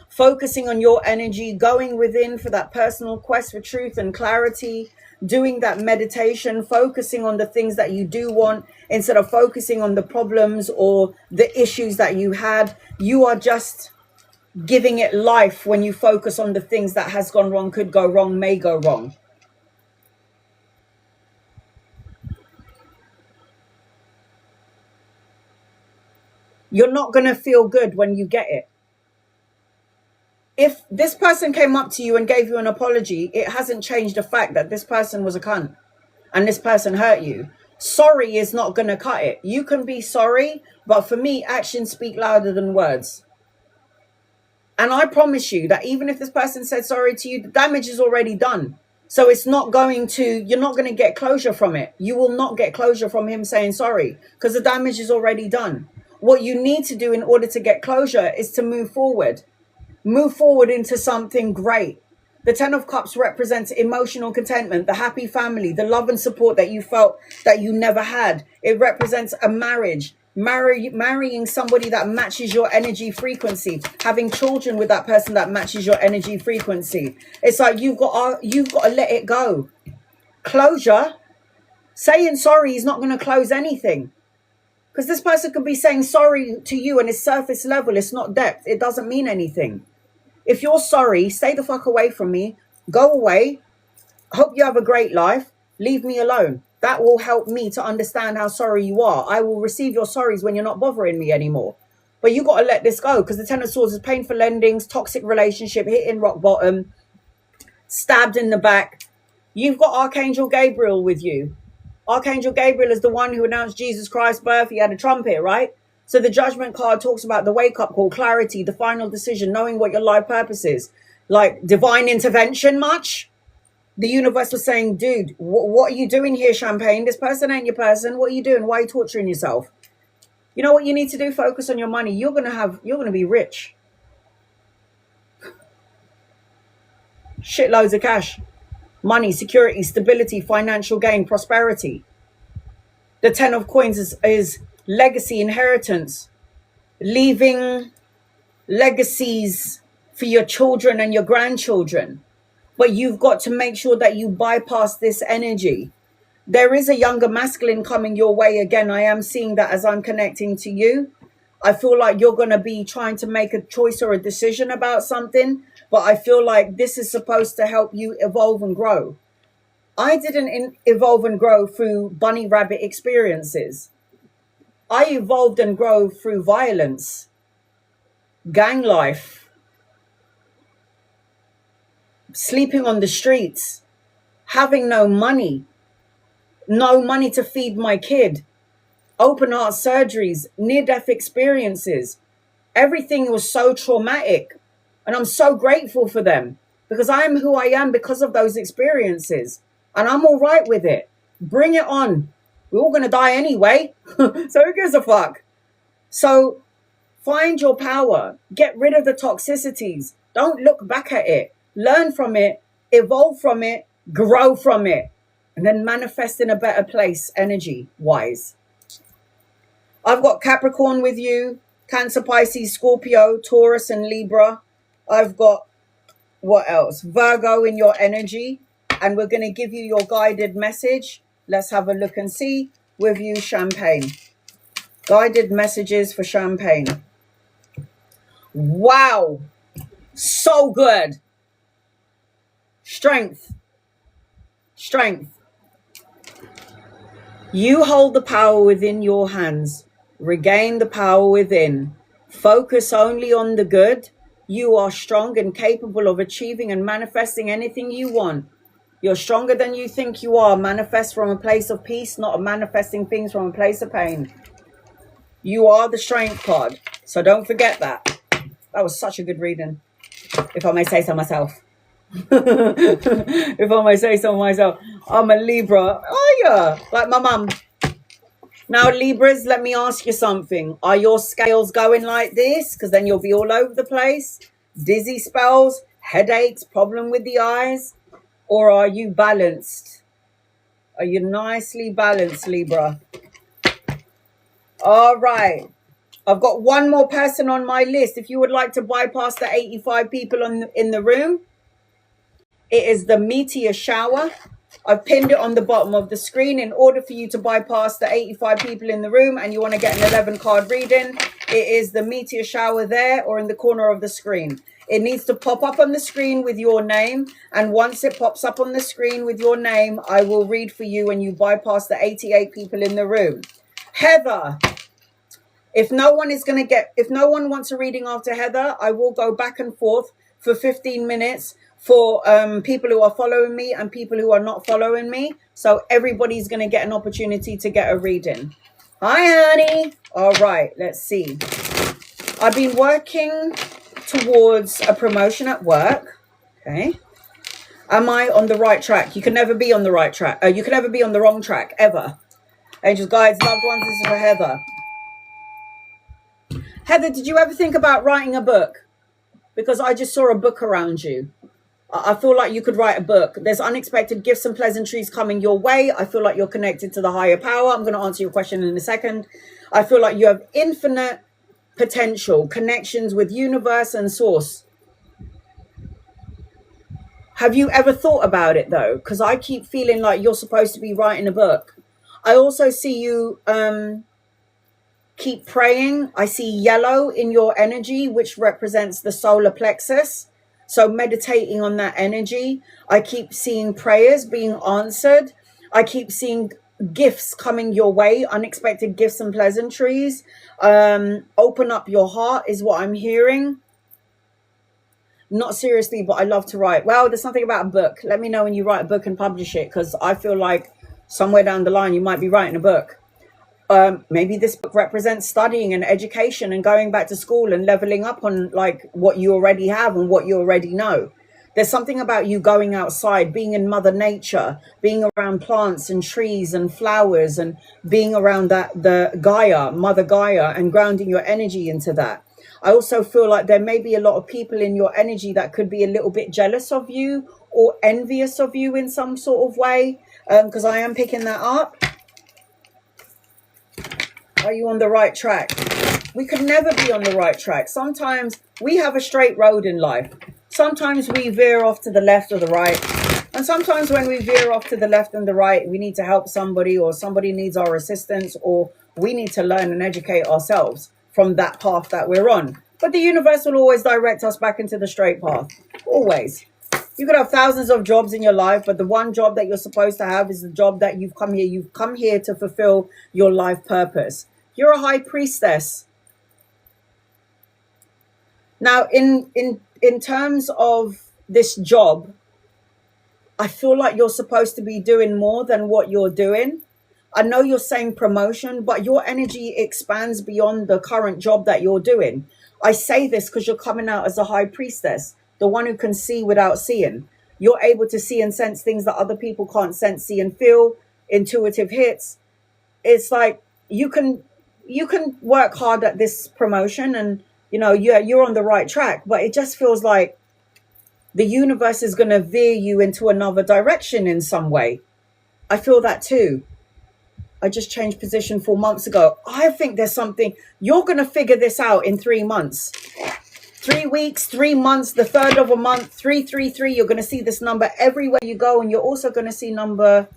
focusing on your energy, going within for that personal quest for truth and clarity, doing that meditation, focusing on the things that you do want instead of focusing on the problems or the issues that you had. You are just giving it life when you focus on the things that has gone wrong, could go wrong, may go wrong. You're not going to feel good when you get it. If this person came up to you and gave you an apology, it hasn't changed the fact that this person was a cunt and this person hurt you. Sorry is not going to cut it. You can be sorry, but for me, actions speak louder than words. And I promise you that even if this person said sorry to you, the damage is already done. So it's not going to, you're not going to get closure from it. You will not get closure from him saying sorry because the damage is already done. What you need to do in order to get closure is to move forward. Move forward into something great. The Ten of Cups represents emotional contentment, the happy family, the love and support that you felt that you never had. It represents a marriage, marrying somebody that matches your energy frequency, having children with that person that matches your energy frequency. It's like you've got to let it go. Closure. Saying sorry is not going to close anything. Because this person could be saying sorry to you and it's surface level. It's not depth. It doesn't mean anything. If you're sorry, stay the fuck away from me. Go away. Hope you have a great life. Leave me alone. That will help me to understand how sorry you are. I will receive your sorries when you're not bothering me anymore. But you got to let this go because the Ten of Swords is painful endings, toxic relationship, hitting rock bottom, stabbed in the back. You've got Archangel Gabriel with you. Archangel Gabriel is the one who announced Jesus Christ's birth. He had a trumpet, right? So the Judgment card talks about the wake-up call, clarity, the final decision, knowing what your life purpose is. Like divine intervention much? The universe was saying, dude, what are you doing here, Champagne? This person ain't your person. What are you doing? Why are you torturing yourself? You know what you need to do? Focus on your money. You're going to be rich. Shitloads of cash. Money, security, stability, financial gain, prosperity. The Ten of Coins is legacy, inheritance, leaving legacies for your children and your grandchildren. But you've got to make sure that you bypass this energy. There is a younger masculine coming your way again. I am seeing that as I'm connecting to you. I feel like you're going to be trying to make a choice or a decision about something, but I feel like this is supposed to help you evolve and grow. I didn't evolve and grow through bunny rabbit experiences. I evolved and grow through violence, gang life, sleeping on the streets, having no money to feed my kid, open heart surgeries, near-death experiences. Everything was so traumatic. And I'm so grateful for them because I am who I am because of those experiences. And I'm all right with it. Bring it on. We're all going to die anyway. So who gives a fuck? So find your power. Get rid of the toxicities. Don't look back at it. Learn from it evolve from it, grow from it, and then manifest in a better place energy wise. I've got Capricorn with you, Cancer, Pisces, Scorpio, Taurus, and Libra. I've got, what else? Virgo in your energy. And we're going to give you your guided message. Let's have a look and see with you, Champagne. Guided messages for Champagne. Wow. So good. Strength. Strength. You hold the power within your hands. Regain the power within. Focus only on the good. You are strong and capable of achieving and manifesting anything you want. You're stronger than you think you are. Manifest from a place of peace, not manifesting things from a place of pain. You are the strength card. So don't forget that. That was such a good reading, if I may say so myself. If I may say so myself. I'm a Libra. Oh yeah, like my mum. Now, Libras, let me ask you something. Are your scales going like this? Because then you'll be all over the place. Dizzy spells, headaches, problem with the eyes. Or are you balanced? Are you nicely balanced, Libra? All right. I've got one more person on my list. If you would like to bypass the 85 people in the room, it is the meteor shower. I've pinned it on the bottom of the screen. In order for you to bypass the 85 people in the room and you want to get an 11 card reading, it is the meteor shower there or in the corner of the screen. It needs to pop up on the screen with your name. And once it pops up on the screen with your name, I will read for you and you bypass the 88 people in the room. Heather, if no one wants a reading after Heather, I will go back and forth for 15 minutes for people who are following me and people who are not following me. So everybody's going to get an opportunity to get a reading. Hi, honey. All right, let's see. I've been working towards a promotion at work. Okay. Am I on the right track? You can never be on the right track. You can never be on the wrong track, ever. Angels, guides, loved ones, this is for Heather. Heather, did you ever think about writing a book? Because I just saw a book around you. I feel like you could write a book. There's unexpected gifts and pleasantries coming your way. I feel like you're connected to the higher power. I'm going to answer your question in a second. I feel like you have infinite potential, connections with universe and source. Have you ever thought about it though? Because I keep feeling like you're supposed to be writing a book. I also see you keep praying. I see yellow in your energy, which represents the solar plexus. So meditating on that energy. I keep seeing prayers being answered. I keep seeing gifts coming your way, unexpected gifts and pleasantries. Open up your heart is what I'm hearing. Not seriously, but I love to write. Well, there's something about a book. Let me know when you write a book and publish it, because I feel like somewhere down the line you might be writing a book. Maybe this book represents studying and education and going back to school and leveling up on like what you already have and what you already know. There's something about you going outside, being in Mother Nature, being around plants and trees and flowers and being around the Gaia, Mother Gaia, and grounding your energy into that. I also feel like there may be a lot of people in your energy that could be a little bit jealous of you or envious of you in some sort of way, because I am picking that up. Are you on the right track? We could never be on the right track. Sometimes we have a straight road in life. Sometimes we veer off to the left or the right. And sometimes when we veer off to the left and the right, we need to help somebody or somebody needs our assistance or we need to learn and educate ourselves from that path that we're on. But the universe will always direct us back into the straight path. Always. You could have thousands of jobs in your life, but the one job that you're supposed to have is the job that you've come here. You've come here to fulfill your life purpose. You're a high priestess. Now, in terms of this job, I feel like you're supposed to be doing more than what you're doing. I know you're saying promotion, but your energy expands beyond the current job that you're doing. I say this because you're coming out as a high priestess, the one who can see without seeing. You're able to see and sense things that other people can't sense, see and feel, intuitive hits. It's like you can work hard at this promotion and, you know, you're on the right track, but it just feels like the universe is going to veer you into another direction in some way. I feel that too. I just changed position 4 months ago. I think there's something, you're going to figure this out in 3 months. 3 weeks, 3 months, the third of a month, 333. You're going to see this number everywhere you go. And you're also going to see number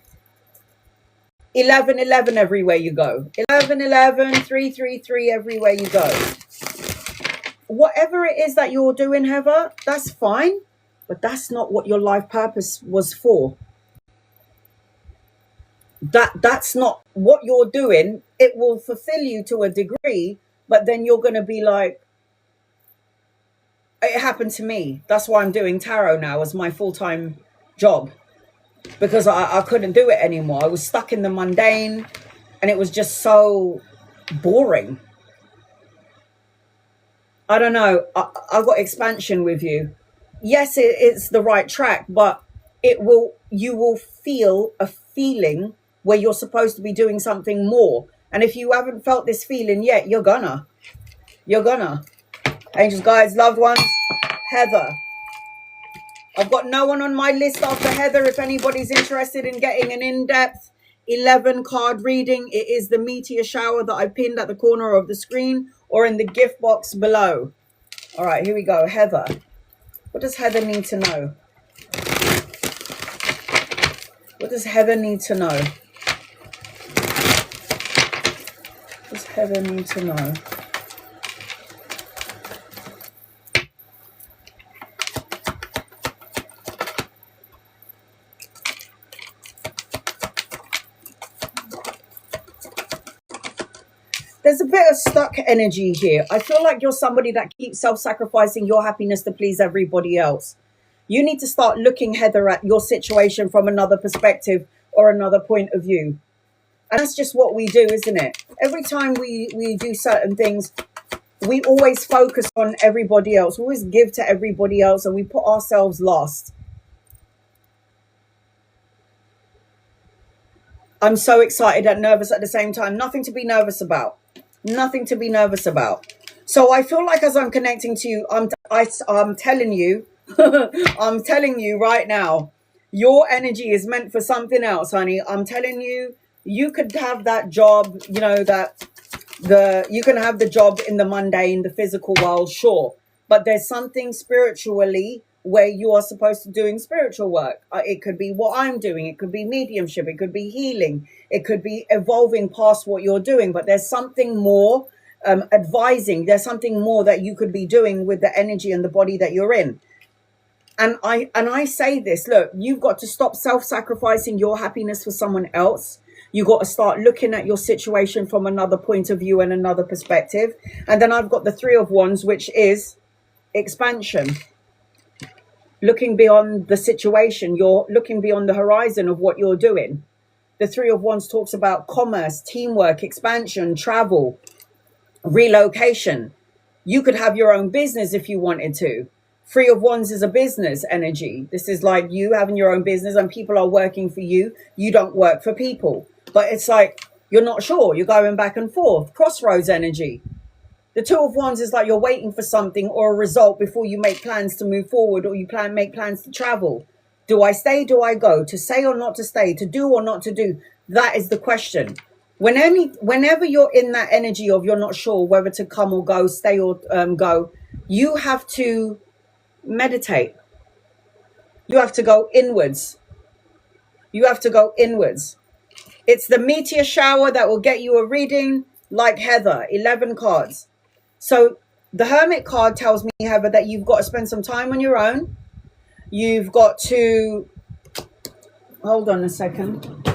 1111 everywhere you go. 1111, 333 everywhere you go. Whatever it is that you're doing, Heather, that's fine. But that's not what your life purpose was for. That's not what you're doing. It will fulfill you to a degree, but then you're going to be like, it happened to me. That's why I'm doing tarot now as my full-time job, because I couldn't do it anymore. I was stuck in the mundane and it was just so boring. I don't know. I got expansion with you. Yes, it's the right track, but you will feel a feeling where you're supposed to be doing something more. And if you haven't felt this feeling yet, you're gonna. Angels, guides, loved ones, Heather. I've got no one on my list after Heather. If anybody's interested in getting an in-depth 11 card reading, it is the meteor shower that I pinned at the corner of the screen or in the gift box below. All right, here we go. Heather. What does Heather need to know? What does Heather need to know? What does Heather need to know? There's a bit of stuck energy here. I feel like you're somebody that keeps self-sacrificing your happiness to please everybody else. You need to start looking, Heather, at your situation from another perspective or another point of view. And that's just what we do, isn't it? Every time we do certain things, we always focus on everybody else. We always give to everybody else and we put ourselves last. I'm so excited and nervous at the same time. Nothing to be nervous about. Nothing to be nervous about. So I feel like as I'm connecting to you, I'm telling you, I'm telling you right now, your energy is meant for something else, honey. I'm telling you, you could have that job, you know, you can have the job in the mundane, the physical world, sure. But there's something spiritually where you are supposed to be doing spiritual work. It could be what I'm doing. It could be mediumship. It could be healing. It could be evolving past what you're doing. But there's something more advising. There's something more that you could be doing with the energy and the body that you're in. And I say this, look, you've got to stop self-sacrificing your happiness for someone else. You got to start looking at your situation from another point of view and another perspective. And then I've got the Three of Wands, which is expansion. Looking beyond the situation, you're looking beyond the horizon of what you're doing. The Three of Wands talks about commerce, teamwork, expansion, travel, relocation. You could have your own business if you wanted to. Three of Wands is a business energy. This is like you having your own business and people are working for you. You don't work for people. But it's like you're not sure. You're going back and forth. Crossroads energy. The Two of Wands is like you're waiting for something or a result before you make plans to move forward or you make plans to travel. Do I stay? Do I go? To stay or not to stay? To do or not to do? That is the question. Whenever you're in that energy of you're not sure whether to come or go, stay or go, you have to meditate. You have to go inwards. You have to go inwards. It's the meteor shower that will get you a reading like Heather, 11 cards. So the Hermit card tells me, Heather, that you've got to spend some time on your own. You've got to, hold on a second.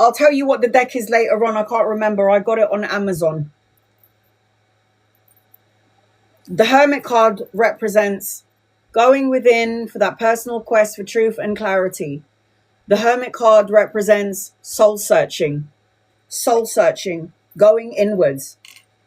I'll tell you what the deck is later on. I can't remember. I got it on Amazon. The Hermit card represents going within for that personal quest for truth and clarity. The Hermit card represents soul searching, going inwards.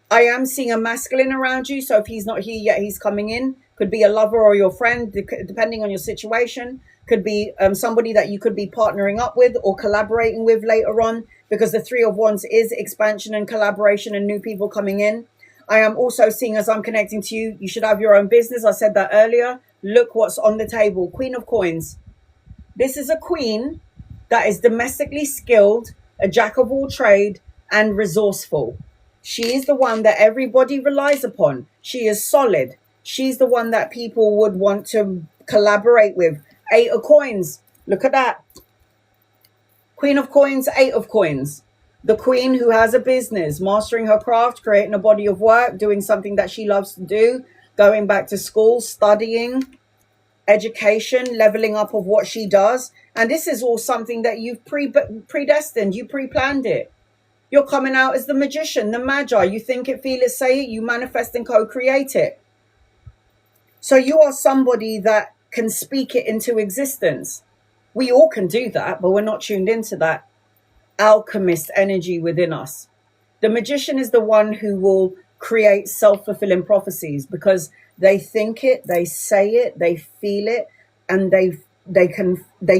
I am seeing a masculine around you. So if he's not here yet, he's coming in. Could be a lover or your friend, depending on your situation. Could be somebody that you could be partnering up with or collaborating with later on, because the Three of Wands is expansion and collaboration and new people coming in. I am also seeing, as I'm connecting to you, you should have your own business. I said that earlier. Look what's on the table. Queen of Coins. This is a queen that is domestically skilled, a jack of all trade, and resourceful. She is the one that everybody relies upon. She is solid. She's the one that people would want to collaborate with. 8 of Coins. Look at that. Queen of Coins, 8 of Coins. The queen who has a business, mastering her craft, creating a body of work, doing something that she loves to do, going back to school, studying, education, leveling up of what she does. And this is all something that you've predestined. You pre-planned it. You're coming out as the magician, the magi. You think it, feel it, say it. You manifest and co-create it. So you are somebody that can speak it into existence. We all can do that, but we're not tuned into that alchemist energy within us. The magician is the one who will create self-fulfilling prophecies because they think it, they say it, they feel it, and they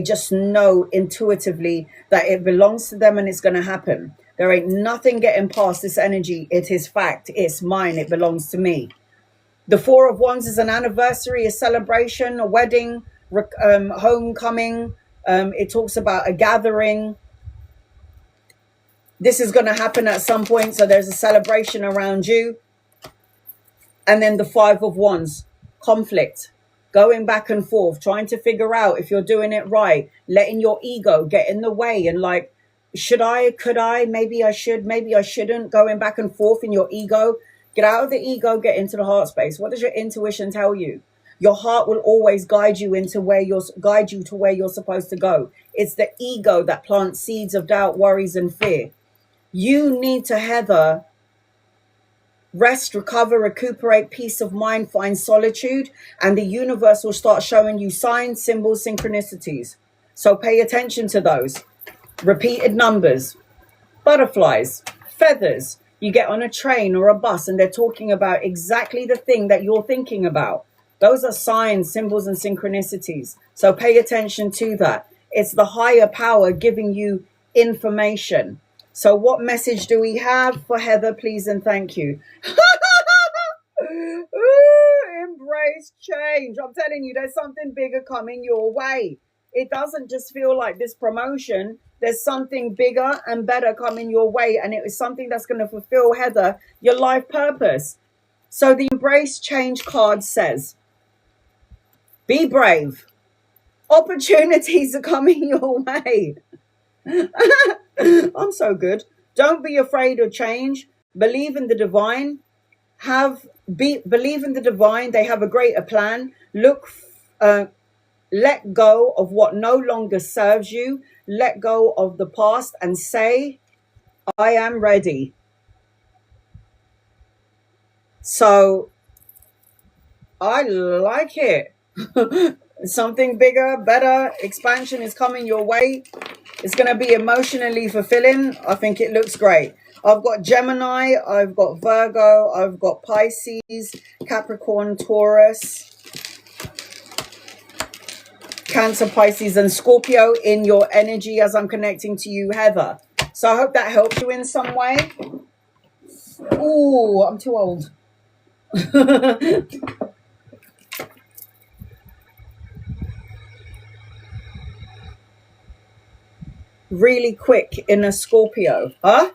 just know intuitively that it belongs to them and it's going to happen. There ain't nothing getting past this energy. It is fact. It's mine. It belongs to me. The 4 of Wands is an anniversary, a celebration, a wedding, homecoming. It talks about a gathering. This is going to happen at some point. So there's a celebration around you. And then the 5 of Wands, conflict, going back and forth, trying to figure out if you're doing it right, letting your ego get in the way and like, should I, could I, maybe I should, maybe I shouldn't, going back and forth in your ego. Get out of the ego, get into the heart space. What does your intuition tell you? Your heart will always guide you to where you're supposed to go. It's the ego that plants seeds of doubt, worries, and fear. You need to, Heather, rest, recover, recuperate, peace of mind, find solitude, and the universe will start showing you signs, symbols, synchronicities. So pay attention to those. Repeated numbers, butterflies, feathers. You get on a train or a bus and they're talking about exactly the thing that you're thinking about. Those are signs, symbols, and synchronicities. So pay attention to that. It's the higher power giving you information. So what message do we have for Heather, please and thank you? Ooh, embrace change. I'm telling you, there's something bigger coming your way. It doesn't just feel like this promotion. There's something bigger and better coming your way. And it is something that's going to fulfill, Heather, your life purpose. So the embrace change card says, be brave. Opportunities are coming your way. I'm so good. Don't be afraid of change. Believe in the divine. Believe in the divine. They have a greater plan. Let go of what no longer serves you. Let go of the past and say, I am ready. So I like it. Something bigger, better, expansion is coming your way. It's going to be emotionally fulfilling. I think it looks great. I've got Gemini, I've got Virgo, I've got Pisces, Capricorn, Taurus, Cancer, Pisces, and Scorpio in your energy as I'm connecting to you, Heather. So I hope that helps you in some way. Ooh, I'm too old. Really quick in a Scorpio. Huh?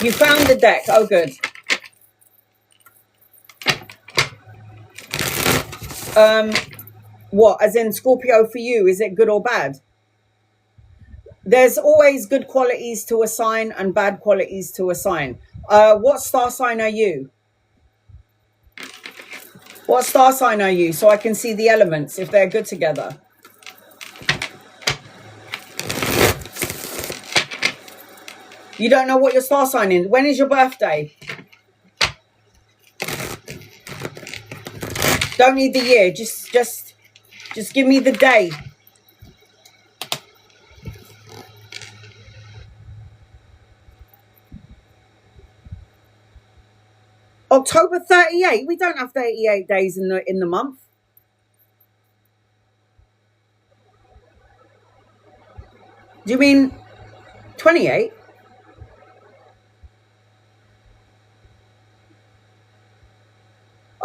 You found the deck. Oh, good. What? As in Scorpio for you, is it good or bad? There's always good qualities to a sign and bad qualities to a sign. What star sign are you? What star sign are you? So I can see the elements if they're good together. You don't know what your star sign is. When is your birthday? Don't need the year. Just give me the day. October 38. We don't have 38 days in the month. Do you mean 28?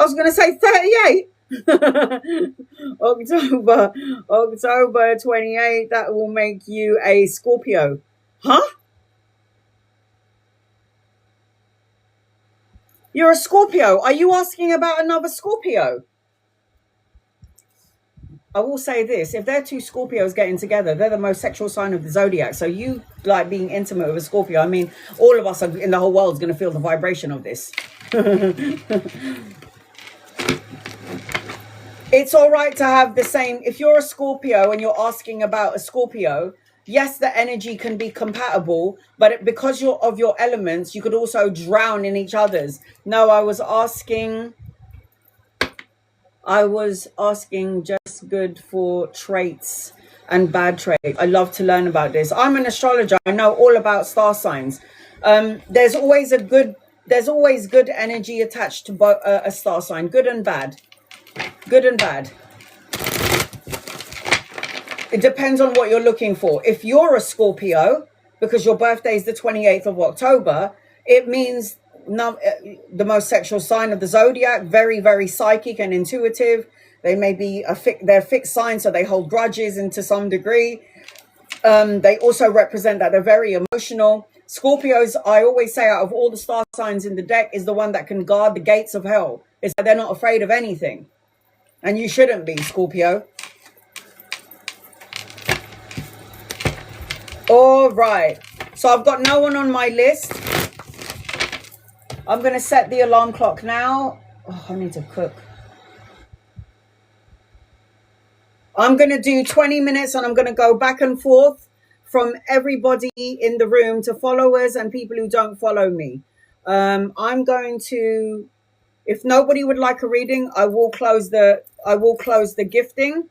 I was going to say 38. October 28th, that will make you a Scorpio. Huh? You're a Scorpio. Are you asking about another Scorpio? I will say this, if they're two Scorpios getting together, they're the most sexual sign of the zodiac. So you like being intimate with a Scorpio. I mean, all of us in the whole world is going to feel the vibration of this. It's all right to have the same. If you're a Scorpio and you're asking about a Scorpio, yes, the energy can be compatible, but because you're of your elements, you could also drown in each other's. No, I was asking just good for traits and bad traits. I love to learn about this. I'm an astrologer. I know all about star signs. There's always good energy attached to a star sign, good and bad. Good and bad. It depends on what you're looking for. If you're a Scorpio, because your birthday is the 28th of October, it means the most sexual sign of the zodiac, very, very psychic and intuitive. They may be they're fixed signs, so they hold grudges to some degree. They also represent that they're very emotional. Scorpios, I always say, out of all the star signs in the deck, is the one that can guard the gates of hell. It's like they're not afraid of anything. And you shouldn't be, Scorpio. All right. So I've got no one on my list. I'm going to set the alarm clock now. Oh, I need to cook. I'm going to do 20 minutes and I'm going to go back and forth from everybody in the room to followers and people who don't follow me. I'm going to, if nobody would like a reading, I will close the gifting.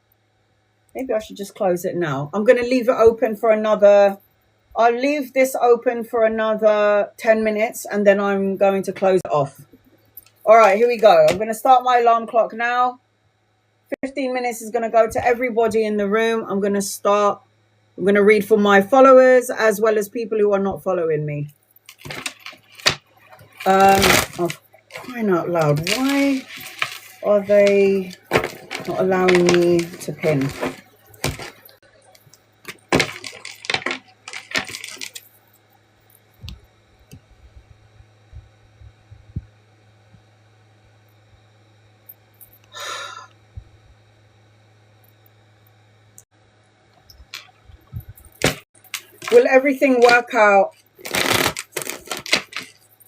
Maybe I should just close it now. I'm going to leave it open for I'll leave this open for another 10 minutes and then I'm going to close it off. All right, here we go. I'm going to start my alarm clock now. 15 minutes is going to go to everybody in the room. I'm going to read for my followers as well as people who are not following me. Oh, crying out loud. Why are they not allowing me to pin? Will everything work out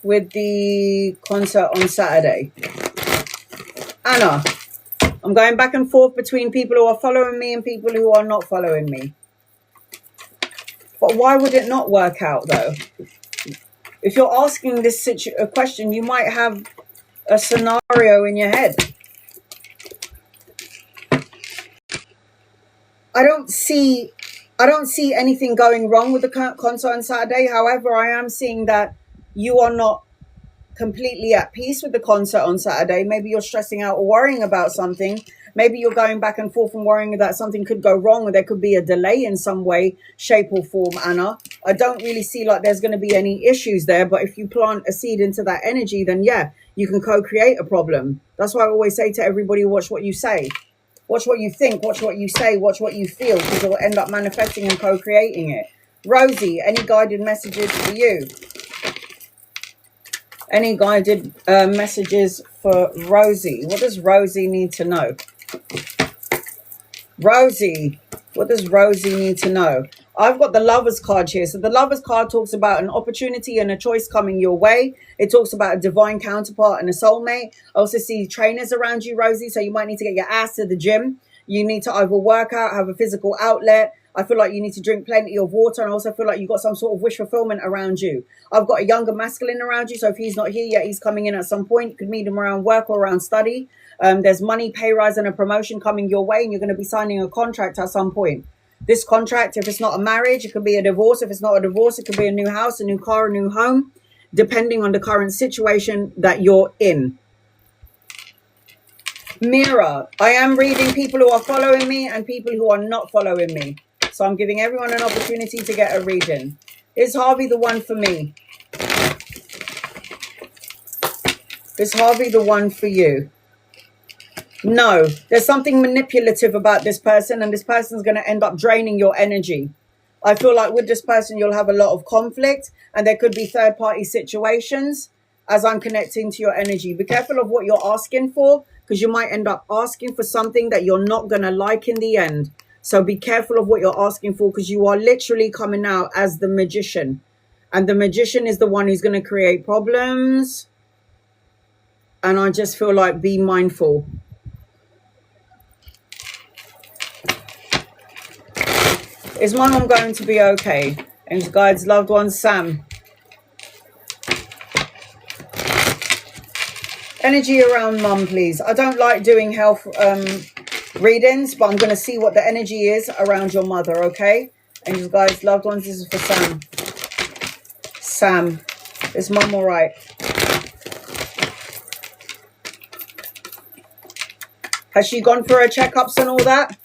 with the concert on Saturday? Anna, I'm going back and forth between people who are following me and people who are not following me. But why would it not work out, though? If you're asking this question, you might have a scenario in your head. I don't see anything going wrong with the concert on Saturday. However, I am seeing that you are not completely at peace with the concert on Saturday. Maybe you're stressing out or worrying about something. Maybe you're going back and forth and worrying that something could go wrong or there could be a delay in some way, shape or form, Anna. I don't really see like there's going to be any issues there. But if you plant a seed into that energy, then yeah, you can co-create a problem. That's why I always say to everybody, watch what you say. Watch what you think, watch what you say, watch what you feel, because you'll end up manifesting and co-creating it. Rosie, any guided messages for you? Any guided messages for Rosie? What does Rosie need to know? Rosie, what does Rosie need to know? I've got the Lovers card here. So the Lovers card talks about an opportunity and a choice coming your way. It talks about a divine counterpart and a soulmate. I also see trainers around you, Rosie. So you might need to get your ass to the gym. You need to either work out, have a physical outlet. I feel like you need to drink plenty of water. And I also feel like you've got some sort of wish fulfillment around you. I've got a younger masculine around you. So if he's not here yet, he's coming in at some point. You could meet him around work or around study. There's money, pay rise and a promotion coming your way. And you're going to be signing a contract at some point. This contract, if it's not a marriage, it could be a divorce. If it's not a divorce, it could be a new house, a new car, a new home, depending on the current situation that you're in. Mirror, I am reading people who are following me and people who are not following me. So I'm giving everyone an opportunity to get a reading. Is Harvey the one for me? Is Harvey the one for you? No, there's something manipulative about this person, and this person's going to end up draining your energy. I feel like with this person, you'll have a lot of conflict, and there could be third party situations as I'm connecting to your energy. Be careful of what you're asking for, because you might end up asking for something that you're not going to like in the end. So be careful of what you're asking for, because you are literally coming out as the magician. And the magician is the one who's going to create problems. And I just feel like be mindful. Is my mom going to be okay? And guides, loved ones, Sam. Energy around mum, please. I don't like doing health readings, but I'm going to see what the energy is around your mother, okay? And guys, loved ones, this is for Sam. Sam, is mum all right? Has she gone for her checkups and all that?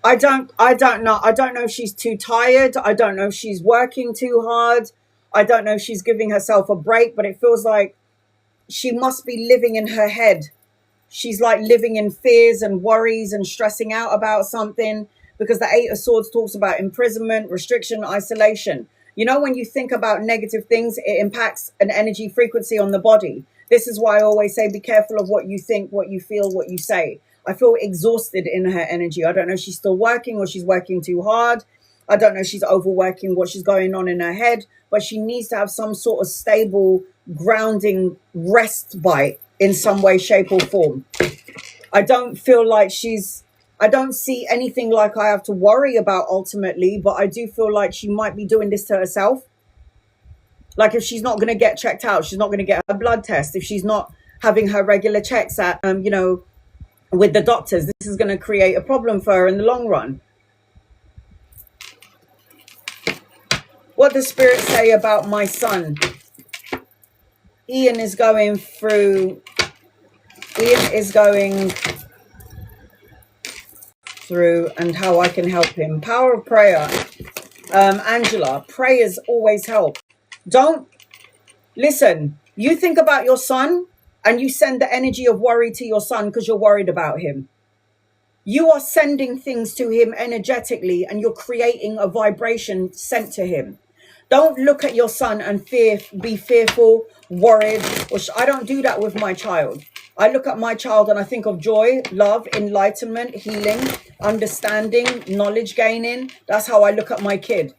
I don't know. I don't know if she's too tired. I don't know if she's working too hard. I don't know if she's giving herself a break, but it feels like she must be living in her head. She's like living in fears and worries and stressing out about something, because the Eight of Swords talks about imprisonment, restriction, isolation. You know, when you think about negative things, it impacts an energy frequency on the body. This is why I always say, be careful of what you think, what you feel, what you say. I feel exhausted in her energy. I don't know if she's still working or she's working too hard. I don't know if she's overworking, what she's going on in her head, but she needs to have some sort of stable, grounding respite in some way, shape or form. I don't feel like I don't see anything like I have to worry about ultimately, but I do feel like she might be doing this to herself. Like if she's not going to get checked out, she's not going to get a blood test, if she's not having her regular checks at, with the doctors, this is going to create a problem for her in the long run. What does Spirit say about my son? Ian is going through, and how I can help him. Power of prayer. Angela, prayers always help. Don't, listen, you think about your son and you send the energy of worry to your son because you're worried about him. You are sending things to him energetically, and you're creating a vibration sent to him. Don't look at your son and be fearful, worried. I don't do that with my child. I look at my child and I think of joy, love, enlightenment, healing, understanding, knowledge gaining. That's how I look at my kid.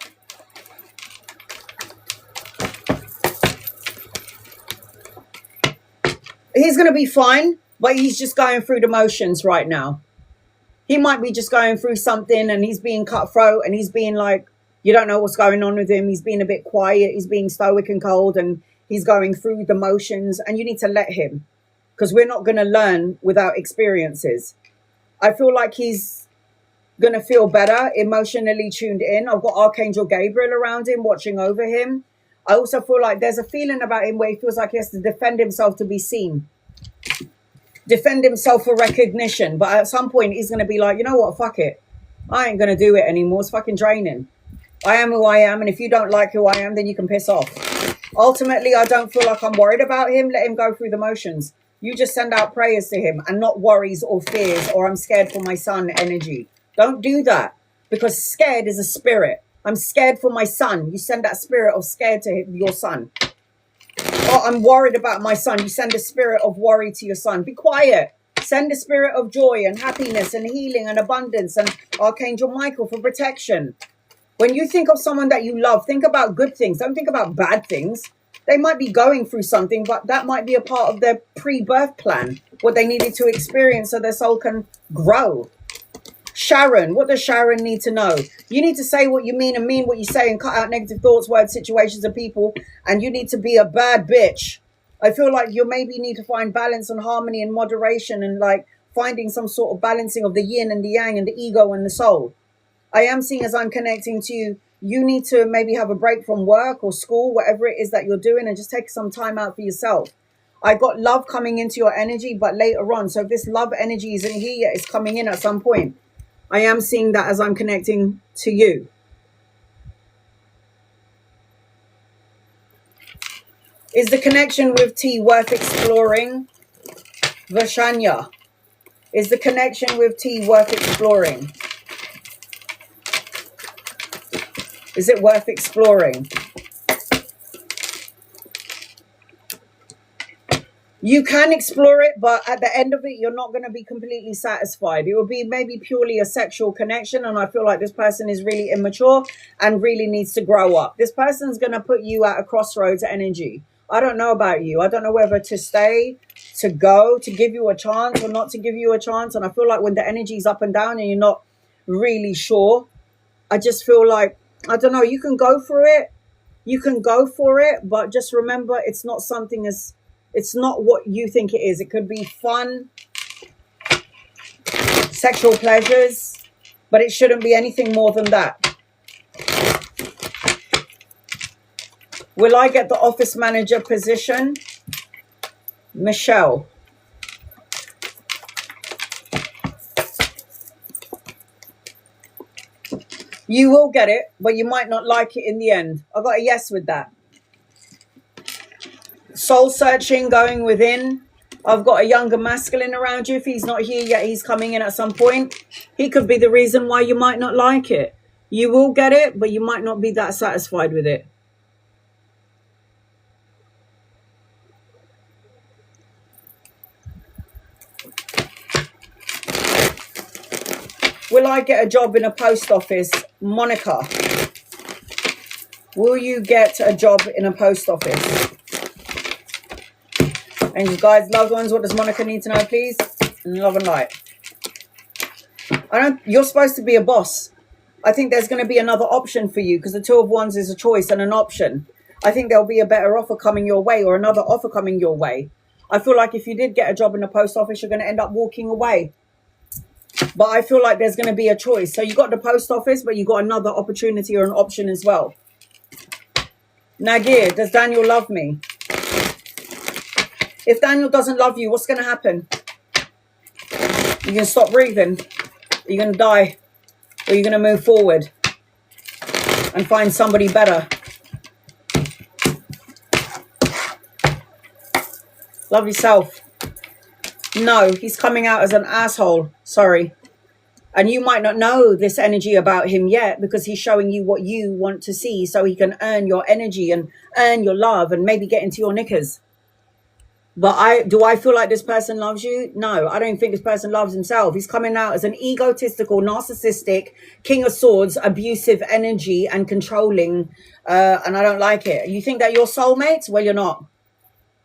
He's going to be fine, but he's just going through the motions right now. He might be just going through something and he's being cutthroat and he's being like, you don't know what's going on with him. He's being a bit quiet. He's being stoic and cold and he's going through the motions, and you need to let him, because we're not going to learn without experiences. I feel like he's going to feel better, emotionally tuned in. I've got Archangel Gabriel around him, watching over him. I also feel like there's a feeling about him where he feels like he has to defend himself to be seen, defend himself for recognition. But at some point, he's going to be like, you know what, fuck it. I ain't going to do it anymore. It's fucking draining. I am who I am. And if you don't like who I am, then you can piss off. Ultimately, I don't feel like I'm worried about him. Let him go through the motions. You just send out prayers to him and not worries or fears or I'm scared for my son energy. Don't do that, because scared is a spirit. I'm scared for my son. You send that spirit of scared to your son. Or I'm worried about my son. You send a spirit of worry to your son. Be quiet. Send a spirit of joy and happiness and healing and abundance and Archangel Michael for protection. When you think of someone that you love, think about good things. Don't think about bad things. They might be going through something, but that might be a part of their pre-birth plan, what they needed to experience so their soul can grow. Sharon, what does Sharon need to know? You need to say what you mean and mean what you say and cut out negative thoughts, words, situations, and people. And you need to be a bad bitch. I feel like you maybe need to find balance and harmony and moderation and like finding some sort of balancing of the yin and the yang and the ego and the soul. I am seeing, as I'm connecting to you, you need to maybe have a break from work or school, whatever it is that you're doing, and just take some time out for yourself. I got love coming into your energy, but later on. So if this love energy isn't here yet, it's coming in at some point. I am seeing that as I'm connecting to you. Is the connection with T worth exploring? Vashanya. Is the connection with T worth exploring? Is it worth exploring? You can explore it, but at the end of it, you're not going to be completely satisfied. It will be maybe purely a sexual connection, and I feel like this person is really immature and really needs to grow up. This person's going to put you at a crossroads energy. I don't know about you. I don't know whether to stay, to go, to give you a chance or not to give you a chance. And I feel like when the energy's up and down and you're not really sure, I just feel like, I don't know, you can go for it. You can go for it, but just remember, it's not something as, it's not what you think it is. It could be fun, sexual pleasures, but it shouldn't be anything more than that. Will I get the office manager position? Michelle. You will get it, but you might not like it in the end. I got a yes with that. Soul searching, going within. I've got a younger masculine around you. If he's not here yet, he's coming in at some point. He could be the reason why you might not like it. You will get it, but you might not be that satisfied with it. Will I get a job in a post office? Monica. Will you get a job in a post office? And guys, loved ones, what does Monica need to know, please? And love and light. You're supposed to be a boss. I think there's going to be another option for you because the Two of Wands is a choice and an option. I think there'll be a better offer coming your way or another offer coming your way. I feel like if you did get a job in the post office, you're going to end up walking away. But I feel like there's going to be a choice. So you got the post office, but you got another opportunity or an option as well. Nagir, does Daniel love me? If Daniel doesn't love you, what's going to happen? You're going to stop breathing? Are you going to die? Or are you going to move forward and find somebody better? Love yourself. No, he's coming out as an asshole. Sorry. And you might not know this energy about him yet because he's showing you what you want to see so he can earn your energy and earn your love and maybe get into your knickers. But do I feel like this person loves you? No, I don't think this person loves himself. He's coming out as an egotistical, narcissistic, King of Swords, abusive energy and controlling. And I don't like it. You think that you're soulmates? Well, you're not.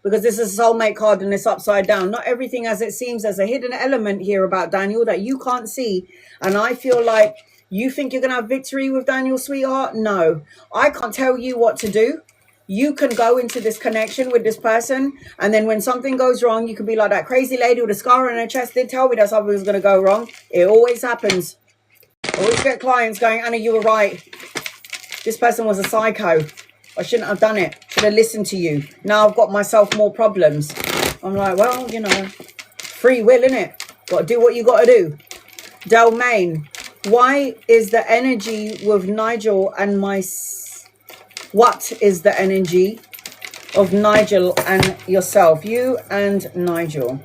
Because this is a soulmate card and it's upside down. Not everything as it seems. There's a hidden element here about Daniel that you can't see. And I feel like you think you're going to have victory with Daniel, sweetheart? No. I can't tell you what to do. You can go into this connection with this person. And then when something goes wrong, you can be like that crazy lady with a scar on her chest did tell me that something was going to go wrong. It always happens. I always get clients going, Anna, you were right. This person was a psycho. I shouldn't have done it. Should have listened to you. Now I've got myself more problems. I'm like, well, you know, free will, innit? Got to do what you got to do. Delmain, why is the energy with Nigel and what is the energy of Nigel and yourself? You and Nigel.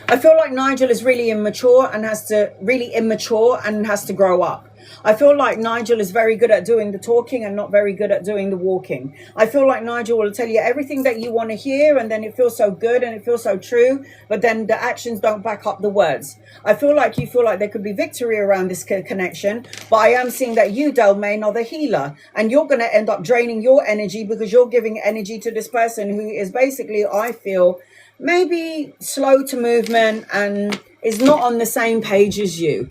I feel like Nigel is really immature and has to grow up. I feel like Nigel is very good at doing the talking and not very good at doing the walking. I feel like Nigel will tell you everything that you want to hear and then it feels so good and it feels so true, but then the actions don't back up the words. I feel like you feel like there could be victory around this connection, but I am seeing that you, Delmain, are the healer and you're going to end up draining your energy because you're giving energy to this person who is basically, I feel, maybe slow to movement and is not on the same page as you.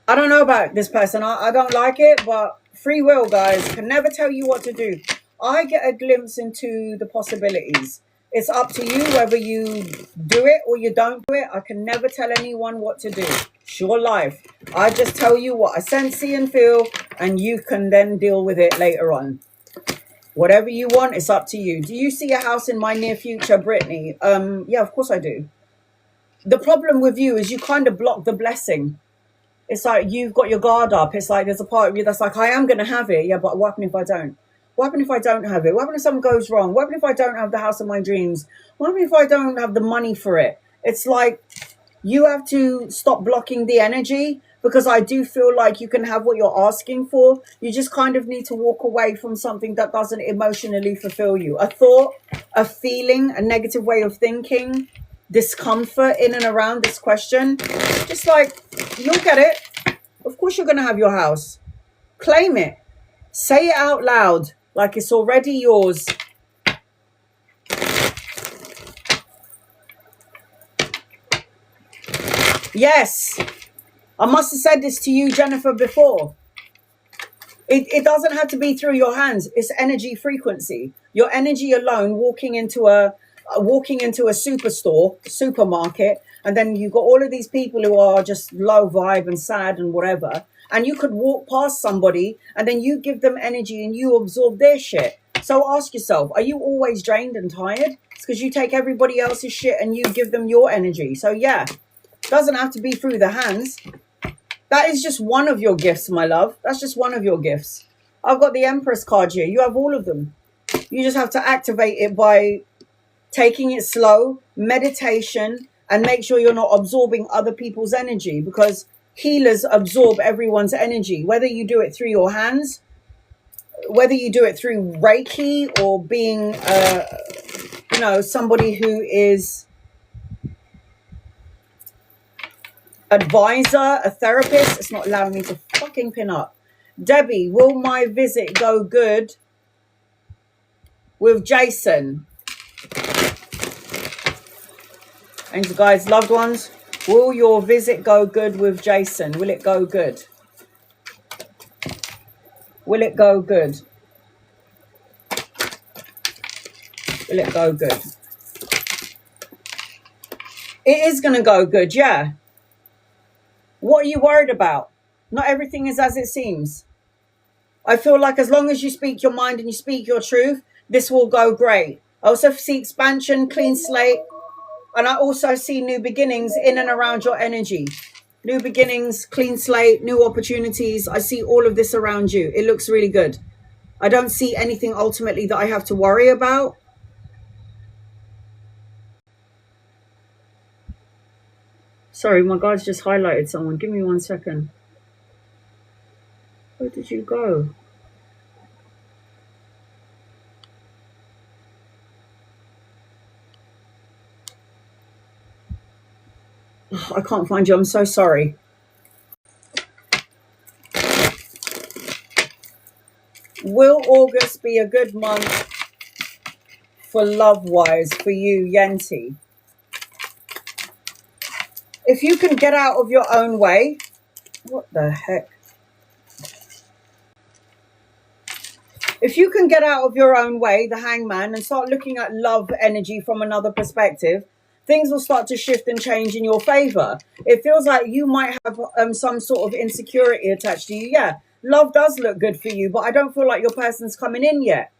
I don't know about this person. I don't like it, but free will, guys. Can never tell you what to do. I get a glimpse into the possibilities. It's up to you whether you do it or you don't do it. I can never tell anyone what to do. It's your life. I just tell you what I sense, see, and feel, and you can then deal with it later on. Whatever you want, it's up to you. Do you see a house in my near future, Brittany? Yeah, of course I do. The problem with you is you kind of block the blessing. It's like you've got your guard up. It's like there's a part of you that's like, I am going to have it. Yeah, but what happens if I don't? What happens if I don't have it? What happens if something goes wrong? What happens if I don't have the house of my dreams? What happens if I don't have the money for it? It's like you have to stop blocking the energy, because I do feel like you can have what you're asking for. You just kind of need to walk away from something that doesn't emotionally fulfill you. A thought, a feeling, a negative way of thinking, discomfort in and around this question. Just like, you'll get it. Of course you're going to have your house. Claim it. Say it out loud like it's already yours. Yes. I must have said this to you, Jennifer, before. It doesn't have to be through your hands. It's energy frequency. Your energy alone, walking into a supermarket, and then you've got all of these people who are just low vibe and sad and whatever, and you could walk past somebody and then you give them energy and you absorb their shit. So ask yourself, are you always drained and tired? It's because you take everybody else's shit and you give them your energy. So yeah, doesn't have to be through the hands. That is just one of your gifts, my love. That's just one of your gifts. I've got the Empress card here. You have all of them. You just have to activate it by taking it slow, meditation, and make sure you're not absorbing other people's energy, because healers absorb everyone's energy, whether you do it through your hands, whether you do it through Reiki, or being, somebody who is advisor, a therapist. It's not allowing me to fucking pin up. Debbie, will my visit go good with Jason? And guys, loved ones, will your visit go good with Jason? Will it go good? Will it go good? Will it go good? It is going to go good, yeah. What are you worried about? Not everything is as it seems. I feel like as long as you speak your mind and you speak your truth, this will go great. I also see expansion, clean slate, and I also see new beginnings in and around your energy. New beginnings, clean slate, new opportunities. I see all of this around you. It looks really good. I don't see anything ultimately that I have to worry about. Sorry, my guy's just highlighted someone. Give me 1 second. Where did you go? I can't find you. I'm so sorry. Will August be a good month for love-wise for you, Yenti? If you can get out of your own way, what the heck? If you can get out of your own way, the Hangman, and start looking at love energy from another perspective, things will start to shift and change in your favor. It feels like you might have some sort of insecurity attached to you. Yeah, love does look good for you, but I don't feel like your person's coming in yet.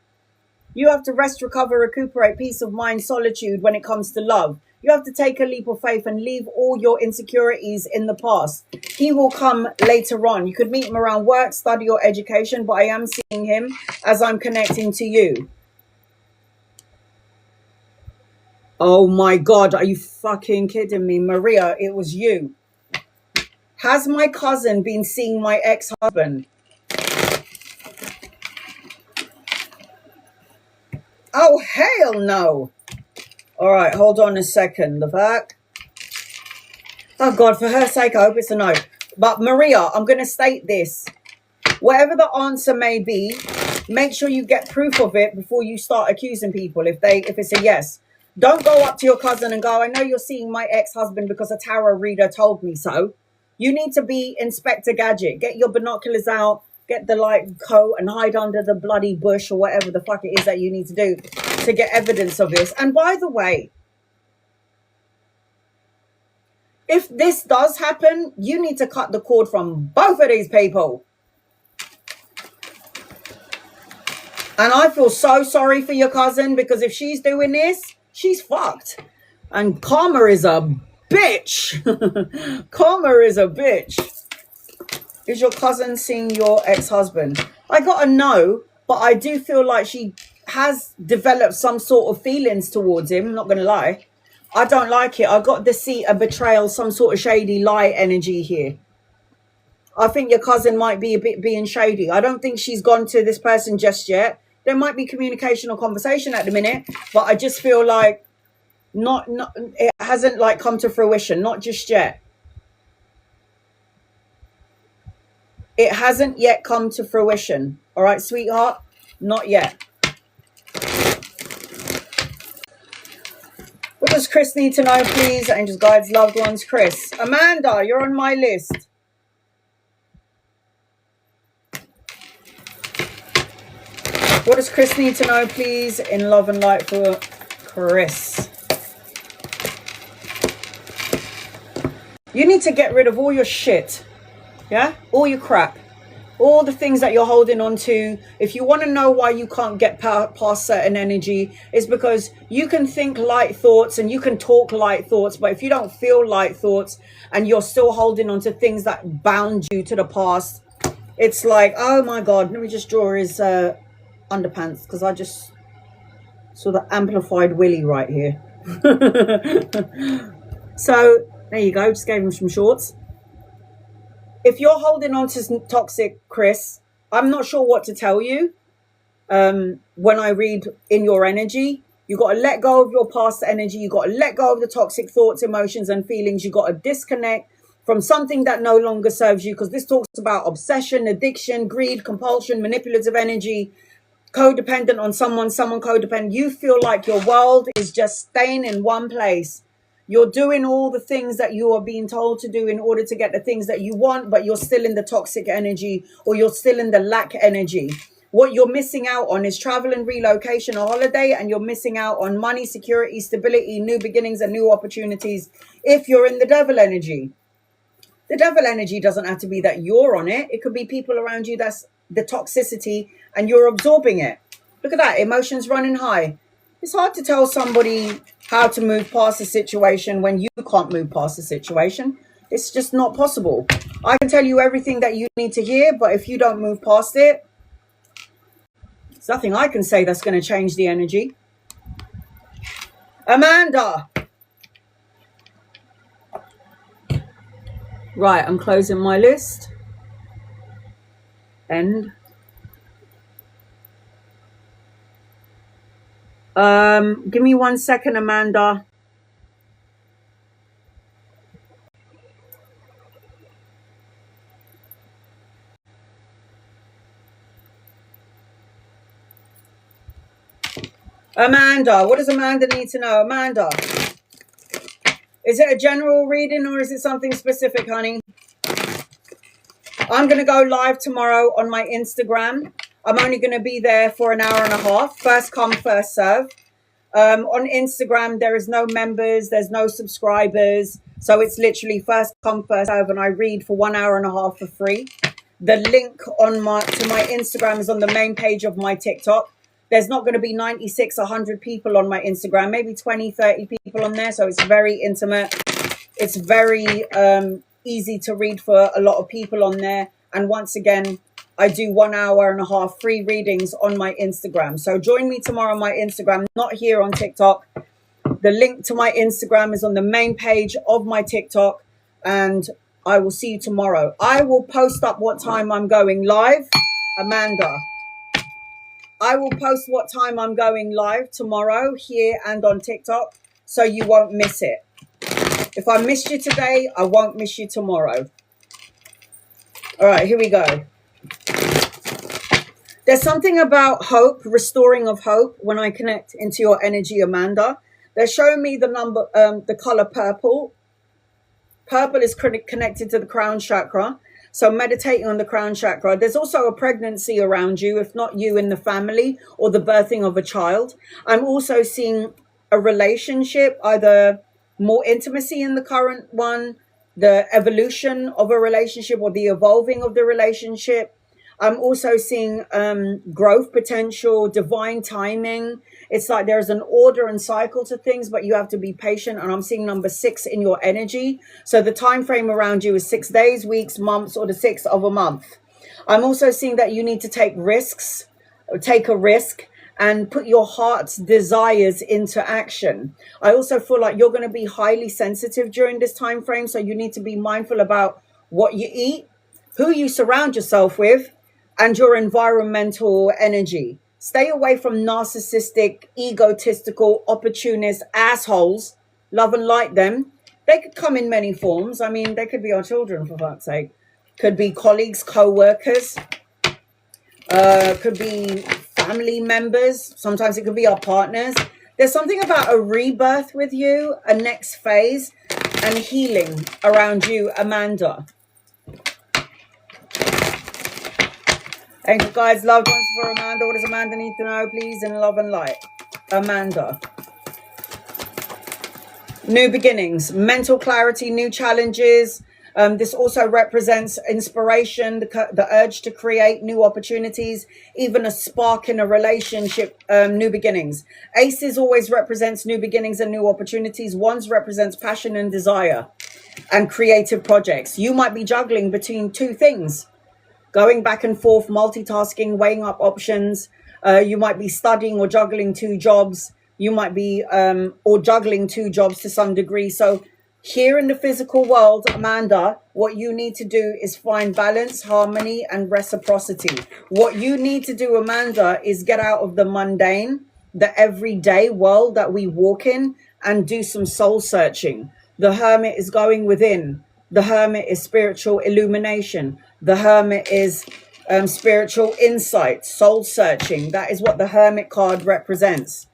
You have to rest, recover, recuperate, peace of mind, solitude when it comes to love. You have to take a leap of faith and leave all your insecurities in the past. He will come later on. You could meet him around work, study, or education, but I am seeing him as I'm connecting to you. Oh my God, are you fucking kidding me? Maria, it was you. Has my cousin been seeing my ex-husband? Oh, hell no. All right, hold on a second. The back. Oh, God, for her sake, I hope it's a no. But Maria, I'm going to state this. Whatever the answer may be, make sure you get proof of it before you start accusing people if it's a yes. Don't go up to your cousin and go, I know you're seeing my ex-husband because a tarot reader told me so. You need to be Inspector Gadget. Get your binoculars out, get the light coat and hide under the bloody bush or whatever the fuck it is that you need to do to get evidence of this. And by the way, if this does happen, you need to cut the cord from both of these people. And I feel so sorry for your cousin, because if she's doing this, she's fucked. And karma is a bitch. Karma is a bitch. Is your cousin seeing your ex-husband? I got a no, but I do feel like she has developed some sort of feelings towards him. I'm not going to lie. I don't like it. I got deceit, a betrayal, some sort of shady lie energy here. I think your cousin might be a bit being shady. I don't think she's gone to this person just yet. There might be communication or conversation at the minute, but I just feel like not it hasn't like come to fruition, not just yet. It hasn't yet come to fruition. All right, sweetheart? Not yet. What does Chris need to know, please? Angels, guides, loved ones. Chris. Amanda, you're on my list. What does Chris need to know, please, in love and light for Chris? You need to get rid of all your shit. Yeah? All your crap. All the things that you're holding on to. If you want to know why you can't get past certain energy, it's because you can think light thoughts and you can talk light thoughts, but if you don't feel light thoughts and you're still holding on to things that bound you to the past, it's like, oh my God, let me just draw his underpants, because I just saw the amplified willy right here. So there you go, just gave him some shorts. If you're holding on to toxic, Chris, I'm not sure what to tell you. When I read in your energy, you got to let go of your past energy. You got to let go of the toxic thoughts, emotions, and feelings. You got to disconnect from something that no longer serves you, because this talks about obsession, addiction, greed, compulsion, manipulative energy, codependent on someone codependent. You feel like your world is just staying in one place. You're doing all the things that you are being told to do in order to get the things that you want, but you're still in the toxic energy, or you're still in the lack energy. What you're missing out on is travel and relocation or holiday, and you're missing out on money, security, stability, new beginnings, and new opportunities if you're in the devil energy. The devil energy doesn't have to be that you're on it. It could be people around you that's the toxicity and you're absorbing it. Look at that, emotions running high. It's hard to tell somebody how to move past a situation when you can't move past a situation. It's just not possible. I can tell you everything that you need to hear, but if you don't move past it, there's nothing I can say that's going to change the energy. Amanda. Right, I'm closing my list. End. Give me 1 second, Amanda. Amanda, what does Amanda need to know? Amanda, is it a general reading or is it something specific, honey? I'm going to go live tomorrow on my Instagram. I'm only going to be there for an hour and a half. First come, first serve. On Instagram, there is no members. There's no subscribers. So it's literally first come, first serve. And I read for 1 hour and a half for free. The link on to my Instagram is on the main page of my TikTok. There's not going to be 96, 100 people on my Instagram. Maybe 20, 30 people on there. So it's very intimate. It's very easy to read for a lot of people on there. And once again, I do 1 hour and a half free readings on my Instagram. So join me tomorrow on my Instagram, not here on TikTok. The link to my Instagram is on the main page of my TikTok. And I will see you tomorrow. I will post up what time I'm going live. Amanda, I will post what time I'm going live tomorrow here and on TikTok, so you won't miss it. If I missed you today, I won't miss you tomorrow. All right, here we go. There's something about hope, restoring of hope, when I connect into your energy, Amanda. They're showing me the number, the color purple. Purple is connected to the crown chakra. So meditating on the crown chakra. There's also a pregnancy around you, if not you, in the family, or the birthing of a child. I'm also seeing a relationship, either more intimacy in the current one, the evolution of a relationship, or the evolving of the relationship. I'm also seeing growth potential, divine timing. It's like there's an order and cycle to things, but you have to be patient. And I'm seeing number 6 in your energy. So the time frame around you is 6 days, weeks, months, or the 6th of a month. I'm also seeing that you need to take risks, or take a risk, and put your heart's desires into action. I also feel like you're going to be highly sensitive during this time frame. So you need to be mindful about what you eat, who you surround yourself with, and your environmental energy. Stay away from narcissistic, egotistical, opportunist assholes. Love and light them. They could come in many forms. I mean, they could be our children, for fuck's sake. Could be colleagues, co-workers. Could be family members. Sometimes it could be our partners. There's something about a rebirth with you, a next phase, and healing around you, Amanda. Angel guides, loved ones for Amanda. What does Amanda need to know, please, in love and light? Amanda. New beginnings, mental clarity, new challenges. This also represents inspiration, the urge to create new opportunities, even a spark in a relationship, new beginnings. Aces always represents new beginnings and new opportunities. Wands represents passion and desire and creative projects. You might be juggling between two things. Going back and forth, multitasking, weighing up options. You might be studying or juggling 2 jobs. You might be or juggling 2 jobs to some degree. So here in the physical world, Amanda, what you need to do is find balance, harmony, and reciprocity. What you need to do, Amanda, is get out of the mundane, the everyday world that we walk in, and do some soul searching. The hermit is going within. The hermit is spiritual illumination. The hermit is spiritual insight, soul searching. That is what the hermit card represents.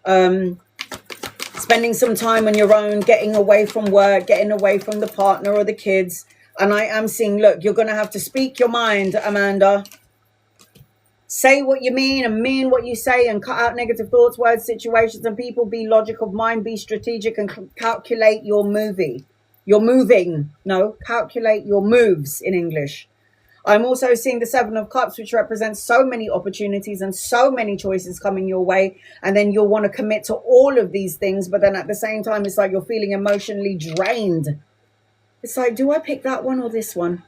Spending some time on your own, getting away from work, getting away from the partner or the kids. And I am seeing, look, you're going to have to speak your mind, Amanda. Say what you mean and mean what you say, and cut out negative thoughts, words, situations, and people. Be logic of mind, be strategic, and calculate your movie. You're moving. No, calculate your moves in English. I'm also seeing the 7 of Cups, which represents so many opportunities and so many choices coming your way. And then you'll want to commit to all of these things. But then at the same time, it's like you're feeling emotionally drained. It's like, do I pick that one or this one?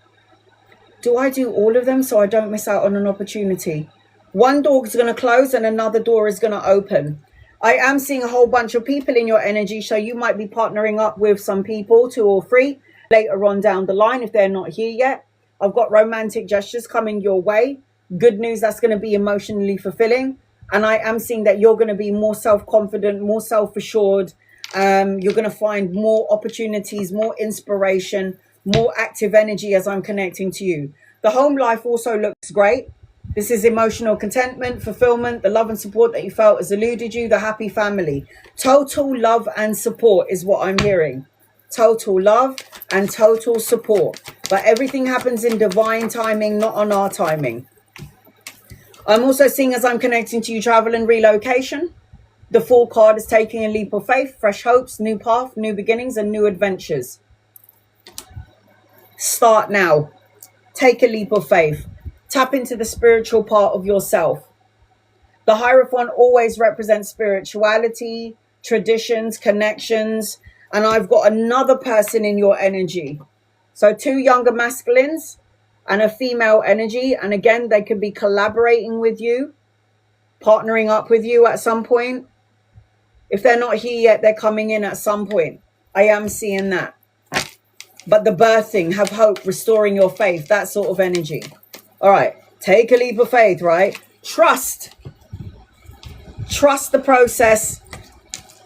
Do I do all of them so I don't miss out on an opportunity? One door is going to close and another door is going to open. I am seeing a whole bunch of people in your energy. So you might be partnering up with some people, 2 or 3, later on down the line if they're not here yet. I've got romantic gestures coming your way. Good news, that's going to be emotionally fulfilling. And I am seeing that you're going to be more self-confident, more self-assured. You're going to find more opportunities, more inspiration, more active energy as I'm connecting to you. The home life also looks great. This is emotional contentment, fulfillment, the love and support that you felt has eluded you, the happy family. Total love and support is what I'm hearing. Total love and total support. But everything happens in divine timing, not on our timing. I'm also seeing, as I'm connecting to you, travel and relocation. The Fool card is taking a leap of faith, fresh hopes, new path, new beginnings, and new adventures. Start now. Take a leap of faith. Tap into the spiritual part of yourself. The Hierophant always represents spirituality, traditions, connections. And I've got another person in your energy. So 2 younger masculines and a female energy. And again, they could be collaborating with you, partnering up with you at some point. If they're not here yet, they're coming in at some point. I am seeing that. But the birthing, have hope, restoring your faith, that sort of energy. All right, take a leap of faith, right? Trust. Trust the process.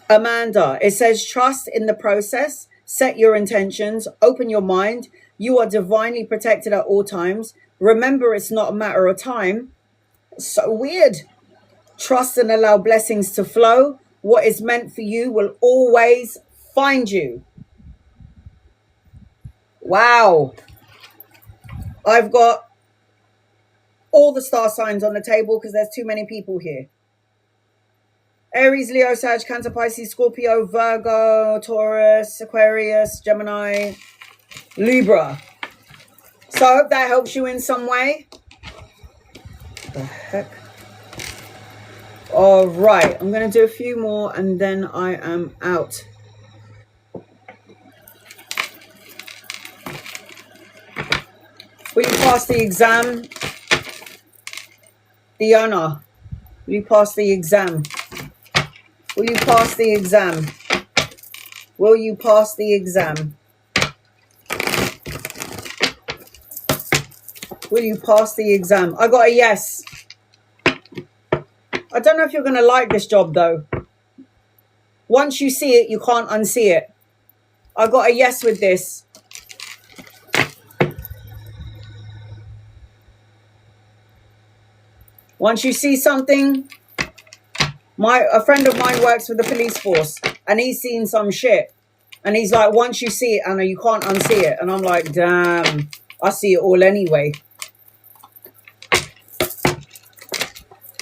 Amanda, it says trust in the process, set your intentions, open your mind. You are divinely protected at all times. Remember, it's not a matter of time. So weird. Trust and allow blessings to flow. What is meant for you will always find you. Wow. I've got all the star signs on the table because there's too many people here. Aries, Leo, Sag, Cancer, Pisces, Scorpio, Virgo, Taurus, Aquarius, Gemini, Libra. So I hope that helps you in some way. The heck? All right, I'm going to do a few more and then I am out. Will you pass the exam? Diana, will you pass the exam? Will you pass the exam? Will you pass the exam? Will you pass the exam? I got a yes. I don't know if you're going to like this job though. Once you see it, you can't unsee it. I got a yes with this. Once you see something, a friend of mine works with the police force and he's seen some shit. And he's like, once you see it, Anna, you can't unsee it. And I'm like, damn, I see it all anyway.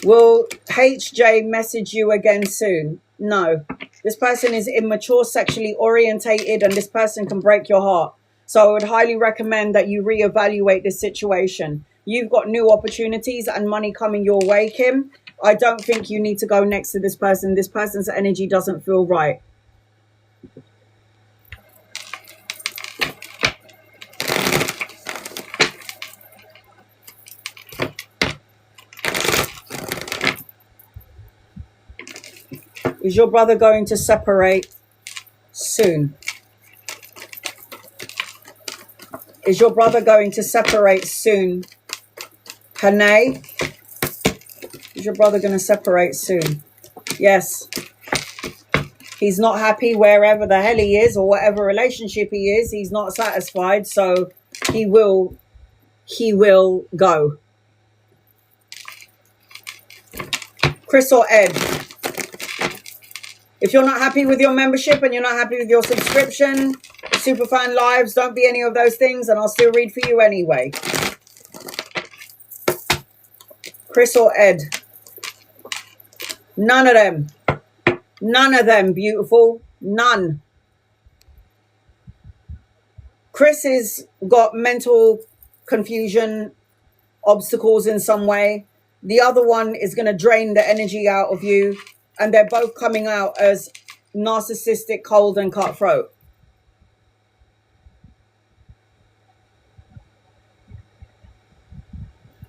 Will HJ message you again soon? No. This person is immature, sexually orientated, and this person can break your heart. So I would highly recommend that you reevaluate this situation. You've got new opportunities and money coming your way, Kim. I don't think you need to go next to this person. This person's energy doesn't feel right. Is your brother going to separate soon? Is your brother going to separate soon? Hane? Is your brother going to separate soon? Yes. He's not happy wherever the hell he is or whatever relationship he is. He's not satisfied, so he will go. Chris or Ed? If you're not happy with your membership and you're not happy with your subscription, Superfan Lives, don't be any of those things and I'll still read for you anyway. Chris or Ed? None of them. None of them, beautiful. None. Chris has got mental confusion, obstacles in some way. The other one is going to drain the energy out of you. And they're both coming out as narcissistic, cold, and cutthroat.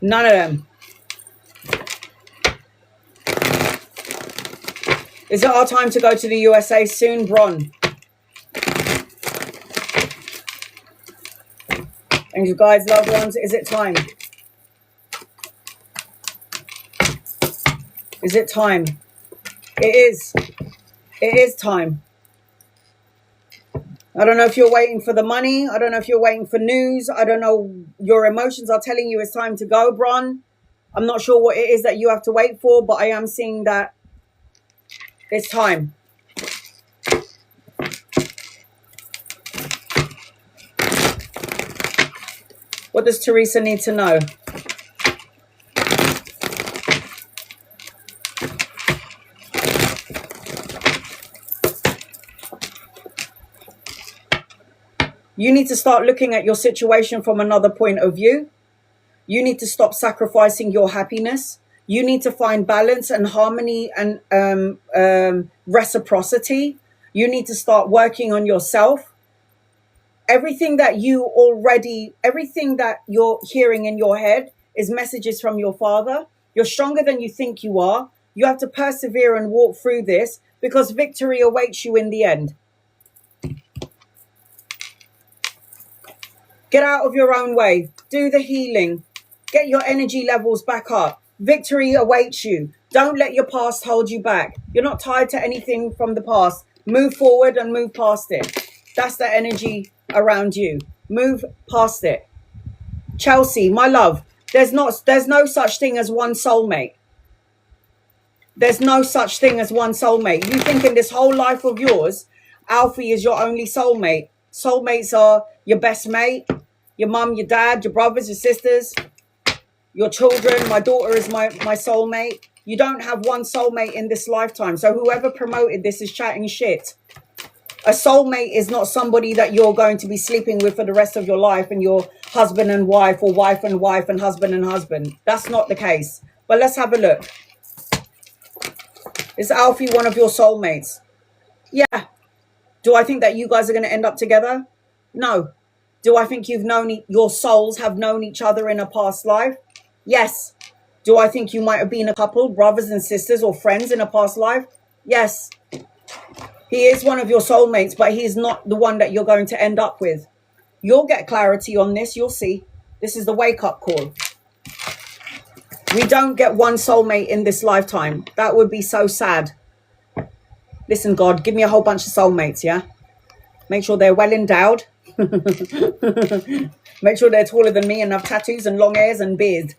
None of them. Is it our time to go to the USA soon, Bron? And you guys, loved ones, is it time? Is it time? It is. It is time. I don't know if you're waiting for the money. I don't know if you're waiting for news. I don't know. Your emotions are telling you it's time to go, Bron. I'm not sure what it is that you have to wait for, but I am seeing that it's time. What does Teresa need to know? You need to start looking at your situation from another point of view. You need to stop sacrificing your happiness. You need to find balance and harmony and reciprocity. You need to start working on yourself. Everything that you're hearing in your head is messages from your father. You're stronger than you think you are. You have to persevere and walk through this because victory awaits you in the end. Get out of your own way. Do the healing. Get your energy levels back up. Victory awaits you. Don't let your past hold you back. You're not tied to anything from the past. Move forward and move past it. That's the energy around you. Move past it. Chelsea, my love, there's no such thing as one soulmate. There's no such thing as one soulmate. You think in this whole life of yours, Alfie is your only soulmate. Soulmates are your best mate, your mum, your dad, your brothers, your sisters, your children. My daughter is my soulmate. You don't have one soulmate in this lifetime. So whoever promoted this is chatting shit. A soulmate is not somebody that you're going to be sleeping with for the rest of your life and you're husband and wife or wife and wife and husband and husband. That's not the case. But let's have a look. Is Alfie one of your soulmates? Yeah. Do I think that you guys are going to end up together? No. Do I think your souls have known each other in a past life? Yes. Do I think you might have been a couple, brothers and sisters or friends in a past life? Yes. He is one of your soulmates, but he's not the one that you're going to end up with. You'll get clarity on this. You'll see. This is the wake-up call. We don't get one soulmate in this lifetime. That would be so sad. Listen, God, give me a whole bunch of soulmates, yeah? Make sure they're well endowed. Make sure they're taller than me and have tattoos and long hairs and beard.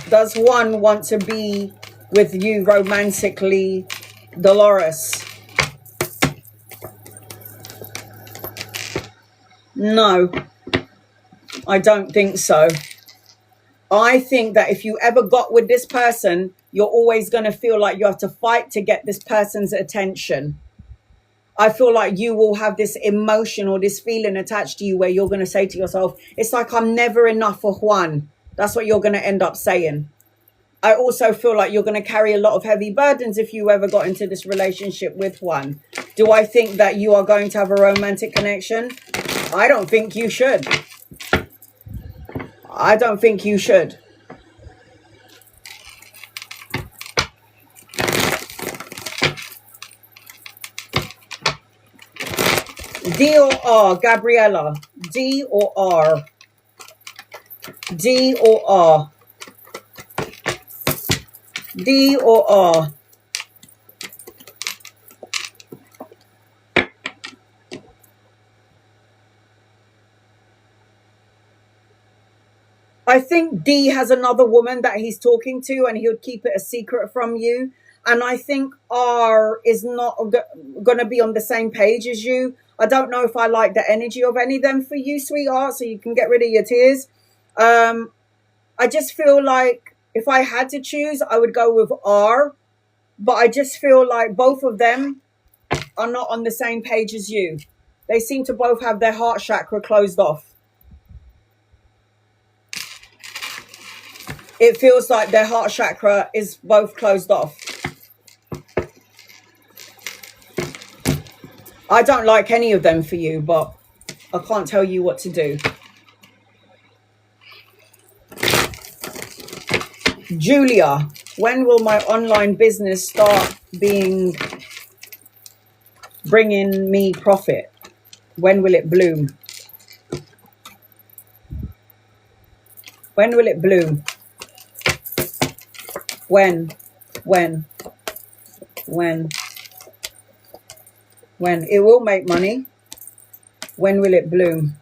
Does one want to be with you romantically, Dolores? No, I don't think so. I think that if you ever got with this person, you're always going to feel like you have to fight to get this person's attention. I feel like you will have this emotion or this feeling attached to you where you're going to say to yourself, it's like I'm never enough for Juan. That's what you're going to end up saying. I also feel like you're going to carry a lot of heavy burdens if you ever got into this relationship with Juan. Do I think that you are going to have a romantic connection? I don't think you should. I don't think you should. D or R, Gabriella? D or R? D or R? D or R? I think D has another woman that he's talking to and he would keep it a secret from you. And I think R is not going to be on the same page as you. I don't know if I like the energy of any of them for you, sweetheart, so you can get rid of your tears. I just feel like if I had to choose, I would go with R. But I just feel like both of them are not on the same page as you. They seem to both have their heart chakra closed off. It feels like their heart chakra is both closed off. I don't like any of them for you, but I can't tell you what to do. Julia, when will my online business start bringing me profit? When will it bloom? When will it bloom? When? It will make money. When will it bloom?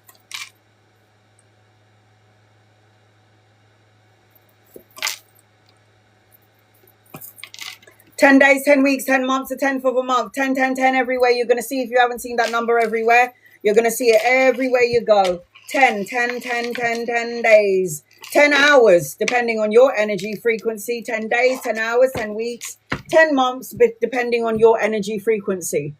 $10 days, 10 weeks, 10 months, a 10th of a month, 10, 10, 10 everywhere. You're going to see, if you haven't seen that number everywhere, you're going to see it everywhere you go. 10, 10, 10, 10, 10 days. 10 hours, depending on your energy frequency. 10 days, 10 hours, 10 weeks, 10 months, depending on your energy frequency.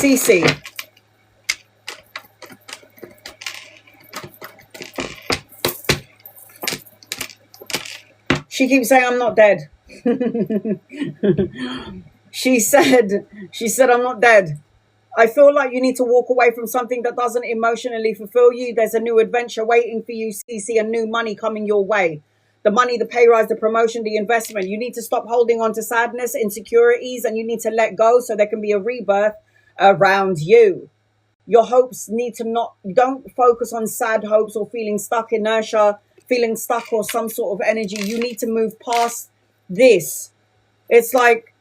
Cece. She keeps saying I'm not dead. She said I'm not dead. I feel like you need to walk away from something that doesn't emotionally fulfill you. There's a new adventure waiting for you, Cece, and new money coming your way. The money, the pay rise, the promotion, the investment. You need to stop holding on to sadness, insecurities, and you need to let go so there can be a rebirth around you. Your hopes need to don't focus on sad hopes or feeling stuck, inertia, feeling stuck or some sort of energy. You need to move past this. It's like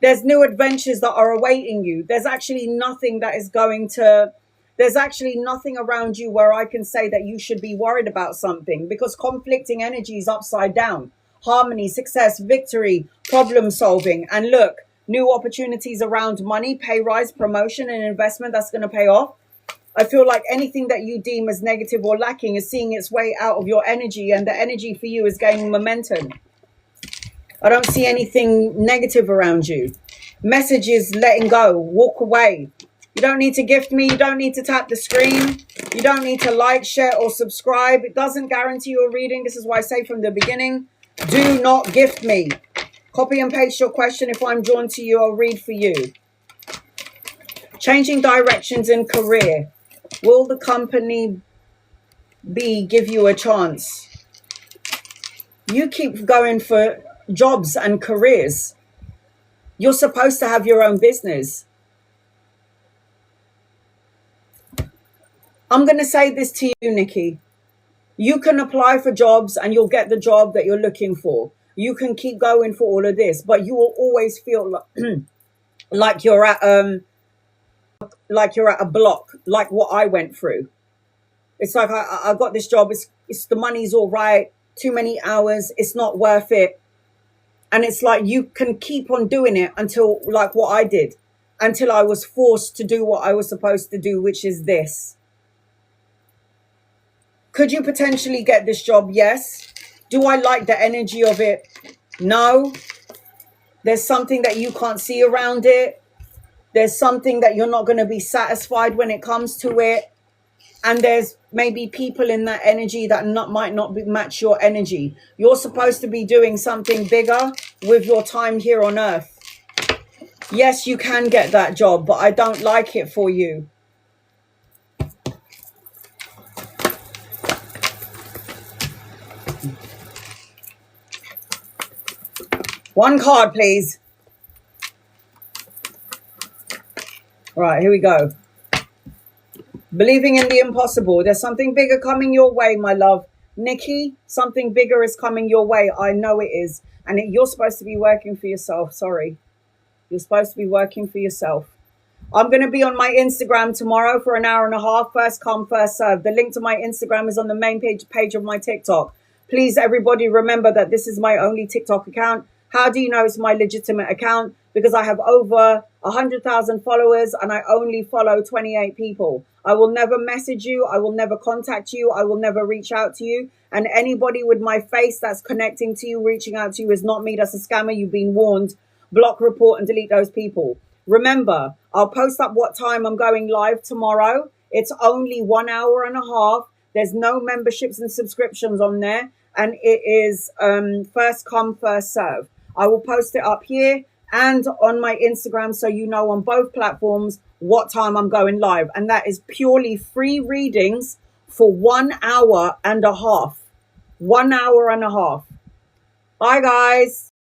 there's new adventures that are awaiting you. There's actually nothing there's actually nothing around you where I can say that you should be worried about something, because conflicting energy is upside down. Harmony, success, victory, problem solving. And look, new opportunities around money, pay rise, promotion, and investment that's going to pay off. I feel like anything that you deem as negative or lacking is seeing its way out of your energy, and the energy for you is gaining momentum. I don't see anything negative around you. Message is letting go, walk away. You don't need to gift me. You don't need to tap the screen. You don't need to like, share, or subscribe. It doesn't guarantee you a reading. This is why I say from the beginning, do not gift me. Copy and paste your question. If I'm drawn to you, I'll read for you. Changing directions in career. Will the company B give you a chance? You keep going for jobs and careers. You're supposed to have your own business. I'm going to say this to you, Nikki. You can apply for jobs and you'll get the job that you're looking for. You can keep going for all of this, but you will always feel like you're at a block, like what I went through. It's like I got this job. It's the money's all right. Too many hours. It's not worth it. And it's like you can keep on doing it until, like what I did, until I was forced to do what I was supposed to do, which is this. Could you potentially get this job? Yes. Do I like the energy of it? No. There's something that you can't see around it. There's something that you're not going to be satisfied when it comes to it. And there's maybe people in that energy that might not match your energy. You're supposed to be doing something bigger with your time here on earth. Yes, you can get that job, but I don't like it for you. One card, please. Right, here we go. Believing in the impossible. There's something bigger coming your way, my love. Nikki, something bigger is coming your way. I know it is. And you're supposed to be working for yourself. Sorry. You're supposed to be working for yourself. I'm going to be on my Instagram tomorrow for an hour and a half. First come, first serve. The link to my Instagram is on the main page of my TikTok. Please, everybody, remember that this is my only TikTok account. How do you know it's my legitimate account? Because I have over 100,000 followers and I only follow 28 people. I will never message you. I will never contact you. I will never reach out to you. And anybody with my face that's connecting to you, reaching out to you is not me. That's a scammer. You've been warned. Block, report, and delete those people. Remember, I'll post up what time I'm going live tomorrow. It's only 1 hour and a half. There's no memberships and subscriptions on there. And it is first come, first serve. I will post it up here and on my Instagram so you know on both platforms what time I'm going live. And that is purely free readings for 1 hour and a half. 1 hour and a half. Bye, guys.